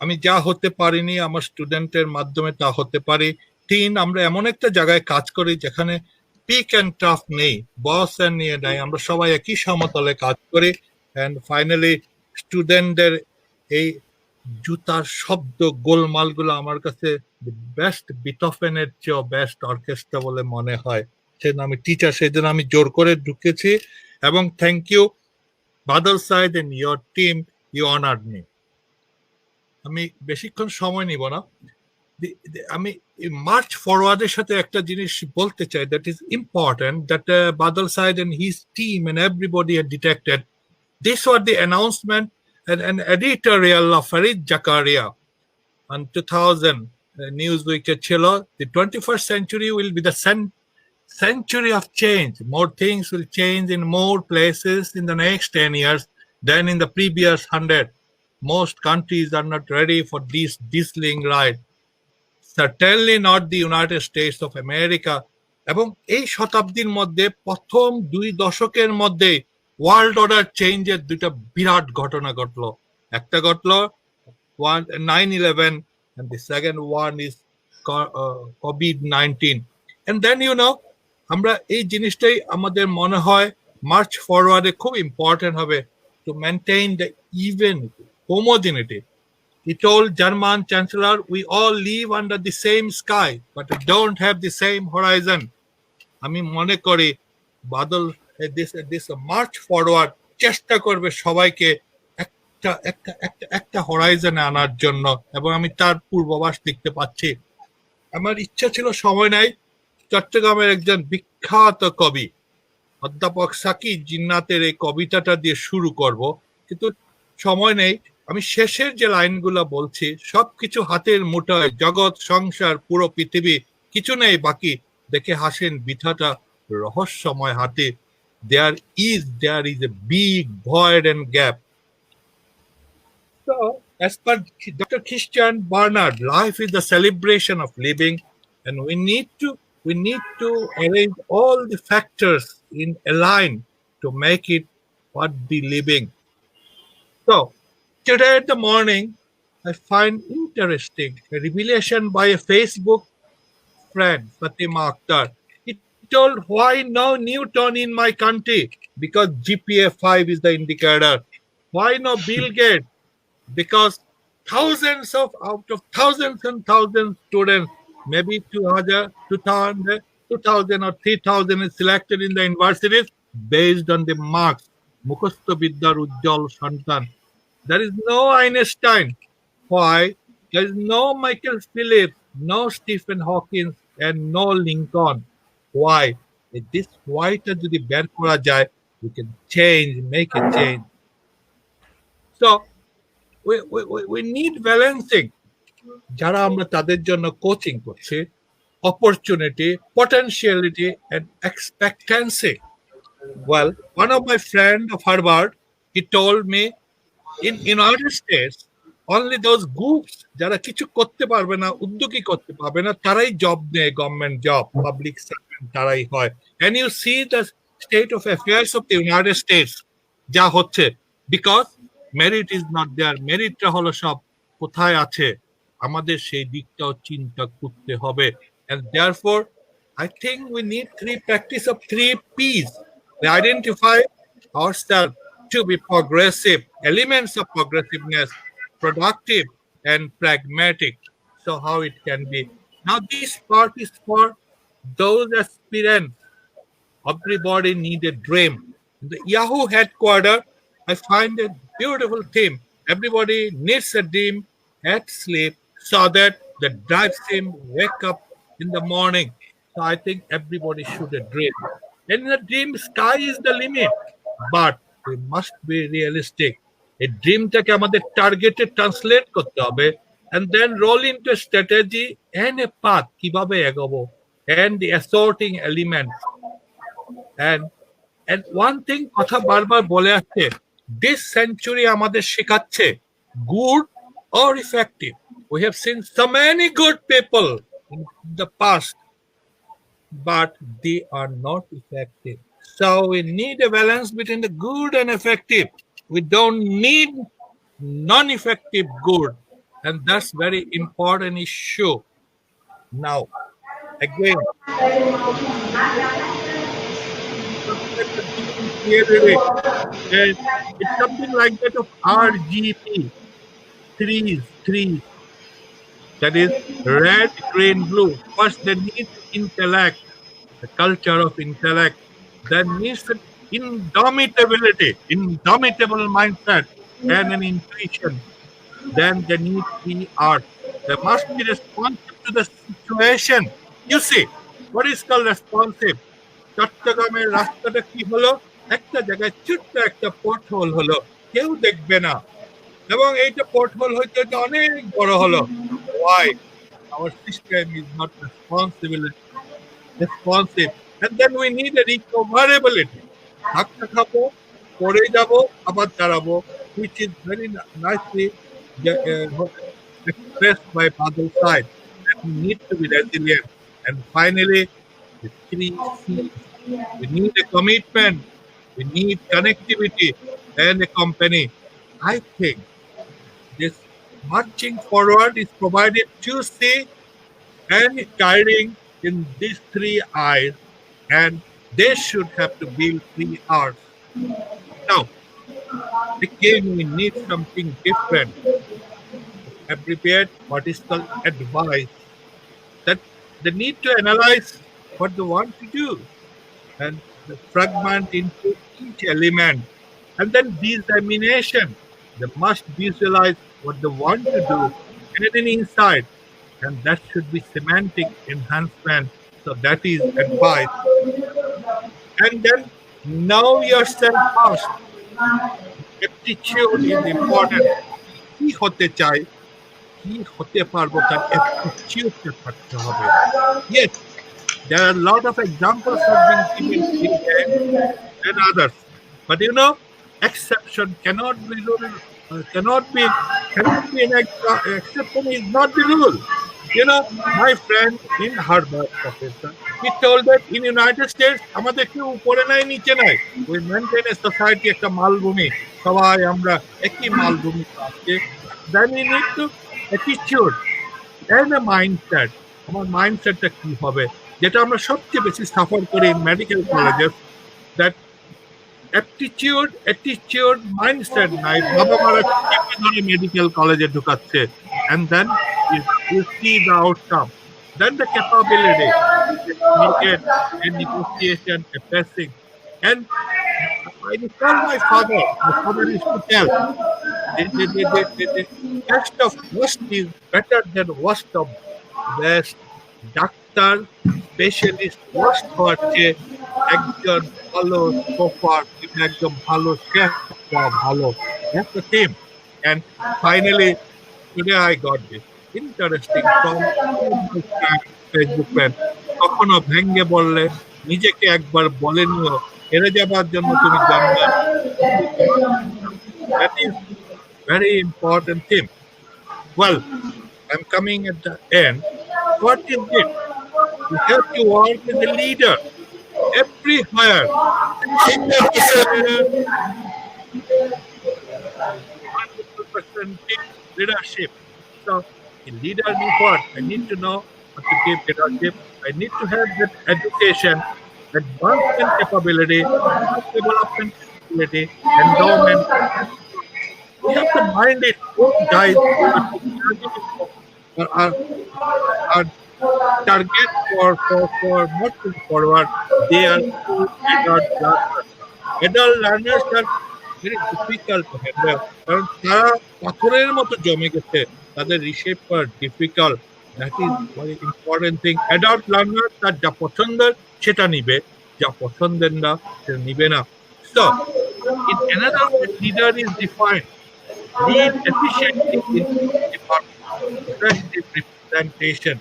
আমি যা হতে পারিনি আমার স্টুডেন্টের মাধ্যমে তা হতে পারি। আমরা এমন একটা জায়গায় কাজ করি যেখানে পিক অ্যান্ড টাফ নেই, বস এন্ড নিয়ে নাই, আমরা সবাই একই সমতলে কাজ করি। এন্ড ফাইনালি স্টুডেন্টদের এই জুতার শব্দ গোলমালগুলো আমার কাছে বেস্ট বিথোফেনের চেয়েও বেস্ট অর্কেস্ট্রা বলে মনে হয়। সেজন্য আমি টিচার, সেই জন্য আমি জোর করে ঢুকেছি। এবং thank you Badal Sayeed and your team, you honoured me. আমি বেশিক্ষণ সময় নিব না, আমি মার্চ ফরওয়ার্ডের সাথে একটা জিনিস বলতে চাই, that is important, that Badal Sayeed and his team and everybody had detected. This was the announcement and an editorial of Farid Zakaria on 2000 Newsweek chilo. The 21st century will be the century of change. More things will change in more places in the next 10 years than in the previous 100. Most countries are not ready for this dizzying ride. Certainly not the United States of America. এবং এই শতাব্দীর মধ্যে প্রথম 2 দশকের মধ্যে world order চেঞ্জের দুইটা বিরাট ঘটনা ঘটলো। একটা ঘটলো 9/11 and the second one is COVID-19. And then আমরা এই জিনিসটাই আমাদের মনে হয় মার্চ ফরওয়ার্ডে খুব ইম্পর্টেন্ট হবে, to maintain the evenity, homogeneity. He told German Chancellor, we all live under the same sky, but we don't have the same horizon. আমি মনে করি বাদল this march forward চেষ্টা করবে সবাইকে একটা হরাইজনে আনার জন্য, এবং আমি তার পূর্বাভাস দেখতে পাচ্ছি। আমার ইচ্ছা ছিল, সময় নাই, চট্টগ্রামের একজন বিখ্যাত কবি অধ্যাপক সাকি জিন্নাতের এই কবিতাটা দিয়ে শুরু করব, কিন্তু সময় নেই। আমি শেষের যে লাইনগুলো বলছি, সবকিছু হাতের মুঠোয়, জগৎ সংসার পুরো পৃথিবী, কিছু নেই বাকি, দেখে হাসেন বিধাতা রহস্যময় হাতে। There is a big void and gap. So, as per Dr. Christian Barnard, life is the celebration of living, and we need to arrange all the factors in a line to make it what the living. So, today in the morning, I find interesting a revelation by a Facebook friend, Fatima Akhtar. Told why no Newton in my country, because GPA 5 is the indicator. Why no Bill Gates, because out of thousands and thousands students, maybe 2000 or 3000 is selected in the universities based on the marks. Mukhasto Vidyar Ujjal Santan. There is no Einstein. Why? There is no Michael Phillips, no Stephen Hawking, and no Lincoln. Why? If this white যদি বের করা যায়, we can make a change. So we need balancing. যারা আমরা তাদের জন্য coaching করছি, opportunity, potentiality and expectancy. Well, one of my friend of Harvard, he told me in United States only those groups যারা কিছু করতে পারবে না, উদ্যোগী করতে পারবে না, তারাই জব নেয়, গভর্নমেন্ট জব, পাবলিক সার্ভেন্ট তারাই হয়। And you see the state of affairs of the United States যা হচ্ছে, because merit is not there. মেরিটটা হলো সব কোথায় আছে, আমাদের সেই দিকটাও চিন্তা করতে হবে। And therefore I think we need practice of 3 P's. We identify ourselves to be progressive, elements of progressiveness, productive and pragmatic. So how it can be. Now this part is for those aspirants. Everybody need a dream. In the Yahoo headquarters, I find a beautiful theme. Everybody needs a dream at sleep so that that drives him wake up in the morning. So I think everybody should a dream. And in the dream, sky is the limit, but we must be realistic. এই ড্রিমটাকে আমাদের টার্গেটে translate করতে হবে and then roll into a strategy and a path কিভাবে এগোবো and the assorting elements and one thing কথা বারবার বলে আসছে this century আমাদের শেখাচ্ছে good or effective. We have seen so many good people in the past, but they are not effective. So we need a balance between the good and effective. We don't need non-effective good, and that's very important issue. Now, again, it's something like that of RGP. Three. That is red, green, blue. First, they need intellect, the culture of intellect. Then needs an indomitable mindset, and an intuition. Then they need art. They must be responsive to the situation. You see, what is called responsive? চট্টগ্রামের রাস্তাটা কি হলো? একটা জায়গায় ছোট্ট একটা port whole হলো, কেউ দেখবে না, এবং এইটা পোর্ট হোল হইতে হইতে অনেক বড় হলো। Why? Our system is not responsive, and then we need a recoverability. ধাক্কা খাবো, পড়ে যাবো, আবার দাঁড়াবো, which is very nicely expressed by Badal side. And we need to be resilient. And finally, the 3 C's. We need a commitment, we need connectivity, and a company. I think this marching forward is provided to see and guiding in these 3 I's, and they should have to build 3 R's. Now, again, we need something different. I prepared what is called advice, that they need to analyze what they want to do and the fragment into each element, and then dissemination. They must visualize what they want to do and an insight, and that should be semantic enhancement. So that is advice. And then know yourself first. Aptitude is important. কি হতে চাই, কি হতে পারবো, তার aptitude থাকতে হবে. Yes, there are a lot of examples have been given and others, but you know, exception cannot be an exception is not the rule. You know, my friend in Harvard professor, he told that in United States, আমাদের কেউ উপরে নাই নিচে নাই, we maintain a society একটা মালভূমি, সবাই আমরা একই মালভূমি আছে. Then we need to attitude and a mindset. আমার মাইন্ডসেটটা কি হবে, যেটা আমরা সবচেয়ে বেশি সাফার করি মেডিকেল কলেজে, দ্যাট অ্যাটিটিউড মাইন্ডসেট নাই, বাবা মারা ধরে মেডিকেল কলেজে ঢুকাচ্ছে, and then you see the outcome. Then the capability, market and negotiation, assessing. And I recall my father used to tell, the best of worst is better than worst of best. Doctor specialist worst হওয়ার চেয়ে একজন ভালো সোফার, একজন ভালো chef ভালো একটা team. And finally, today I got this interesting from Facebook friend. কখনো ভেঙ্গে বললে নিজেকে একবার বলে নিও, হেরে যাবার জন্য তুমি জানবে. That is very important thing. Well, I'm coming at the end. What is it? You have to work as a leader everywhere. 100% leadership. So, a leader means what? I need to know how to give leadership. I need to have that education, advancement capability, development capability, endowment. We have to mind it. Those guys are target for moving forward. They are adult learners. Adult learners are very difficult to handle. কারণ তারা পাথরের মতো জমে গেছে, তাদের reshape করা difficult. That is very important thing. Adult learner তার যা পছন্দের সেটা নিবে, যা পছন্দের না সেটা নিবে না. So, in another way, leader is defined lead efficiently in effective representation.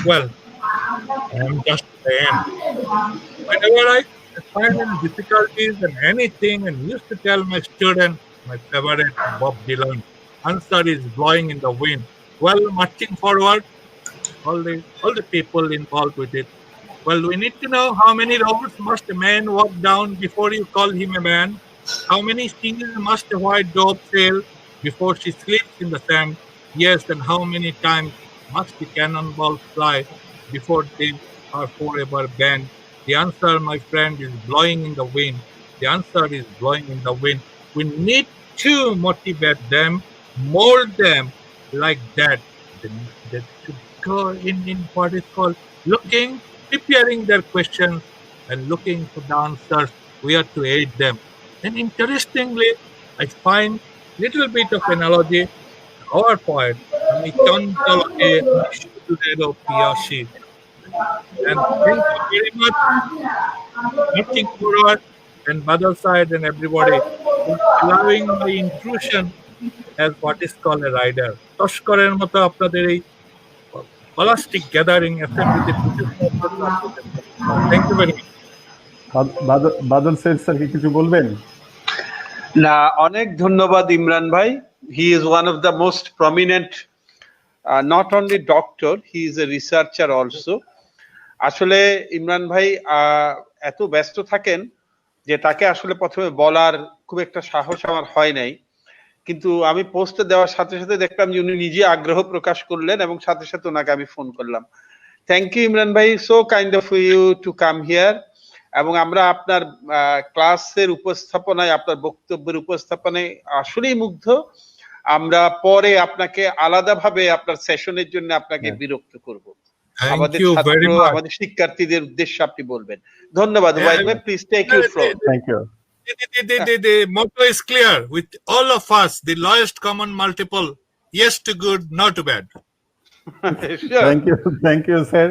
Well, I'm just at the end. Whenever I find any difficulties in anything and used to tell my student, my favorite Bob Dylan, answer is blowing in the wind. Well, marching forward, all the people involved with it. Well, we need to know how many roads must a man walk down before you call him a man. How many seas must a white dove sail before she sleeps in the sand? Yes, and how many times must the cannonballs fly before they are forever banned? The answer, my friend, is blowing in the wind. The answer is blowing in the wind. We need to motivate them, mold them like that. They should go in what is called looking, preparing their questions and looking for the answers. We are to aid them. And interestingly, I find little bit of analogy. Our poet, আমি চঞ্চলকে নিষ্ঠুরেরও পিয়াসী. And thank you very much, looking forward, and Badal side and everybody for allowing my intrusion as what is called a rider. তস্করের মতো আপনাদের এই holistic gathering assembly. Thank you very much. Badal Syed sir কি কিছু বলবেন? না, অনেক ধন্যবাদ ইমরান ভাই। He is one of the most prominent, not only doctor, he is a researcher also. আসলে ইমরান ভাই এত ব্যস্ত থাকেন যে তাকে আসলে প্রথমে বলার খুব একটা সাহস আমার হয় নাই, কিন্তু আমি পোস্টে দেওয়ার সাথে সাথে দেখলাম যে উনি নিজে আগ্রহ প্রকাশ করলেন এবং সাথে সাথে ওনাকে আমি ফোন করলাম। থ্যাংক ইউ ইমরান ভাই, so kind of you to come here. এবং আমরা আপনার ক্লাসের উপস্থাপনায়, আপনার বক্তব্যের উপস্থাপনায় আসলেই মুগ্ধ। আমরা পরে আপনাকে আলাদাভাবে আপনার সেশনের জন্য আপনাকে বিরক্ত করব। আমাদের ছাত্র, আমাদের শিক্ষার্থীদের উদ্দেশ্যে আপনি বলবেন। ধন্যবাদ ওয়াইদ ভাই, please take you from. Thank you. The motto is clear with all of us, the lowest common multiple, yes to good, not to bad. Thank you sir.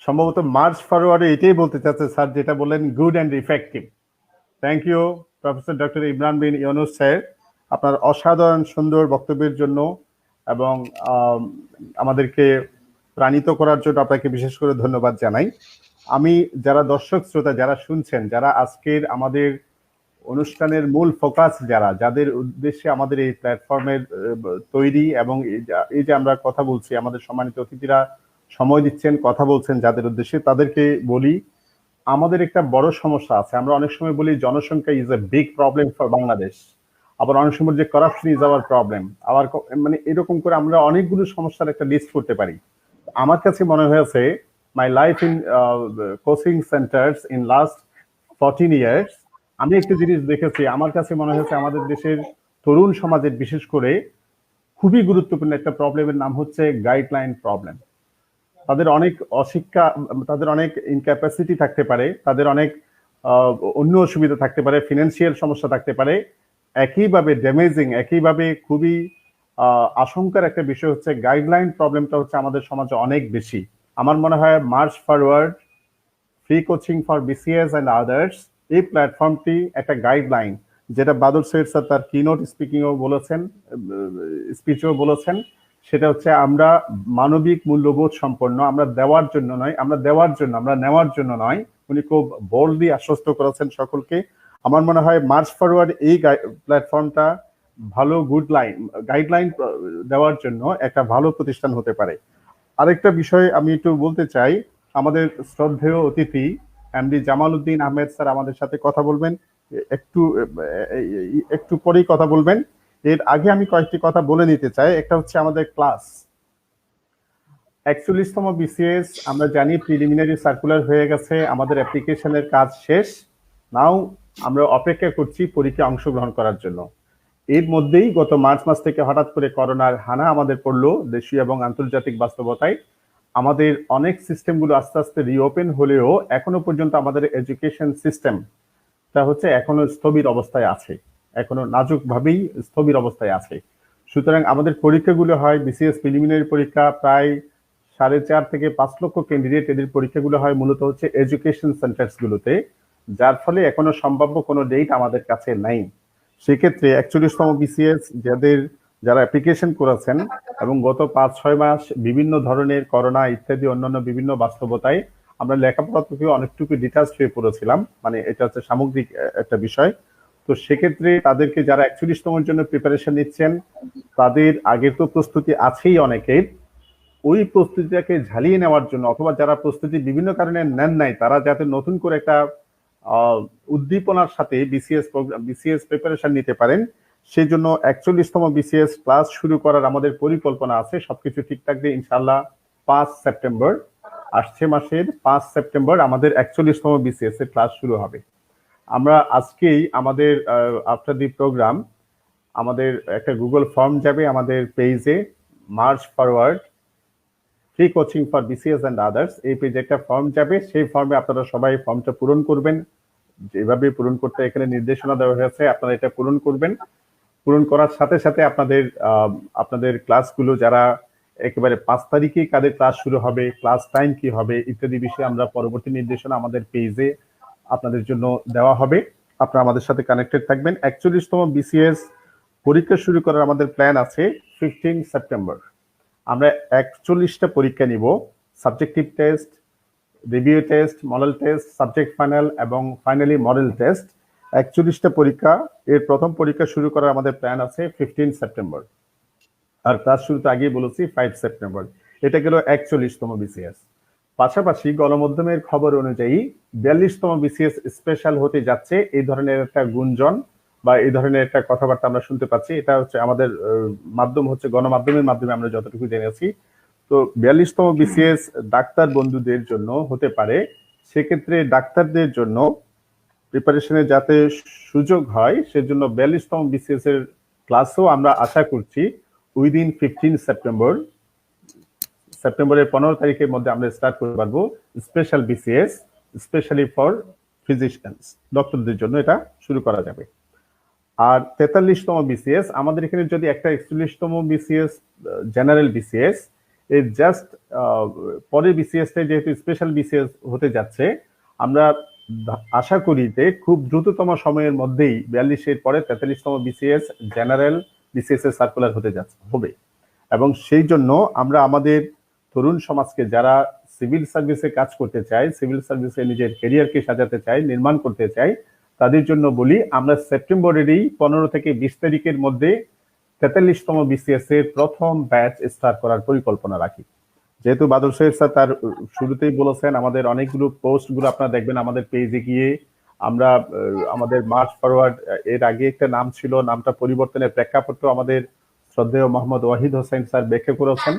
সম্ভবত মার্চ ফরওয়ার্ডে এটাই বলতে চাচ্ছে স্যার, যেটা বললেন good and effective. Thank you professor doctor Imran bin Yunus sir, আপনার অসাধারণ সুন্দর বক্তব্যের জন্য এবং আমাদেরকে প্রাণিত করার জন্য আপনাকে বিশেষ করে ধন্যবাদ জানাই। আমি যারা দর্শক শ্রোতা যারা শুনছেন, যারা আজকের আমাদের অনুষ্ঠানের মূল ফোকাস, যাদের উদ্দেশ্যে আমাদের এই প্ল্যাটফর্মের তৈরি এবং এই যে আমরা কথা বলছি, আমাদের সম্মানিত অতিথিরা সময় দিচ্ছেন, কথা বলছেন যাদের উদ্দেশ্যে, তাদেরকে বলি আমাদের একটা বড় সমস্যা আছে। আমরা অনেক সময় বলি জনসংখ্যা is a big problem for Bangladesh, আবার অনেক সময় যে কারাপশন ইজ আওয়ার প্রবলেম, আবার মানে এরকম করে আমরা অনেকগুলো সমস্যার একটা লিস্ট করতে পারি। আমার কাছে মনে হয়েছে my life in coaching saunters in last 14 years, আমি একটা জিনিস দেখেছি, আমার কাছে মনে হয়েছে আমাদের দেশের তরুণ সমাজের বিশেষ করে খুবই গুরুত্বপূর্ণ একটা প্রবলেমের নাম হচ্ছে গাইডলাইন প্রবলেম। তাদের অনেক অশিক্ষা, তাদের অনেক ইনক্যাপাসিটি থাকতে পারে, তাদের অনেক অন্য অসুবিধা থাকতে পারে, ফিনান্সিয়াল সমস্যা থাকতে পারে। একইভাবে ড্যামেজিং, একইভাবে খুবই আশঙ্কার একটা বিষয় হচ্ছে গাইডলাইন প্রবলেমটা হচ্ছে আমাদের সমাজে অনেক বেশি। আমার মনে হয় March forward, free coaching for BCS and others, এই প্ল্যাটফর্মটি একটা গাইডলাইন, যেটা বাদল সৈয়দ স্যার তার কিনোট স্পিচেও বলেছেন, সেটা হচ্ছে আমরা মানবিক মূল্যবোধ সম্পন্ন, আমরা দেওয়ার জন্য নয়, আমরা নেওয়ার জন্য নয়। উনি খুব বোল্ডলি আশ্বস্ত করেছেন সকলকে। আমার মনে হয় মার্চ ফরওয়ার্ড এই প্ল্যাটফর্মটা ভালো গাইডলাইন দেওয়ার জন্য একটা ভালো প্রতিষ্ঠান হতে পারে। আরেকটা বিষয় আমি একটু বলতে চাই, আমাদের শ্রদ্ধেয় অতিথি এমডি জামাল উদ্দিন আহমেদ স্যার আমাদের সাথে কথা বলবেন, একটু পরেই কথা বলবেন। এর আগে আমি কয়েকটি কথা বলে নিতে চাই। একটা হচ্ছে আমাদের ক্লাস 41তম বিসিএস, আমরা জানি প্রিলিমিনারি সার্কুলার হয়ে গেছে, আমাদের অ্যাপ্লিকেশনের কাজ শেষ, নাও আমরা অপেক্ষা করছি পরীক্ষায় অংশগ্রহণ করার জন্য। এর মধ্যেই গত মার্চ মাস থেকে হঠাৎ করে করোনার হানা আমাদের পড়লো দেশীয় এবং আন্তর্জাতিক বাস্তবতায়। আমাদের অনেক সিস্টেমগুলো আস্তে আস্তে রিওপেন হলেও এখনো পর্যন্ত আমাদের এডুকেশন সিস্টেমটা হচ্ছে এখনো স্থবির অবস্থায় আছে, এখনো নাজুকভাবেই স্থবির অবস্থায় আছে। সুতরাং আমাদের পরীক্ষাগুলো হয় বিসিএস প্রিলিমিনারি পরীক্ষা, প্রায় 4.5 থেকে 5 লক্ষ ক্যান্ডিডেট, এদের পরীক্ষাগুলো হয় মূলত হচ্ছে এডুকেশন সেন্টার্স গুলোতে, যার ফলে এখনো সম্ভাব্য কোনো ডেট আমাদের কাছে নাই। সেক্ষেত্রে 41তম বিসিএস যারা অ্যাপ্লিকেশন করেছেন এবং গত 5-6 মাস বিভিন্ন ধরনের করোনা ইত্যাদি অন্যান্য বিভিন্ন বাস্তবতায় আমরা লেখাপড়া থেকে অনেকটুকু ডিটাচ হয়ে পড়েছিলাম, মানে এটা হচ্ছে সামগ্রিক একটা বিষয়। তো সেক্ষেত্রে তাদেরকে যারা 41তমের জন্য প্রিপারেশন নিচ্ছেন তাদের আগের তো প্রস্তুতি আছেই অনেকের, ওই প্রস্তুতিটাকে ঝালিয়ে নেওয়ার জন্য অথবা যারা প্রস্তুতি বিভিন্ন কারণে নেন নাই তারা যাতে নতুন করে একটা উদ্দীপনার সাথে বিসিএস প্রিপারেশন নিতে পারেন, সেই জন্য 41তম বিসিএস ক্লাস শুরু করার আমাদের পরিকল্পনা আছে। সবকিছু ঠিকঠাক দিয়ে ইনশাআল্লাহ 5 সেপ্টেম্বর, আসছে মাসের 5 সেপ্টেম্বর আমাদের 41তম বিসিএস এর ক্লাস শুরু হবে। আমরা আজকেই আমাদের আফটার দি প্রোগ্রাম আমাদের একটা গুগল ফর্ম যাবে আমাদের পেজে, March forward free coaching for BCS and others, এই পেজে একটা ফর্ম যাবে। সেই ফর্মে আপনারা সবাই ফর্মটা পূরণ করবেন, যেভাবে পূরণ করতে এখানে নির্দেশনা দেওয়া হয়েছে আপনারা এটা পূরণ করবেন। পূরণ করার সাথে সাথে আপনাদের ক্লাসগুলো যারা একেবারে 5 তারিখে কাদের ক্লাস শুরু হবে, ক্লাস টাইম কি হবে ইত্যাদি বিষয়ে আমরা পরবর্তী নির্দেশনা আমাদের পেজে আপনাদের জন্য দেওয়া হবে। আপনারা আমাদের সাথে কানেক্টেড থাকবেন। 41তম বিসিএস পরীক্ষা শুরু করার আমাদের প্ল্যান আছে 15 সেপ্টেম্বর। আমরা 41টা পরীক্ষা নিব, subjective test, review test, model test, subject final এবং ফাইনালি মডেল টেস্ট। 41টা পরীক্ষা, এর প্রথম পরীক্ষা শুরু করার আমাদের প্ল্যান আছে 15 সেপ্টেম্বর, আর ক্লাস শুরুতে আগেই বলেছি 5 সেপ্টেম্বর। এটা গেল 41তম বিসিএস। পাশাপাশি গণমাধ্যমের খবর অনুযায়ী 42তম বিসিএস স্পেশাল হতে যাচ্ছে, এই ধরনের একটা গুঞ্জন বা এই ধরনের একটা কথাবার্তা আমরা শুনতে পাচ্ছি। এটা হচ্ছে আমাদের মাধ্যম হচ্ছে গণমাধ্যমের মাধ্যমে আমরা যতটুকু জেনেছি। তো 42তম বিসিএস ডাক্তার বন্ধুদের জন্য হতে পারে, সেক্ষেত্রে ডাক্তারদের জন্য প্রিপারেশনে যাতে সুযোগ হয় সেজন্য 42তম বিসিএস এর ক্লাসও আমরা আশা করছি উইদিন 15 সেপ্টেম্বর, সেপ্টেম্বরের 15 তারিখের মধ্যে আমরা স্টার্ট করতে পারবো special BCS, specially for physicians, ডক্টরদের জন্য এটা শুরু করা যাবে। আর 43তম বিসিএস আমাদের এখানে যদি একটা 41তম বিসিএস জেনারেল বিসিএস এর জাস্ট পরের বিসিএসটা যেহেতু স্পেশাল বিসিএস হতে যাচ্ছে, আমরা আশা করি যে খুব দ্রুততম সময়ের মধ্যেই 42-এর পরে 43তম বিসিএস জেনারেল বিসিএস এর সার্কুলার হবে। এবং সেই জন্য আমরা আমাদের তরুণ সমাজকে যারা সিভিল সার্ভিসে কাজ করতে চায়, সিভিল সার্ভিসে নিজের ক্যারিয়ারকে সাজাতে চায়, নির্মাণ করতে চায়, তাদের জন্য বলি আমরা সেপ্টেম্বরেরই 15 থেকে 20 তারিখের মধ্যে 43তম বিসিএস এর প্রথম ব্যাচ স্টার্ট করার পরিকল্পনা রাখি। যেহেতু বাদল সাহেব স্যার তার শুরুতেই বলেছেন, আমাদের অনেকগুলো পোস্টগুলো আপনারা দেখবেন আমাদের পেজে গিয়ে। আমরা আমাদের মার্চ ফরওয়ার্ড এর আগে একটা নাম ছিল, নামটা পরিবর্তনের প্রেক্ষাপট আমাদের শ্রদ্ধেয় মোহাম্মদ ওয়াহিদ হোসেন স্যার ব্যাখ্যা করেছেন।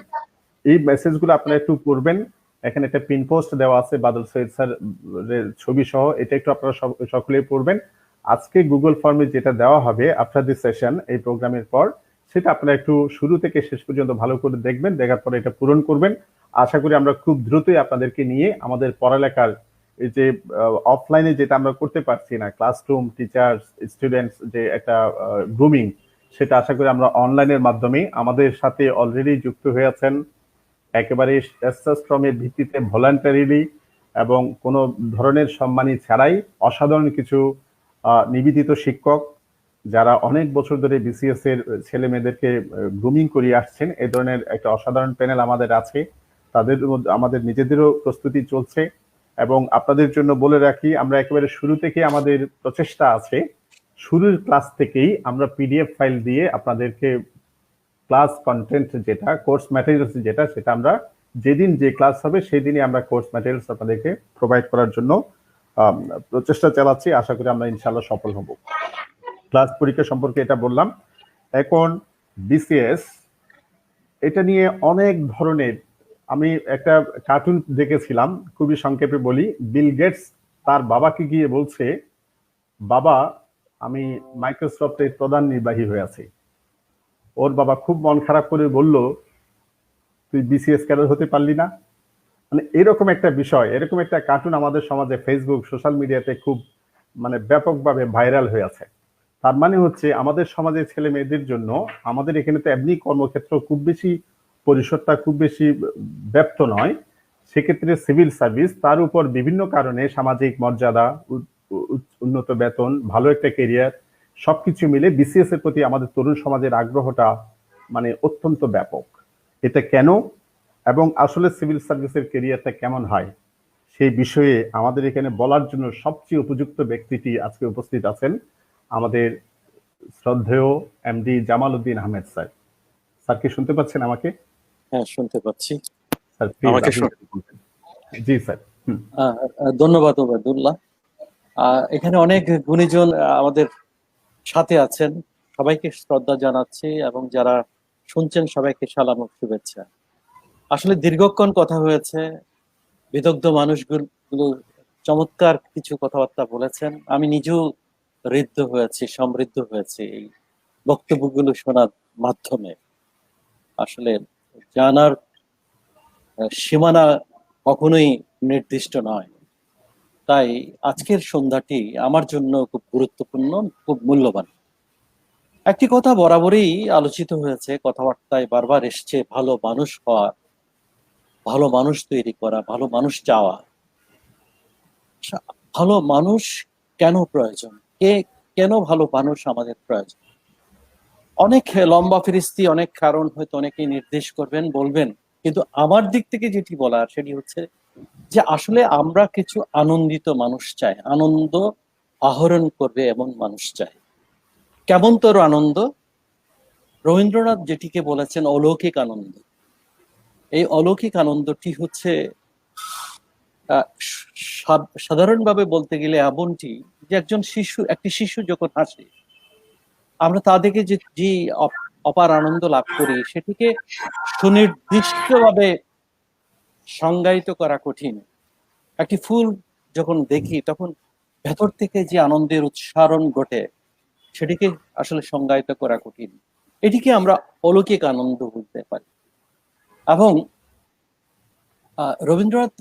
এই মেসেজগুলো আপনারা একটু পড়বেন। এখানে একটা পিন পোস্ট দেওয়া আছে বাদল সৈয়দ স্যার ছবি সহ, এটা একটু আপনারা সকলেই পড়বেন। আজকে গুগল ফর্মে যেটা দেওয়া হবে আফটার দিস সেশন, এই প্রোগ্রামের পর, সেটা আপনারা একটু শুরু থেকে শেষ পর্যন্ত ভালো করে দেখবেন, দেখার পরে এটা পূরণ করবেন। আশা করি আমরা খুব দ্রুতই আপনাদেরকে নিয়ে আমাদের পড়ালেখার এই যে অফলাইনে যেটা আমরা করতে পারছি না, ক্লাসরুম, টিচার্স, স্টুডেন্টস যে একটা গ্রুমিং, সেটা আশা করি আমরা অনলাইনের মাধ্যমে আমাদের সাথে অলরেডি যুক্ত হয়ে আছেন একেবারে স্বেচ্ছাশ্রমের ভিত্তিতে ভলান্টারিলি এবং কোনো ধরনের সম্মানী ছাড়াই অসাধারণ কিছু নিবেদিত শিক্ষক যারা অনেক বছর ধরে বিসিএস এর ছেলে মেয়েদেরকে গ্রুমিং করিয়ে আসছেন। এই ধরনের একটা অসাধারণ প্যানেল আমাদের আছে, তাদের মধ্যে আমাদের নিজেদেরও প্রস্তুতি চলছে। এবং আপনাদের জন্য বলে রাখি, আমরা একেবারে শুরু থেকে আমাদের প্রচেষ্টা আছে, শুরুর ক্লাস থেকেই আমরা পিডিএফ ফাইল দিয়ে আপনাদেরকে ক্লাস কন্টেন্ট যেটা, কোর্স ম্যাটেরিয়ালস যেটা, সেটা আমরা যেদিন যে ক্লাস হবে সেই দিনই আমরা কোর্স ম্যাটেরিয়ালস আপনাদেরকে প্রোভাইড করার জন্য প্রচেষ্টা চালাচ্ছি। আশা করি আমরা ইনশাআল্লাহ সফল হব। ক্লাস পরীক্ষা সম্পর্কে এটা বললাম। এখন বিসিএস, এটা নিয়ে অনেক ধরনের, আমি একটা কার্টুন দেখেছিলাম, খুবই সংক্ষেপে বলি। বিল গেটস তার বাবাকে গিয়ে বলছে, বাবা আমি মাইক্রোসফটের প্রধান নির্বাহী হয়ে আছি। ওর বাবা খুব মন খারাপ করে বলল, তুই বিসিএস ক্যাডার হতে পারলি না। মানে এরকম একটা বিষয়, এরকম একটা কার্টুন আমাদের সমাজে ফেসবুক, সোশ্যাল মিডিয়াতে খুব ব্যাপকভাবে ভাইরাল হয়ে আছে। তার মানে হচ্ছে আমাদের সমাজের ছেলে মেয়েদের জন্য, আমাদের এখানে তো এমনি কর্মক্ষেত্র খুব বেশি পরিসরটা খুব বেশি ব্যাপ্ত নয়, সেক্ষেত্রে সিভিল সার্ভিস, তার উপর বিভিন্ন কারণে সামাজিক মর্যাদা, উন্নত বেতন, ভালো একটা কেরিয়ার, সবকিছু মিলে বিসিএস এর প্রতি আমাদের তরুণ সমাজের আগ্রহটা মানে অত্যন্ত ব্যাপক। এটা কেন এবং আসলে সিভিল সার্ভিসের ক্যারিয়ারটা কেমন হয় সেই বিষয়ে আমাদের এখানে বলার জন্য সবচেয়ে উপযুক্ত ব্যক্তিটি আজকে উপস্থিত আছেন, আমাদের শ্রদ্ধেয় MD Jamal Uddin Ahmed sir. Sir কি শুনতে পাচ্ছেন আমাকে? হ্যাঁ, শুনতে পাচ্ছি। স্যার প্লিজ আমাকে আপনি যদি বলতেন। জি স্যার। ধন্যবাদ ওবায়দুল্লাহ। এখানে অনেক গুণীজন আমাদের সাথে আছেন, সবাইকে শ্রদ্ধা জানাচ্ছি এবং যারা শুনছেন সবাইকে সালাম ও শুভেচ্ছা। আসলে দীর্ঘক্ষণ কথা হয়েছে, বিদগ্ধ মানুষগুলো চমৎকার কিছু কথাবার্তা বলেছেন। আমি নিজেও ঋদ্ধ হয়েছি, সমৃদ্ধ হয়েছি এই বক্তব্যগুলো শোনার মাধ্যমে। আসলে জানার সীমানা কখনোই নির্দিষ্ট নয়, তাই আজকের সন্ধ্যাটি আমার জন্য খুব গুরুত্বপূর্ণ, খুব মূল্যবান। একটি কথা বরাবরই আলোচিত হয়েছে, কথাবার্তায় বারবার এসছে, ভালো মানুষ হওয়া, ভালো মানুষ তৈরি করা, ভালো মানুষ চাওয়া। ভালো মানুষ কেন প্রয়োজন, কেন ভালো মানুষ আমাদের প্রয়োজন? অনেক লম্বা ফিরিস্তি, অনেক কারণ হয়তো অনেকেই নির্দেশ করবেন, বলবেন, কিন্তু আমার দিক থেকে যেটি বলার সেটি হচ্ছে যে আসলে আমরা কিছু আনন্দিত মানুষ চাই, আনন্দ আহরণ করবে এমন মানুষ চাই। কেমন তোর আনন্দ? রবীন্দ্রনাথ যেটিকে বলেছেন অলৌকিক আনন্দ। এই অলৌকিক আনন্দটি হচ্ছে সাধারণভাবে বলতে গেলে এমনটি যে একটি শিশু যখন হাসে, আমরা তাদেরকে যে অপার আনন্দ লাভ করি সেটিকে সুনির্দিষ্টভাবে সংজ্ঞায়িত করা কঠিন। একটি ফুল যখন দেখি তখন ভেতর থেকে যে আনন্দের উচ্চারণ ঘটে সেটিকে আসলে সংজ্ঞায়িত করা কঠিন। এটিকে আমরা অলৌকিক আনন্দ বলতে পারি। এবং রবীন্দ্রনাথ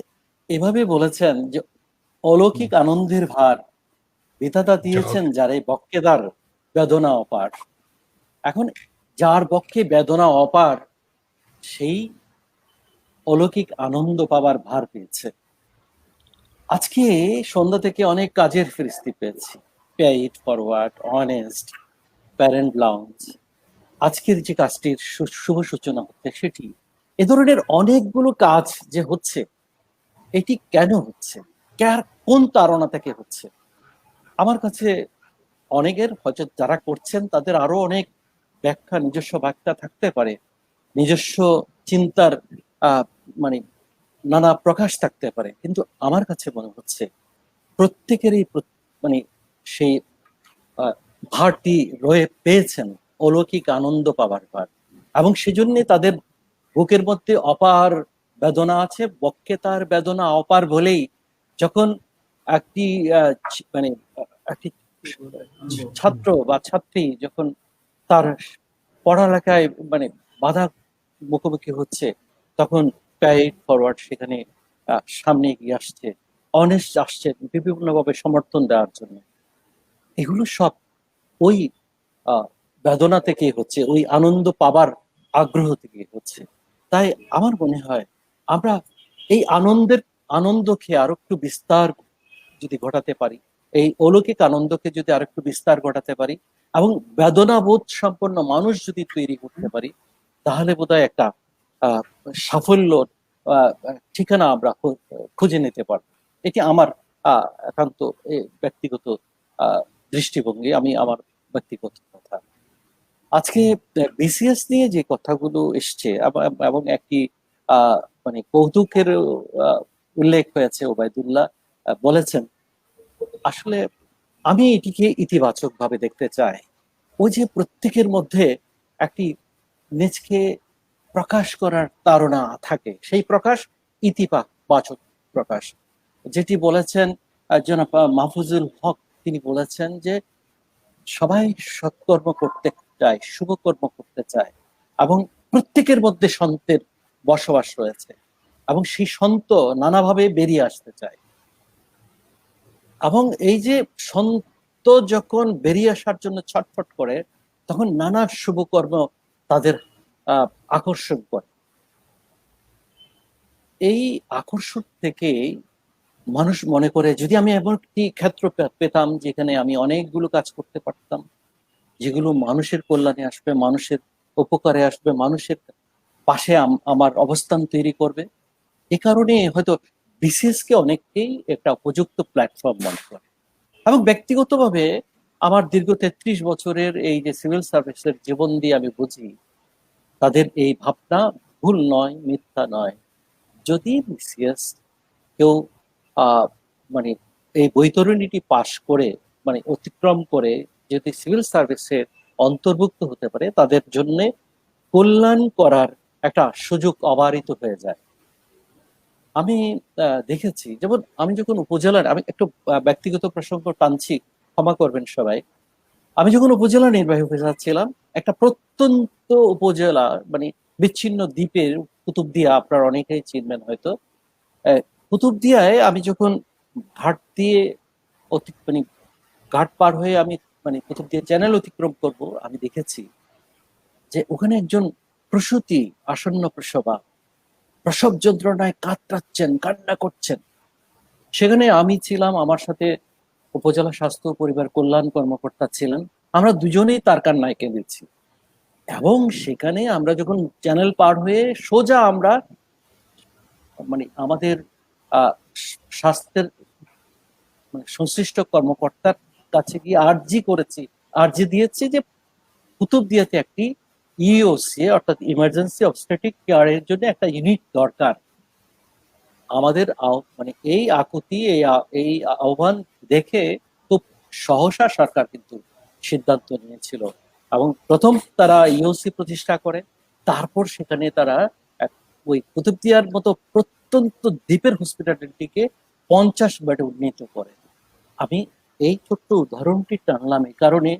এভাবে বলেছেন যে অলৌকিক আনন্দের ভার বিধাতা দিয়েছেন যারে বক্ষে তার বেদনা অপার। এখন যার বক্ষে বেদনা অপার সেই অলৌকিক আনন্দ পাবার ভার পেয়েছে। আজকে সন্ধ্যা থেকে অনেক কাজের ফিরিস্তি পেয়েছি, পে ইট ফরওয়ার্ড, অনেস্ট, প্যারেন্ট লাউঞ্জ। আজকের যে কাজটির শুভ সূচনা হচ্ছে সেটি, এ ধরনের অনেকগুলো কাজ যে হচ্ছে, এটি কেন হচ্ছে, কোন তাড়না থেকে হচ্ছে? আমার কাছে অনেকের হয়তো যারা করছেন তাদের আরো অনেক ব্যাখ্যা, নিজস্ব ব্যাখ্যা থাকতে পারে, নিজস্ব চিন্তার মানে নানা প্রকাশ থাকতে পারে, কিন্তু আমার কাছে মনে হচ্ছে প্রত্যেকেরই মানে সেই ভারটি পেয়েছেন অলৌকিক আনন্দ পাবার ভার, এবং সেজন্য তাদের বুকের মধ্যে অপার বেদনা আছে। বক্ষে তার বেদনা অপার বলেই যখন একটি মানে একটি ছাত্র বা ছাত্রী যখন তার পড়ালেখায় মানে বাধা মুখোমুখি হচ্ছে, তখন প্যাইড ফরওয়ার্ড সেখানে সামনে এগিয়ে আসছে, অনেস্ট আসছে বিভিন্নভাবে সমর্থন দেওয়ার জন্য। এগুলো সব ওই বেদনা থেকে হচ্ছে, ওই আনন্দ পাবার আগ্রহ থেকে হচ্ছে। তাই আমার মনে হয় আমরা এই আনন্দকে আরো একটু বিস্তার যদি ঘটাতে পারি, এই অলৌকিক আনন্দকে যদি আরো একটু বিস্তার ঘটাতে পারি এবং বেদনাবোধ সম্পন্ন মানুষ যদি তৈরি করতে পারি, তাহলে বোধহয় একটা সাফল্য ঠিকানা আমরা খুঁজে নিতে পারবো। এটি আমার একান্ত ব্যক্তিগত দৃষ্টিভঙ্গি, আমার ব্যক্তিগত কথা। আজকে বিসিএস নিয়ে যে কথাগুলো এসছে এবং একটি মানে কৌতুকের উল্লেখ হয়েছে, ওবায়দুল্লাহ বলেছেন, আসলে আমি এটিকে ইতিবাচক ভাবে দেখতে চাই। ওই যে প্রত্যেকের মধ্যে একটি নিজকে প্রকাশ করার তাড়না থাকে, সেই প্রকাশ ইতিবাচক প্রকাশ। যেটি বলেছেন জনাব মাহফুজুল হক, তিনি বলেছেন যে সবাই সৎকর্ম করতে চায়, শুভকর্ম করতে চায়, এবং প্রত্যেকের মধ্যে সন্তের বসবাস রয়েছে এবং সেই সন্ত নানাভাবে বেরিয়ে আসতে চায়। এবং এই যে সন্ত যখন বেরিয়ে আসার জন্য ছটফট করে, তখন নানা শুভকর্ম তাদের আকর্ষণ করে। এই আকর্ষণ থেকে মানুষ মনে করে যদি আমি এমন একটি ক্ষেত্র পেতাম যেখানে আমি অনেকগুলো কাজ করতে পারতাম, যেগুলো মানুষের কল্যাণে আসবে, মানুষের উপকারে আসবে, মানুষের পাশে আমার অবস্থান তৈরি করবে। এ কারণে হয়তো বিসিএস কে অনেকেই একটা উপযুক্ত প্ল্যাটফর্ম মনে করে। এবং ব্যক্তিগতভাবে আমার দীর্ঘ 33 বছরের এই যে সিভিল সার্ভিসের জীবন দিয়ে আমি বুঝি তাদের এই ভাবনা ভুল নয়, মিথ্যা নয়। যদি বিসিএস কেউ মানে এই বৈতরণীটি পাশ করে মানে অতিক্রম করে যদি সিভিল সার্ভিসের অন্তর্ভুক্ত হতে পারে, তাদের জন্য কল্যাণ করার একটা সুযোগ অবারিত হয়ে যায়। আমি দেখেছি, যেমন আমি যখন উপজেলার, আমি একটু ব্যক্তিগত প্রসঙ্গ টানছি, ক্ষমা করবেন সবাই। আমি যখন উপজেলা নির্বাহী অফিসার ছিলাম, একটা প্রত্যন্ত উপজেলা মানে বিচ্ছিন্ন দ্বীপের কুতুবদিয়া, আপনার অনেকেই চিনবেন হয়তো। কুতুবদিয়ায় আমি যখন ঘাট দিয়ে মানে ঘাট পার হয়ে আমি মানে কুতুবদিয়া চ্যানেল অতিক্রম করব, আমি দেখেছি যে ওখানে একজন প্রসূতি, আসন্ন প্রসবা, প্রসব যন্ত্রণায় কাতরাচ্ছেন, কান্না করছেন। সেখানে আমি ছিলাম, আমার সাথে উপজেলা স্বাস্থ্য পরিবার কল্যাণ কর্মকর্তা ছিলেন। আমরা দুজনেই তার কান্নায় কেঁদেছি। এবং সেখানে আমরা যখন চ্যানেল পার হয়ে সোজা আমরা মানে আমাদের স্বাস্থ্যের মানে সংশ্লিষ্ট কর্মকর্তার কাছে গিয়ে আর্জি দিয়েছি যে কুতুবদিয়াতে একটি ইওসি অর্থাৎ ইমার্জেন্সি অবস্টেট্রিক কেয়ারের জন্য একটা ইউনিট দরকার। আমাদের মানে এই আকুতি, এই আহ্বান দেখে খুব সহসা সরকার কিন্তু সিদ্ধান্ত নিয়েছিল এবং প্রথম তারা ইওসি প্রতিষ্ঠা করে, তারপর সেখানে তারা ওই কুতুবদিয়ার মতো প্রত্যন্ত দ্বীপের হসপিটালিটিকে 50 বেডে উন্নীত করে। আমি এই ছোট্ট উদাহরণটি টানলাম এই কারণে,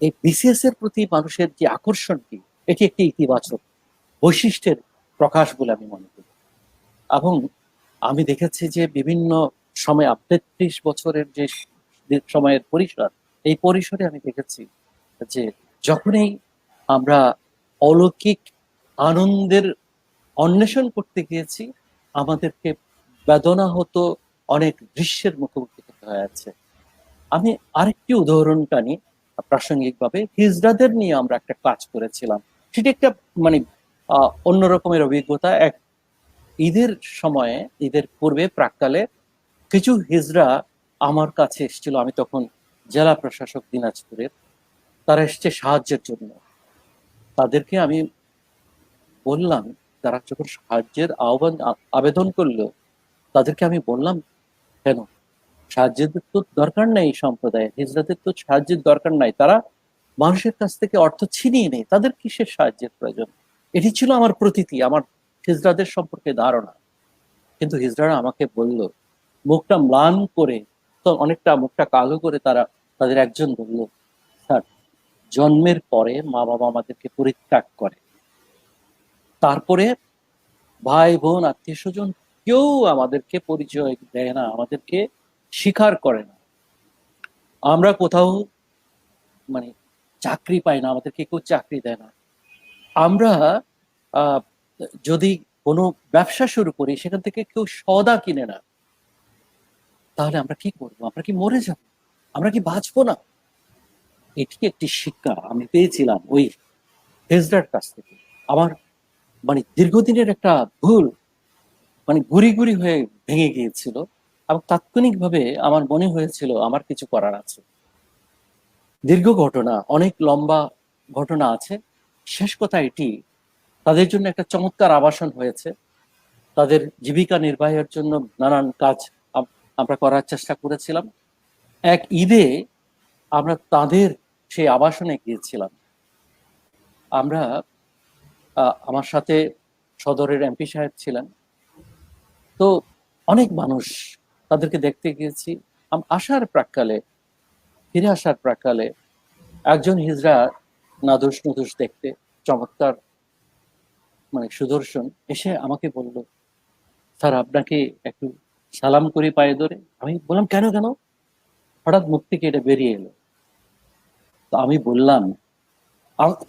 এই বিসিএস এর প্রতি মানুষের যে আকর্ষণটি, এটি একটি ইতিবাচক বৈশিষ্ট্যের প্রকাশ বলে আমি মনে করি। এবং আমি দেখেছি যে বিভিন্ন সময় 33 বছরের যে সময়ের পরিসর, এই পরিসরে আমি দেখেছি যে যখনই আমরা অলৌকিক আনন্দের অন্বেষণ করতে গিয়েছি, আমাদেরকে বেদনা হতো অনেক দৃশ্যের মুখোমুখি হতে হয়েছে। আমি আরেকটি উদাহরণ টানি প্রাসঙ্গিকভাবে, হিজড়াদের নিয়ে আমরা একটা কাজ করেছিলাম। সেটি একটা মানে অন্য রকমের অভিজ্ঞতা। এক ঈদের সময়ে, ঈদের পূর্বে প্রাককালে কিছু হিজড়া আমার কাছে এসেছিল, আমি তখন জেলা প্রশাসক দিনাজপুরের। তারা এসছে সাহায্যের জন্য। তাদেরকে আমি বললাম, তারা যখন সাহায্যের আবেদন করলো, তাদেরকে আমি বললাম, কেন সাহায্যের তো দরকার নাই, সম্প্রদায়ের হিজড়াদের তো সাহায্যের দরকার নাই, তারা মানুষের কাছ থেকে অর্থ ছিনিয়ে নেই, তাদের কিসের সাহায্যের প্রয়োজন? এটি ছিল আমার প্রতীতি, আমার হিজড়াদের সম্পর্কে ধারণা। কিন্তু হিজড়ারা আমাকে বলল, মুখটা ম্লান করে, তো অনেকটা মুখটা কালো করে, তাদের একজন বলল, স্যার, জন্মের পরে মা বাবা আমাদেরকে পরিত্যাগ করে, তারপরে ভাই বোন আত্মীয় স্বজন কেউ আমাদেরকে পরিচয় দেয় না, আমাদেরকে স্বীকার করে না, আমরা কোথাও মানে চাকরি পাই না, আমাদেরকে কেউ চাকরি দেয় না, আমরা যদি কোনো ব্যবসা শুরু করি সেখান থেকে কেউ সওদা কিনে না, তাহলে আমরা কি করবো? আমরা কি মরে যাব? আমরা কি বাঁচবো না? এটি একটি শিক্ষা আমি পেয়েছিলাম ওই হিজড়ার কাছ থেকে। আমার মানে দীর্ঘদিনের একটা ভুল মানে গুড়ি গুড়ি হয়ে ভেঙে গিয়েছিল এবং তাৎক্ষণিকভাবে আমার মনে হয়েছিল আমার কিছু করার আছে। দীর্ঘ ঘটনা, অনেক লম্বা ঘটনা আছে। শেষ কথা এটি, তাদের জন্য একটা চমৎকার আবাসন হয়েছে, তাদের জীবিকা নির্বাহের জন্য নানান কাজ আমরা করার চেষ্টা করেছিলাম। এক ঈদে আমরা তাদের সেই আবাসনে গিয়েছিলাম। আমরা আমার সাথে সদরের এমপি সাহেব ছিলেন, তো অনেক মানুষ, তাদেরকে দেখতে গিয়েছি। ফিরে আসার প্রাককালে একজন হিজড়া নাদুস নুদুস দেখতে, চমৎকার মানে সুদর্শন, এসে আমাকে বলল, স্যার আপনাকে একটু সালাম করি পায়ে ধরে। আমি বললাম, কেন কেন? হঠাৎ মুখ থেকে এটা বেরিয়ে এলো। তো আমি বললাম,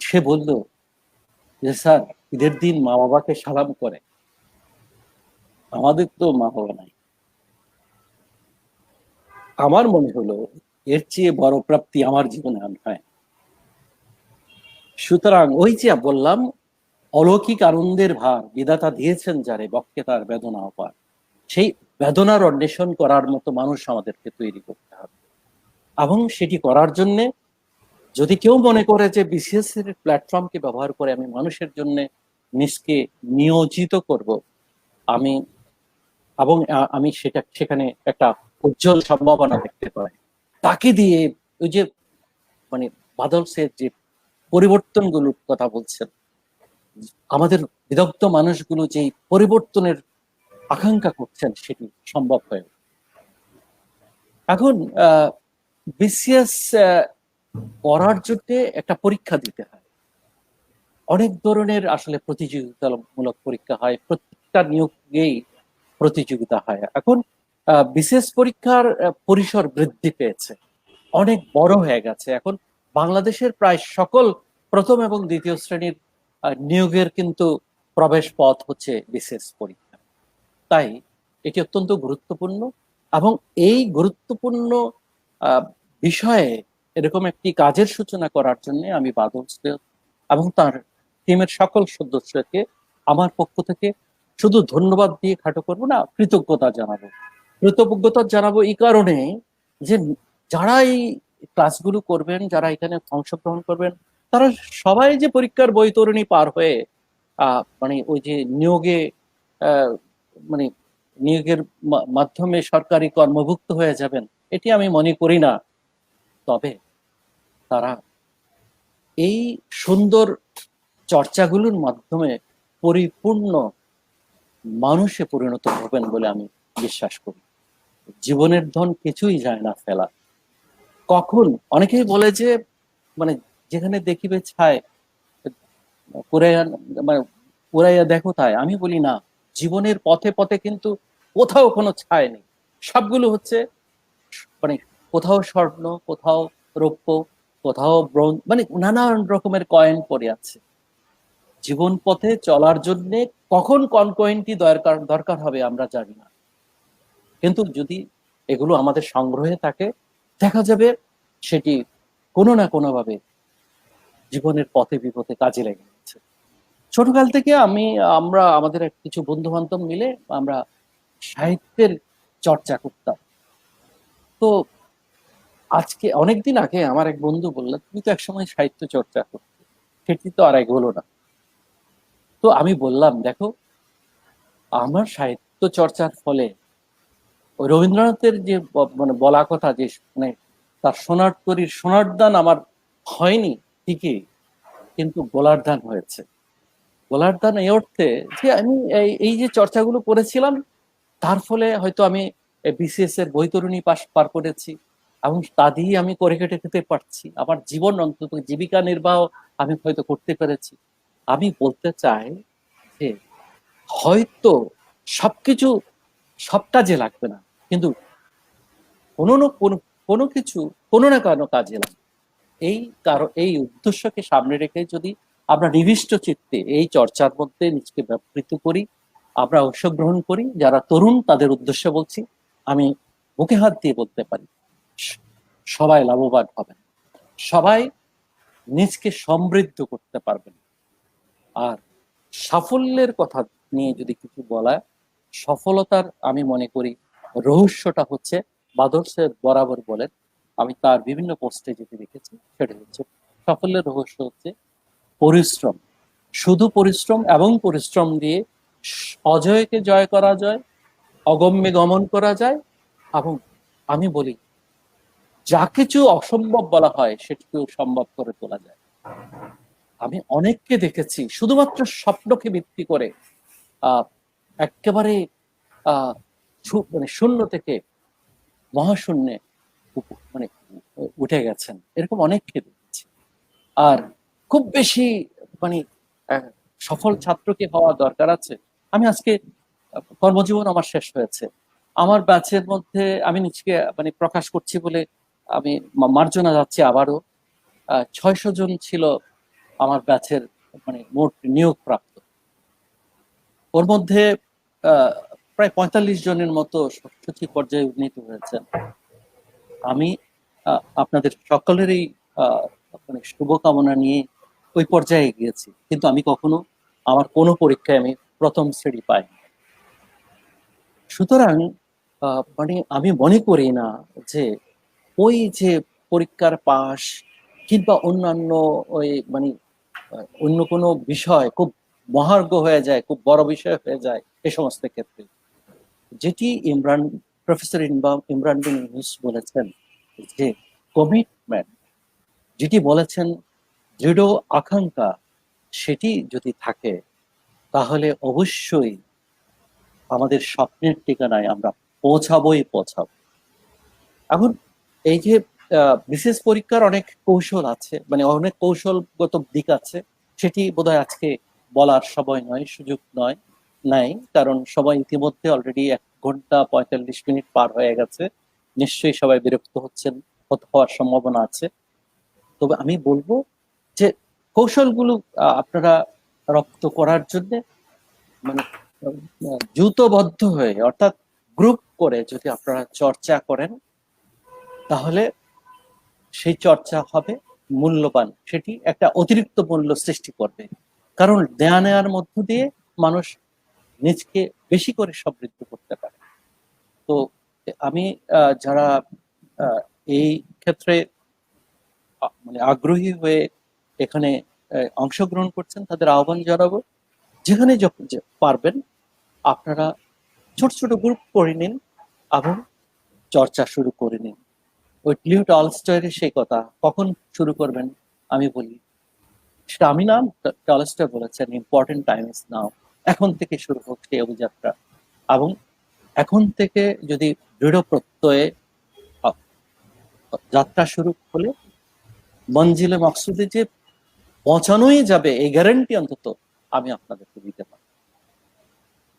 সে বলল যে স্যার, ঈদের দিন মা বাবাকে সালাম করে, আমাদের তো মা বাবা নাই। আমার মনে হলো এর চেয়ে বড় প্রাপ্তি আমার জীবনে আর হয়। সুতরাং ওই যে বললাম, অলৌকিক আনন্দের ভার বিধাতা দিয়েছেন যারে, বক্ষে তার বেদনা অপার। সেই বেদনার অন্বেষণ করার মতো মানুষ আমাদেরকে তৈরি করতে হবে, এবং সেটি করার জন্য যদি কেউ মনে করে যে বিসিএস এর প্ল্যাটফর্মকে ব্যবহার করে আমি মানুষের জন্য নিজকে নিয়োজিত করব, আমি আমি সেখানে একটা উজ্জ্বল সম্ভাবনা দেখতে পাই। তাকে দিয়ে ওই যে মানে বাদল স্যার যে পরিবর্তনগুলোর কথা বলছেন, আমাদের বিদগ্ধ মানুষগুলো যে পরিবর্তনের আকাঙ্ক্ষা করছেন, সেটি সম্ভব হয়ে ওঠে। এখন বিসিএস করার জন্য একটা পরীক্ষা দিতে হয়, অনেক ধরনের আসলে প্রতিযোগিতামূলক পরীক্ষা হয়, প্রত্যেকটা নিয়োগেই প্রতিযোগিতা হয়। এখন বিসিএস পরীক্ষার পরিসর বৃদ্ধি পেয়েছে, অনেক বড় হয়ে গেছে। এখন বাংলাদেশের প্রায় সকল প্রথম এবং দ্বিতীয় শ্রেণীর নিয়োগের কিন্তু প্রবেশ পথ হচ্ছে বিসিএস পরীক্ষা। তাই এটি অত্যন্ত গুরুত্বপূর্ণ, এবং এই গুরুত্বপূর্ণ বিষয়ে এরকম একটি কাজের সূচনা করার জন্য আমি বাদল স্যার এবং তার টিমের সকল সদস্যকে আমার পক্ষ থেকে শুধু ধন্যবাদ দিয়ে খাটো করবো না, কৃতজ্ঞতা জানাবো। কৃতজ্ঞতা জানাবো এই কারণে যে যারা এই ক্লাসগুলো করবেন, যারা এখানে অংশগ্রহণ করবেন, তারা সবাই যে পরীক্ষার বৈতরণী পার হয়ে মানে ওই যে নিয়োগে মানে নিয়োগের মাধ্যমে সরকারি কর্মভুক্ত হয়ে যাবেন, এটি আমি মনে করি না। তবে তারা এই সুন্দর চর্চাগুলোর মাধ্যমে পরিপূর্ণ মানুষে পরিণত হবেন বলে আমি বিশ্বাস করি। জীবনের ধন কিছুই যায় না ফেলা। কখন অনেকেই বলে যে মানে যেখানে দেখিবে ছায় পুরাইয়া দেখো তাই। আমি বলি না, জীবনের পথে পথে কিন্তু কোথাও কোনো ছায় নেই, সবগুলো হচ্ছে মানে কোথাও স্বর্ণ, কোথাও রৌপ্য, কোথাও ব্রোঞ্জ, মানে নানান রকমের কয়েন পড়ে আছে। জীবন পথে চলার জন্য কখন কোন কয়েনটি দরকার হবে আমরা জানি না, কিন্তু যদি এগুলো আমাদের সংগ্রহে থাকে, দেখা যাবে সেটি কোনো না কোনো ভাবে জীবনের পথে বিপথে কাজে লেগে গেছে। ছোটকাল থেকে আমরা আমাদের কিছু বন্ধু বান্ধব মিলে আমরা সাহিত্যের চর্চা করতাম। তো আজকে অনেকদিন আগে আমার এক বন্ধু বললেন, তুমি তো একসময় সাহিত্য চর্চা করতে, সেটি তো আর এক হলো না। তো আমি বললাম, দেখো, আমার সাহিত্য চর্চার ফলে রবীন্দ্রনাথের যে মানে বলা কথা যে মানে তার সোনার তরীর সোনার দান আমার হয়নি ঠিকই, কিন্তু গোলার দান হয়েছে। গোলার দান এই অর্থে যে আমি এই যে চর্চাগুলো করেছিলাম, তার ফলে হয়তো আমি বিসিএস এর বৈতরণী পার করেছি, এবং তা দিয়ে আমি করে কেটে খেতে পারছি। আমার জীবন অন্তত জীবিকা নির্বাহ আমি হয়তো করতে পেরেছি। আমি বলতে চাই যে হয়তো সবকিছু সব কাজে লাগবে না, কিন্তু কোনো কিছু কোনো না কোনো কাজে লাগবে। এই উদ্দেশ্যকে সামনে রেখে যদি আমরা নিবিষ্ট চিত্তে এই চর্চার মধ্যে নিজকে ব্যাপৃত করি, আমরা অংশগ্রহণ করি, যারা তরুণ তাদের উদ্দেশ্যে বলছি, আমি বুকে হাত দিয়ে বলতে পারি সবাই লাভবান হবেন, সবাই নিজকে সমৃদ্ধ করতে পারবেন। আর সাফল্যের কথা নিয়ে যদি কিছু বলা, সফলতার আমি মনে করি রহস্যটা হচ্ছে, বাদল স্যার বরাবর বলেন, আমি তার বিভিন্ন পোস্টে যেটি দেখেছি, সেটা হচ্ছে সাফল্যের রহস্য হচ্ছে পরিশ্রম। শুধু পরিশ্রম, এবং পরিশ্রম দিয়ে অজয়কে জয় করা যায়, অগম্যে গমন করা যায়, এবং আমি বলি যা কিছু অসম্ভব বলা হয় সেটিকেও সম্ভব করে তোলা যায়। আমি অনেককে দেখেছি শুধুমাত্র স্বপ্নকে ভিত্তি করে একেবারে মানে শূন্য থেকে মহাশূন্যে মানে উঠে গেছেন, এরকম অনেককে দেখেছি। আর খুব বেশি মানে সফল ছাত্রকে হওয়া দরকার আছে। আমি আজকে কর্মজীবন আমার শেষ হয়েছে, আমার ব্যাচের মধ্যে আমি নিজকে মানে প্রকাশ করছি বলে আমি মার্জনা যাচ্ছি, আবারও 600 জন ছিল আমার ব্যাচের মানে মোট নিয়োগ প্রাপ্ত। ওর মধ্যে প্রায় 45 জনের মতো সচিব পর্যায়ে উন্নীত হয়েছেন। আমি আপনাদের সকলেরই মানে শুভকামনা নিয়ে ওই পর্যায়ে গিয়েছি, কিন্তু আমি কখনো আমার কোনো পরীক্ষায় আমি প্রথম শ্রেণী পাই। সুতরাং মানে আমি মনে করি না যে ওই যে পরীক্ষার পাশ কিংবা অন্যান্য ওই মানে অন্য কোনো বিষয় খুব মহার্ঘ হয়ে যায়, খুব বড় বিষয় হয়ে যায় এই সমস্ত ক্ষেত্রে। যেটি প্রফেসর ইমরান বিন ইউনূস বলেছেন যে কমিটমেন্ট, যেটি বলেছেন দৃঢ় আকাঙ্ক্ষা, সেটি যদি থাকে তাহলে অবশ্যই আমাদের স্বপ্নের ঠিকানায় আমরা পৌঁছাবো। এখন এই যে বিশেষ পরীক্ষার অনেক কৌশল আছে, মানে অনেক কৌশলগত দিক আছে, সেটি বোধহয় আজকে বলার সময় নয়, সুযোগ নাই, কারণ সবাই ইতিমধ্যে অলরেডি 1 ঘন্টা 45 মিনিট পার হয়ে গেছে। নিশ্চয়ই সবাই বিরক্ত হওয়ার সম্ভাবনা আছে। তবে আমি বলবো যে কৌশলগুলো আপনারা রপ্ত করার জন্য মানে জুতবদ্ধ হয়ে, অর্থাৎ গ্রুপ করে যদি আপনারা চর্চা করেন তাহলে সেই চর্চা হবে মূল্যবান, সেটি একটা অতিরিক্ত মূল্য সৃষ্টি করবে। কারণ দেয়া নেয়ার মধ্য দিয়ে মানুষ নিজকে বেশি করে সমৃদ্ধ করতে পারে। তো আমি যারা এই ক্ষেত্রে মানে আগ্রহী হয়ে এখানে অংশগ্রহণ করছেন তাদের আহ্বান জানাবো, যেখানে যখন পারবেন আপনারা ছোট ছোট গ্রুপ করে নিন এবং চর্চা শুরু করে নিন। ওই লিও টলস্টয়ের সেই কথা, কখন শুরু করবেন আমি বলি, সেটা আমি না, টলস্টয় বলেছেন ইম্পর্টেন্ট টাইম ইজ নাও। এখন থেকে শুরু হোক সেই অভিযাত্রা, এবং এখন থেকে যদি দৃঢ় প্রত্যয়ে যাত্রা শুরু হলে মঞ্জিলে মকসুদে যে পৌঁছানোই যাবে এই গ্যারান্টি অন্তত আমি আপনাদেরকে দিতে পারি।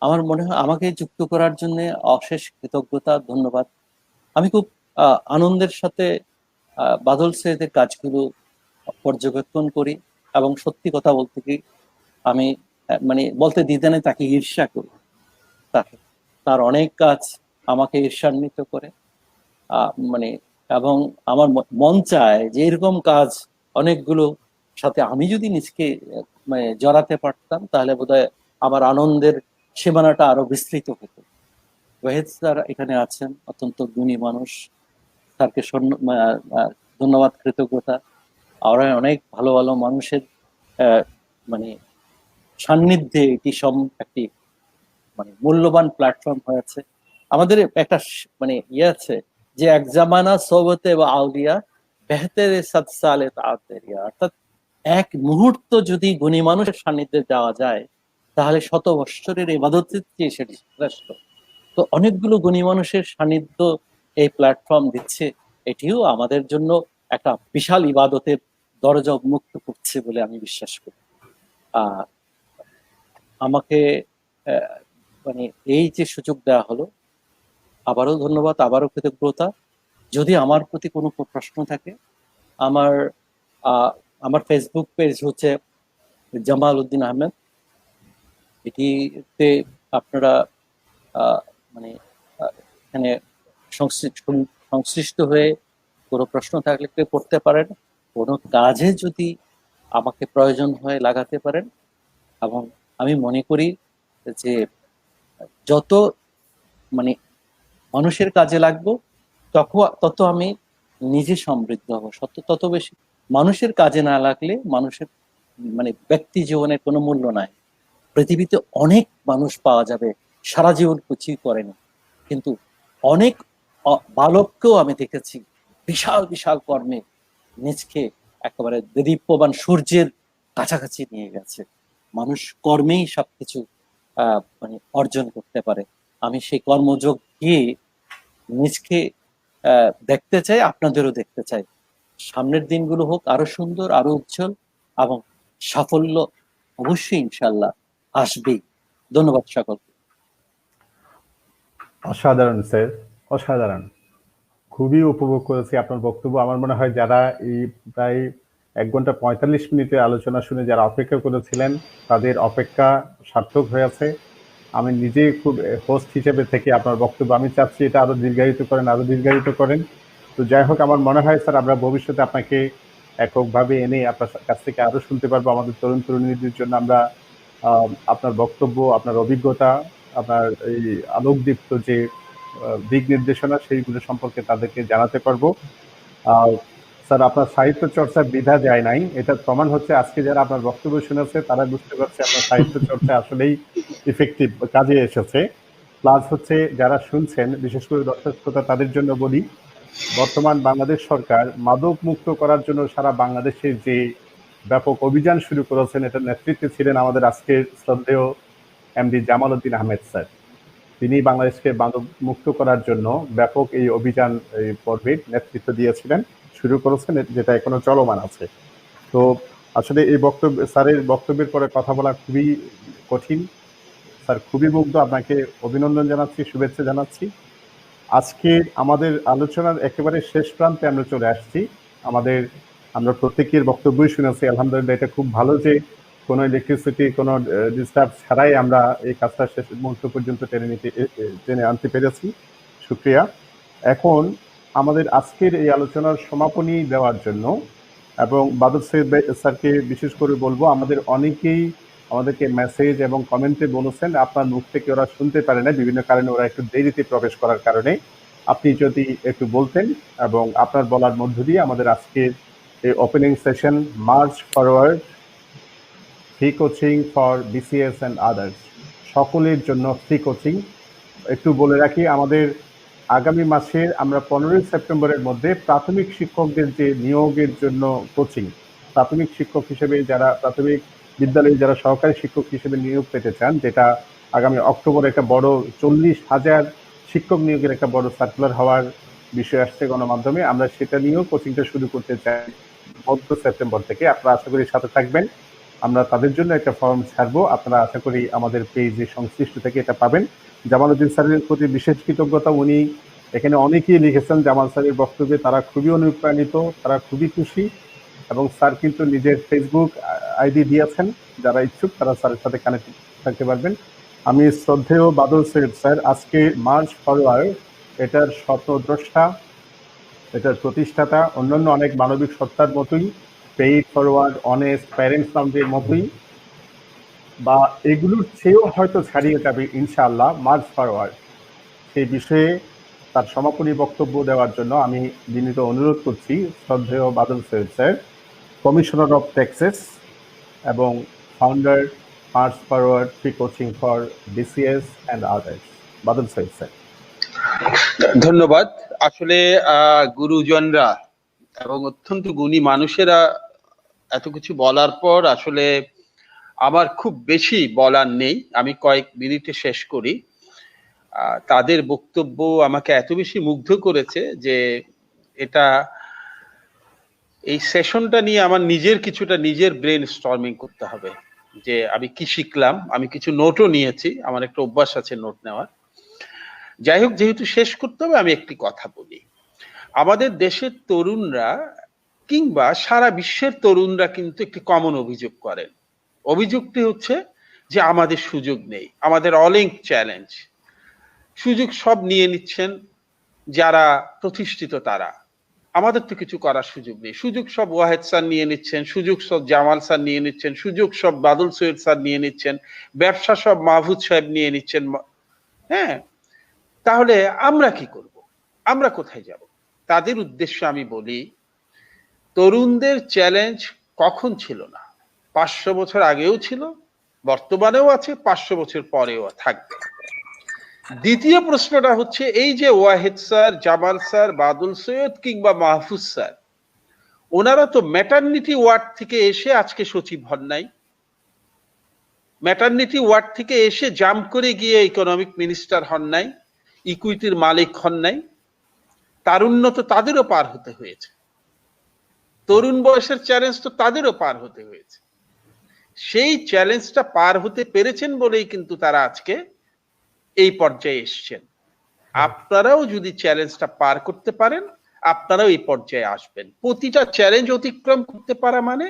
আমার মনে হয় আমাকে যুক্ত করার জন্য অশেষ কৃতজ্ঞতা, ধন্যবাদ। আমি খুব আনন্দের সাথে বাদল সৈয়দের কাজগুলো পর্যবেক্ষণ করি, এবং সত্যি কথা বলতে কি আমি মানে বলতে দ্বিধা নেই, তাকে ঈর্ষা করি। তার অনেক কাজ আমাকে ঈর্ষান্বিত করে, মানে এবং আমার মন চায় যে এরকম কাজ অনেকগুলো সাথে আমি যদি নিজকে মানে জড়াতে পারতাম তাহলে বোধহয় আমার আনন্দের সীমানাটা আরো বিস্তৃত হতো। ওয়াহিদ স্যার এখানে আছেন, অত্যন্ত গুণী মানুষ, স্যারকে ধন্যবাদ, কৃতজ্ঞতা। আর অনেক ভালো ভালো মানুষের মানে সান্নিধ্যে এটি একটি মানে মূল্যবান প্ল্যাটফর্ম হয়েছে। আমাদের একটা মানে ইয়ে আছে যে এক জামানা সোবতে বা আউলিয়া বেহতেরে সাত সালে তাআতেরিয়া, অর্থাৎ এক মুহূর্ত যদি গুণী মানুষের সান্নিধ্যে যাওয়া যায় তাহলে 100 বৎসরের ইবাদতের চেয়ে সেটি শ্রেষ্ঠ। তো অনেকগুলো গুণী মানুষের সান্নিধ্য এই প্ল্যাটফর্ম দিচ্ছে, এটিও আমাদের জন্য একটা বিশাল ইবাদতের দরজা উন্মুক্ত করছে বলে আমি বিশ্বাস করি। আমাকে মানে এই যে সুযোগ দেওয়া হলো, আবারও ধন্যবাদ, আবারও কৃতজ্ঞতা। যদি আমার প্রতি কোনো প্রশ্ন থাকে, আমার ফেসবুক পেজ হচ্ছে জামাল উদ্দিন আহমেদ, এটিতে আপনারা মানে এখানে সংশ্লিষ্ট হয়ে কোনো প্রশ্ন থাকলে করতে পারেন, কোনো কাজে যদি আমাকে প্রয়োজন হয় লাগাতে পারেন। এবং আমি মনে করি যে যত মানে মানুষের কাজে লাগবো তত আমি নিজে সমৃদ্ধ হব, তত বেশি। মানুষের কাজে না লাগলে মানুষের মানে ব্যক্তি জীবনের কোনো মূল্য নাই। পৃথিবীতে অনেক মানুষ পাওয়া যাবে সারা জীবন কিছুই করেনি, কিন্তু অনেক বালককেও আমি দেখেছি বিশাল বিশাল কর্মে নিজকে একেবারে দীপ্যমান সূর্যের কাছাকাছি নিয়ে গেছে। মানুষ কর্মেই সবকিছু মানে অর্জন করতে পারে। আমি সেই কর্মযোগ গিয়ে নিজকে দেখতে চাই, আপনাদেরও দেখতে চাই। সামনের দিনগুলো হোক আরো সুন্দর, আরো উজ্জ্বল, এবং সাফল্য অবশ্যই ইনশাল্লাহ আসবেই। ধন্যবাদ সকলকে। অসাধারণ স্যার, অসাধারণ, খুবই উপভোগ করেছি আপনার বক্তব্য। আমার মনে হয় যারা এই প্রায় 1 ঘন্টা 45 মিনিটের আলোচনা শুনে যারা অপেক্ষা করেছিলেন তাদের অপেক্ষা সার্থক হয়েছে। আমি নিজে খুব হোস্ট হিসেবে থেকে আপনার বক্তব্য আমি চাচ্ছি এটা আরো দীর্ঘায়িত করেন। তো যাই হোক, আমার মনে হয় স্যার আমরা ভবিষ্যতে আপনাকে এককভাবে এনে আপনার কাছ থেকে আরো শুনতে পারবো। আমাদের তরুণ তরুণীদের জন্য আমরা আপনার বক্তব্য, আপনার অভিজ্ঞতা, আপনার এই আলোকদীপ্ত যে দিক নির্দেশনা সেইগুলো সম্পর্কে তাদেরকে জানাতে পারবো। স্যার, আপনার সাহিত্য চর্চা বৃথা যায় নাই, এটা প্রমাণ হচ্ছে আজকে যারা আপনার বক্তব্য শুনেছে তারা বুঝতে পারছে আপনার সাহিত্য চর্চা আসলেই ইফেক্টিভ, কাজে এসেছে। প্লাস হচ্ছে যারা শুনছেন, বিশেষ করে দর্শক শ্রোতা, তাদের জন্য বলি, বর্তমান বাংলাদেশ সরকার মাদক মুক্ত করার জন্য সারা বাংলাদেশে যে ব্যাপক অভিযান শুরু করেছেন, এটার নেতৃত্বে ছিলেন আমাদের আজকের শ্রদ্ধেয় এমডি জামাল উদ্দিন আহমেদ স্যার। তিনি বাংলাদেশকে মাদক মুক্ত করার জন্য ব্যাপক এই অভিযান এই পর্বের নেতৃত্ব দিয়েছিলেন, শুরু করেছেন, যেটা এখনো চলমান আছে। তো আসলে এই স্যারের বক্তব্যের পরে কথা বলা খুবই কঠিন। স্যার, খুবই মুগ্ধ, আপনাকে অভিনন্দন জানাচ্ছি, শুভেচ্ছা জানাচ্ছি। আজকে আমাদের আলোচনার একেবারে শেষ প্রান্তে আমরা চলে আসছি। আমরা প্রত্যেকের বক্তব্যই শুনেছি, আলহামদুলিল্লাহ। এটা খুব ভালো যে কোনো ইলেকট্রিসিটি, কোনো ডিস্টার্ব ছাড়াই আমরা এই কাজটা শেষ মুহূর্ত পর্যন্ত টেনে আনতে পেরেছি, শুক্রিয়া। এখন আমাদের আজকের এই আলোচনার সমাপনী দেওয়ার জন্য এবং বাদল স্যারকে বিশেষ করে বলবো, আমাদের অনেকেই আমাদেরকে মেসেজ এবং কমেন্টে বলেছেন আপনার মুখ থেকে ওরা শুনতে পারে না, বিভিন্ন কারণে ওরা একটু দেরিতে প্রবেশ করার কারণে। আপনি যদি একটু বলতেন এবং আপনার বলার মধ্য দিয়ে আমাদের আজকের এই opening session, March forward, free coaching for BCS and others, সকলের জন্য ফ্রি কোচিং, একটু বলে রাখি, আমাদের আগামী মাসের আমরা 15 সেপ্টেম্বরের মধ্যে প্রাথমিক শিক্ষকদের যে নিয়োগের জন্য কোচিং, প্রাথমিক শিক্ষক হিসেবে যারা প্রাথমিক বিদ্যালয়ে যারা সহকারী শিক্ষক হিসেবে নিয়োগ পেতে চান, যেটা আগামী অক্টোবরে একটা বড় 40,000 শিক্ষক নিয়োগের একটা বড় সার্কুলার হওয়ার বিষয় আসছে গণমাধ্যমে, আমরা সেটা নিয়েও কোচিংটা শুরু করতে চাই 15 সেপ্টেম্বর থেকে। আপনারা আশা করি সাথে থাকবেন। আমরা তাদের জন্য একটা ফর্ম ছাড়বো, আপনারা আশা করি আমাদের পেজে সংশ্লিষ্ট থেকে এটা পাবেন। জামাল উদ্দিন স্যারের প্রতি বিশেষ কৃতজ্ঞতা, উনি এখানে অনেকেই লিখেছেন জামাল স্যারের বক্তব্যে তারা খুবই অনুপ্রাণিত, তারা খুবই খুশি, এবং স্যার কিন্তু নিজের ফেসবুক আইডি দিয়েছেন, যারা ইচ্ছুক তারা স্যারের সাথে কানেক্ট থাকতে পারবেন। আমি শ্রদ্ধেয় বাদল সৈয়দ স্যার, আজকে মার্চ ফরওয়ার্ড এটার স্বপ্নদ্রষ্টা, এটার প্রতিষ্ঠাতা, অন্যান্য অনেক মানবিক সত্তার মতোই, পেইড ফরওয়ার্ড, অনেস্ট, প্যারেন্টস নামদের মতোই, বা এগুলোর চেয়েও হয়তো ছাড়িয়ে যাবে ইনশাআল্লাহ মার্চ ফরওয়ার্ড। সেই বিষয়ে তার সমাপনী বক্তব্য দেওয়ার জন্য আমি বিনীত অনুরোধ করছি শ্রদ্ধেয় Badal Syed sir, commissioner of taxes এবং founder March forward free coaching for BCS and others, Badal Syed sir. ধন্যবাদ। আসলে গুরুজনরা এবং অত্যন্ত গুণী মানুষেরা এত কিছু বলার পর আসলে আমার খুব বেশি বলার নেই, আমি কয়েক মিনিটে শেষ করি। তাদের বক্তব্য আমাকে এত বেশি মুগ্ধ করেছে যে এই সেশনটা নিয়ে আমার নিজের ব্রেন স্টর্মিং করতে হবে, যে আমি কি শিখলাম। আমি কিছু নোটও নিয়েছি, আমার একটা অভ্যাস আছে নোট নেওয়ার। যাই হোক, যেহেতু শেষ করতে হবে, আমি একটি কথা বলি। আমাদের দেশের তরুণরা কিংবা সারা বিশ্বের তরুণরা কিন্তু একটি কমন অভিযোগ করেন। অভিযোগটি হচ্ছে যে আমাদের সুযোগ নেই, আমাদের অলিঙ্ক চ্যালেঞ্জ। সুযোগ সব নিয়ে নিচ্ছেন যারা প্রতিষ্ঠিত, তারা, আমাদের তো কিছু করার সুযোগ নেই। সুযোগ সব ওয়াহেদ স্যার নিয়ে নিচ্ছেন, সুযোগ সব জামাল স্যার নিয়ে নিচ্ছেন, সুযোগ সব বাদল সৈয়দ স্যার নিয়ে নিচ্ছেন, ব্যবসা সব মাহফুজ সাহেব নিয়ে নিচ্ছেন। হ্যাঁ, তাহলে আমরা কি করব? আমরা কোথায় যাব? তাদের উদ্দেশ্যে আমি বলি, তরুণদের চ্যালেঞ্জ কখন ছিল না? 500 বছর আগেও ছিল, বর্তমানেও আছে, 500 বছর পরেও থাকবে। দ্বিতীয় প্রশ্নটা হচ্ছে, এই যে ওয়াহেদ স্যার, জামাল স্যার, বাদল সৈয়দ কিংবা মাহফুজ স্যার, ওনারা তো ম্যাটারনিটি ওয়ার্ড থেকে এসে আজকে সচিব হন নাই, ম্যাটারনিটি ওয়ার্ড থেকে এসে জাম্প করে গিয়ে ইকোনমিক মিনিস্টার হন নাই, ইকুইটির মালিক হন নাই। তারুণ্য তো তাদেরও পার হতে হয়েছে, তরুণ বয়সের চ্যালেঞ্জ তো তাদেরও পার হতে হয়েছে। সেই চ্যালেঞ্জটা পার হতে পেরেছেন বলেই কিন্তু তারা আজকে এই পর্যায়ে এসছেন। আপনারাও যদি চ্যালেঞ্জটা পার করতে পারেন, আপনারাও এই পর্যায়ে আসবেন। প্রতিটা চ্যালেঞ্জ অতিক্রম করতে পারা মানে,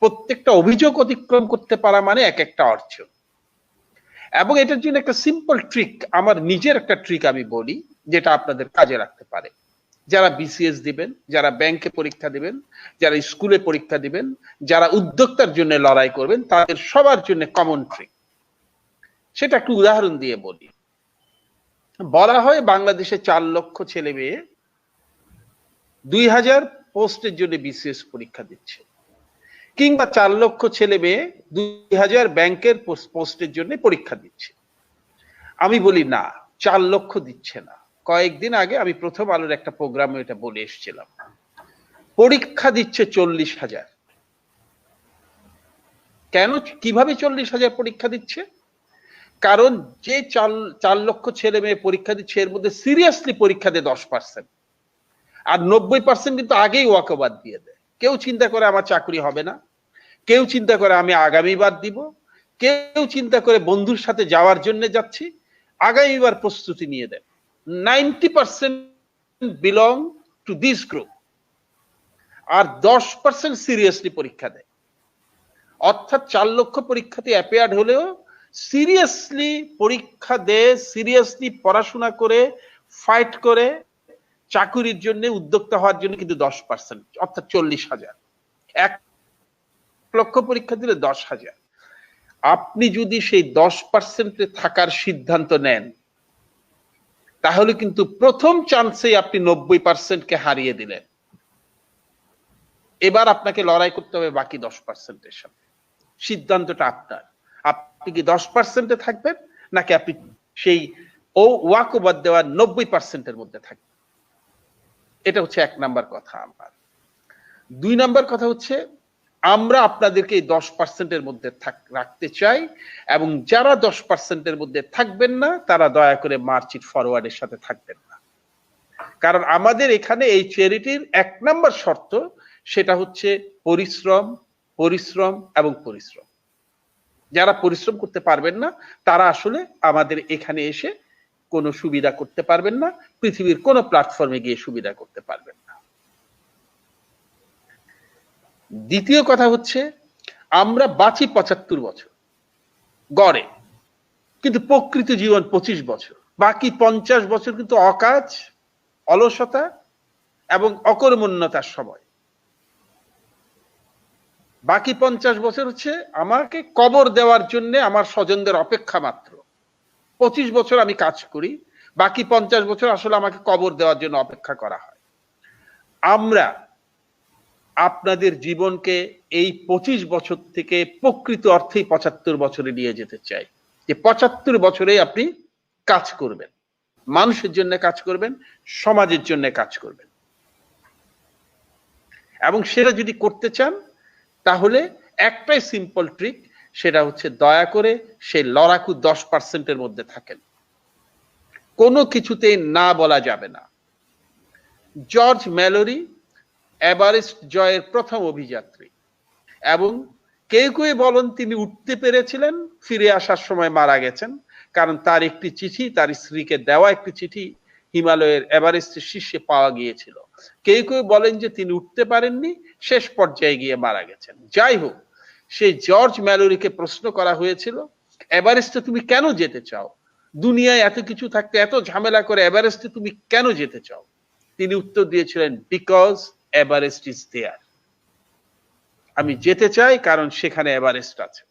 প্রত্যেকটা অভিযোগ অতিক্রম করতে পারা মানে এক একটা অর্জন। এবং এটার জন্য একটা সিম্পল ট্রিক, আমার নিজের একটা ট্রিক আমি বলি, যেটা আপনাদের কাজে রাখতে পারে। যারা বিসিএস দিবেন, যারা ব্যাংকে পরীক্ষা দিবেন, যারা স্কুলে পরীক্ষা দিবেন, যারা উদ্যোক্তার জন্য লড়াই করবেন, তাদের সবার জন্য কমন ট্রিক। সেটা একটু উদাহরণ দিয়ে বলি। বলা হয় বাংলাদেশে 4 লক্ষ ছেলে মেয়ে 2000 পোস্টের জন্য বিসিএস পরীক্ষা দিচ্ছে, কিংবা 4 লক্ষ ছেলে মেয়ে 2000 ব্যাংকের পোস্টের জন্য পরীক্ষা দিচ্ছে। আমি বলি না, 4 লক্ষ দিচ্ছে না। কয়েকদিন আগে আমি প্রথম আলোর একটা প্রোগ্রামে এটা বলে এসেছিলাম, পরীক্ষা দিচ্ছে 40,000। কেন, কিভাবে 40,000 পরীক্ষা দিচ্ছে? কারণ যে 4 লক্ষ ছেলে মেয়ে পরীক্ষা দিচ্ছে, এর মধ্যে সিরিয়াসলি পরীক্ষা দেয় 10%, আর 90% কিন্তু আগেই ওয়াকওভার দিয়ে দেয়। কেউ চিন্তা করে আমার চাকরি হবে না, কেউ চিন্তা করে আমি আগামীবার দিব, কেউ চিন্তা করে বন্ধুর সাথে যাওয়ার জন্য যাচ্ছি, আগামীবার প্রস্তুতি নিয়ে দেয়। 90% বিলং টু দিস গ্রুপ, আর 10% সিরিয়াসলি পরীক্ষা দেয়। অর্থাৎ 4 লক্ষ পরীক্ষাতে অ্যাপিয়ার্ড হলেও সিরিয়াসলি পরীক্ষা দেয়, সিরিয়াসলি পড়াশোনা করে, ফাইট করে চাকুরির জন্য, উদ্যোক্তা হওয়ার জন্য কিন্তু 10%, অর্থাৎ 40,000। 1 লক্ষ পরীক্ষা দিলে 10,000। আপনি যদি সেই 10%-এ থাকার সিদ্ধান্ত নেন, তাহলে কিন্তু প্রথম চান্সেই আপনি 90%-কে হারিয়ে দিলেন। এবার আপনাকে লড়াই করতে হবে বাকি 10%-এর সাথে। সিদ্ধান্তটা আপনার। আপনি কি 10%-এ থাকবেন, নাকি আপনি সেই ওয়াকওভার দেওয়া 90%-এর মধ্যে থাকবেন? এটা হচ্ছে 1 নাম্বার কথা আমার। 2 নাম্বার কথা হচ্ছে, আমরা আপনাদেরকে এই 10%-এর মধ্যে রাখতে চাই, এবং যারা 10%-এর মধ্যে থাকবেন না, তারা দয়া করে মার্চ ইট ফরওয়ার্ডের সাথে থাকবেন না। কারণ আমাদের এখানে এই চ্যারিটির 1 নাম্বার শর্ত, সেটা হচ্ছে পরিশ্রম, পরিশ্রম এবং পরিশ্রম। যারা পরিশ্রম করতে পারবেন না, তারা আসলে আমাদের এখানে এসে কোনো সুবিধা করতে পারবেন না, পৃথিবীর কোনো প্ল্যাটফর্মে গিয়ে সুবিধা করতে পারবেন না। দ্বিতীয় কথা হচ্ছে, আমরা বাঁচি 75 বছর গড়ে, কিন্তু প্রকৃত জীবন 25 বছর। বাকি 50 বছর কিন্তু অকাজ, অলসতা এবং অকর্মণ্যতার সময়। বাকি 50 বছর হচ্ছে আমাকে কবর দেওয়ার জন্য আমার স্বজনদের অপেক্ষা মাত্র। 25 বছর আমি কাজ করি, বাকি 50 বছর আসলে আমাকে কবর দেওয়ার জন্য অপেক্ষা করা হয়। আমরা আপনাদের জীবনকে এই 25 বছর থেকে প্রকৃত অর্থেই 75 বছরে নিয়ে যেতে চাই, যে 75 বছরে আপনি কাজ করবেন, মানুষের জন্য কাজ করবেন, সমাজের জন্য কাজ করবেন। এবং সেটা যদি করতে চান, তাহলে একটাই সিম্পল ট্রিক, সেটা হচ্ছে দয়া করে সেই লড়াকু 10%-এর মধ্যে থাকেন। কোনো কিছুতেই না বলা যাবে না। জর্জ ম্যালোরি এভারেস্ট জয়ের প্রথম অভিযাত্রী, এবং কেউ কেউ বলেন তিনি উঠতে পেরেছিলেন, ফিরে আসার সময় মারা গেছেন, কারণ তার একটি চিঠি, তার স্ত্রীকে দেওয়া একটি চিঠি হিমালয়ের এভারেস্টের শীর্ষে পাওয়া গিয়েছিল। কেউ কেউ বলেন যে তিনি উঠতে পারেননি, শেষ পর্যায়ে গিয়ে মারা গেছেন। যাই হোক, সেই জর্জ ম্যালোরিকে প্রশ্ন করা হয়েছিল, এভারেস্টে তুমি কেন যেতে চাও? দুনিয়ায় এত কিছু থাকতে এত ঝামেলা করে এভারেস্টে তুমি কেন যেতে চাও? তিনি উত্তর দিয়েছিলেন, বিকজ এভারেস্ট ইজ দেয়ার। আমি যেতে চাই কারণ সেখানে এভারেস্ট আছে।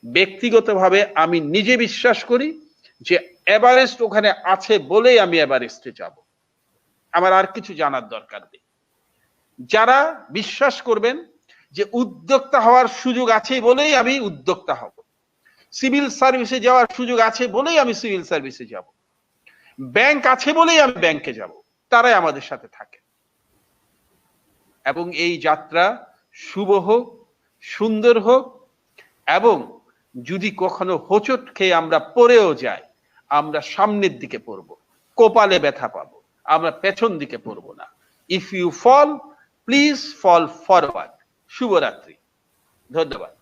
ব্যক্তিগতভাবে আমি নিজে বিশ্বাস করি যে এভারেস্ট ওখানে আছে বলেই আমি এভারেস্টে যাব। আমার আর কিছু জানার দরকার নেই। যারা বিশ্বাস করবেন যে উদ্যোক্তা হওয়ার সুযোগ আছে বলেই আমি উদ্যোক্তা হব, সিভিল সার্ভিসে যাওয়ার সুযোগ আছে বলেই আমি সিভিল সার্ভিসে যাব, ব্যাংক আছে বলেই আমি ব্যাংকে যাব, তারাই আমাদের সাথে থাকে। এবং এই যাত্রা শুভ হোক, সুন্দর হোক, এবং যদি কখনো হোঁচট খেয়ে আমরা পড়েও যাই, আমরা সামনের দিকে পড়ব, কপালে ব্যথা পাবো, আমরা পেছন দিকে পড়ব না। If you fall, please fall forward. শুভরাত্রি। ধন্যবাদ।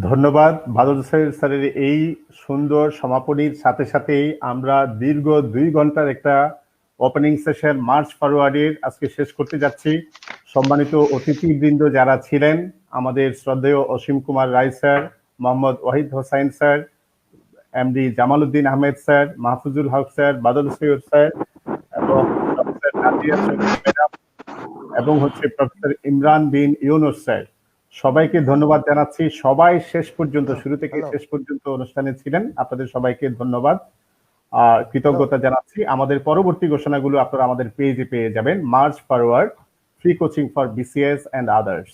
ধন্যবাদ বাদল স্যারের এই সুন্দর সমাপনীর সাথে সাথেই আমরা দীর্ঘ 2 ঘন্টার একটা ওপেনিং সেশন মার্চ ফরওয়ার্ডের আজকে শেষ করতে যাচ্ছি। সম্মানিত অতিথিবৃন্দ যারা ছিলেন, আমাদের শ্রদ্ধেয় Asim Kumar Roy sir, Mohammad Wahid Hossain sir, MD Jamal Uddin Ahmed sir, Mahfuzul Haque sir, Badal Syed sir এবং নাদিয়া চৌধুরী ম্যাডাম এবং হচ্ছে প্রফেসর ইমরান বিন ইউনুস স্যার, সবাইকে ধন্যবাদ জানাচ্ছি। সবাই শেষ পর্যন্ত, শুরু থেকে শেষ পর্যন্ত অনুষ্ঠানে ছিলেন, আপনাদের সবাইকে ধন্যবাদ, কৃতজ্ঞতা জানাচ্ছি। আমাদের পরবর্তী ঘোষণাগুলো আপনারা আমাদের পেজে পেয়ে যাবেন, March forward free coaching for BCS and others.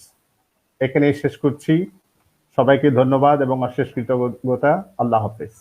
এখানেই শেষ করছি, সবাইকে ধন্যবাদ এবং অশেষ কৃতজ্ঞতা। আল্লাহ হাফেজ।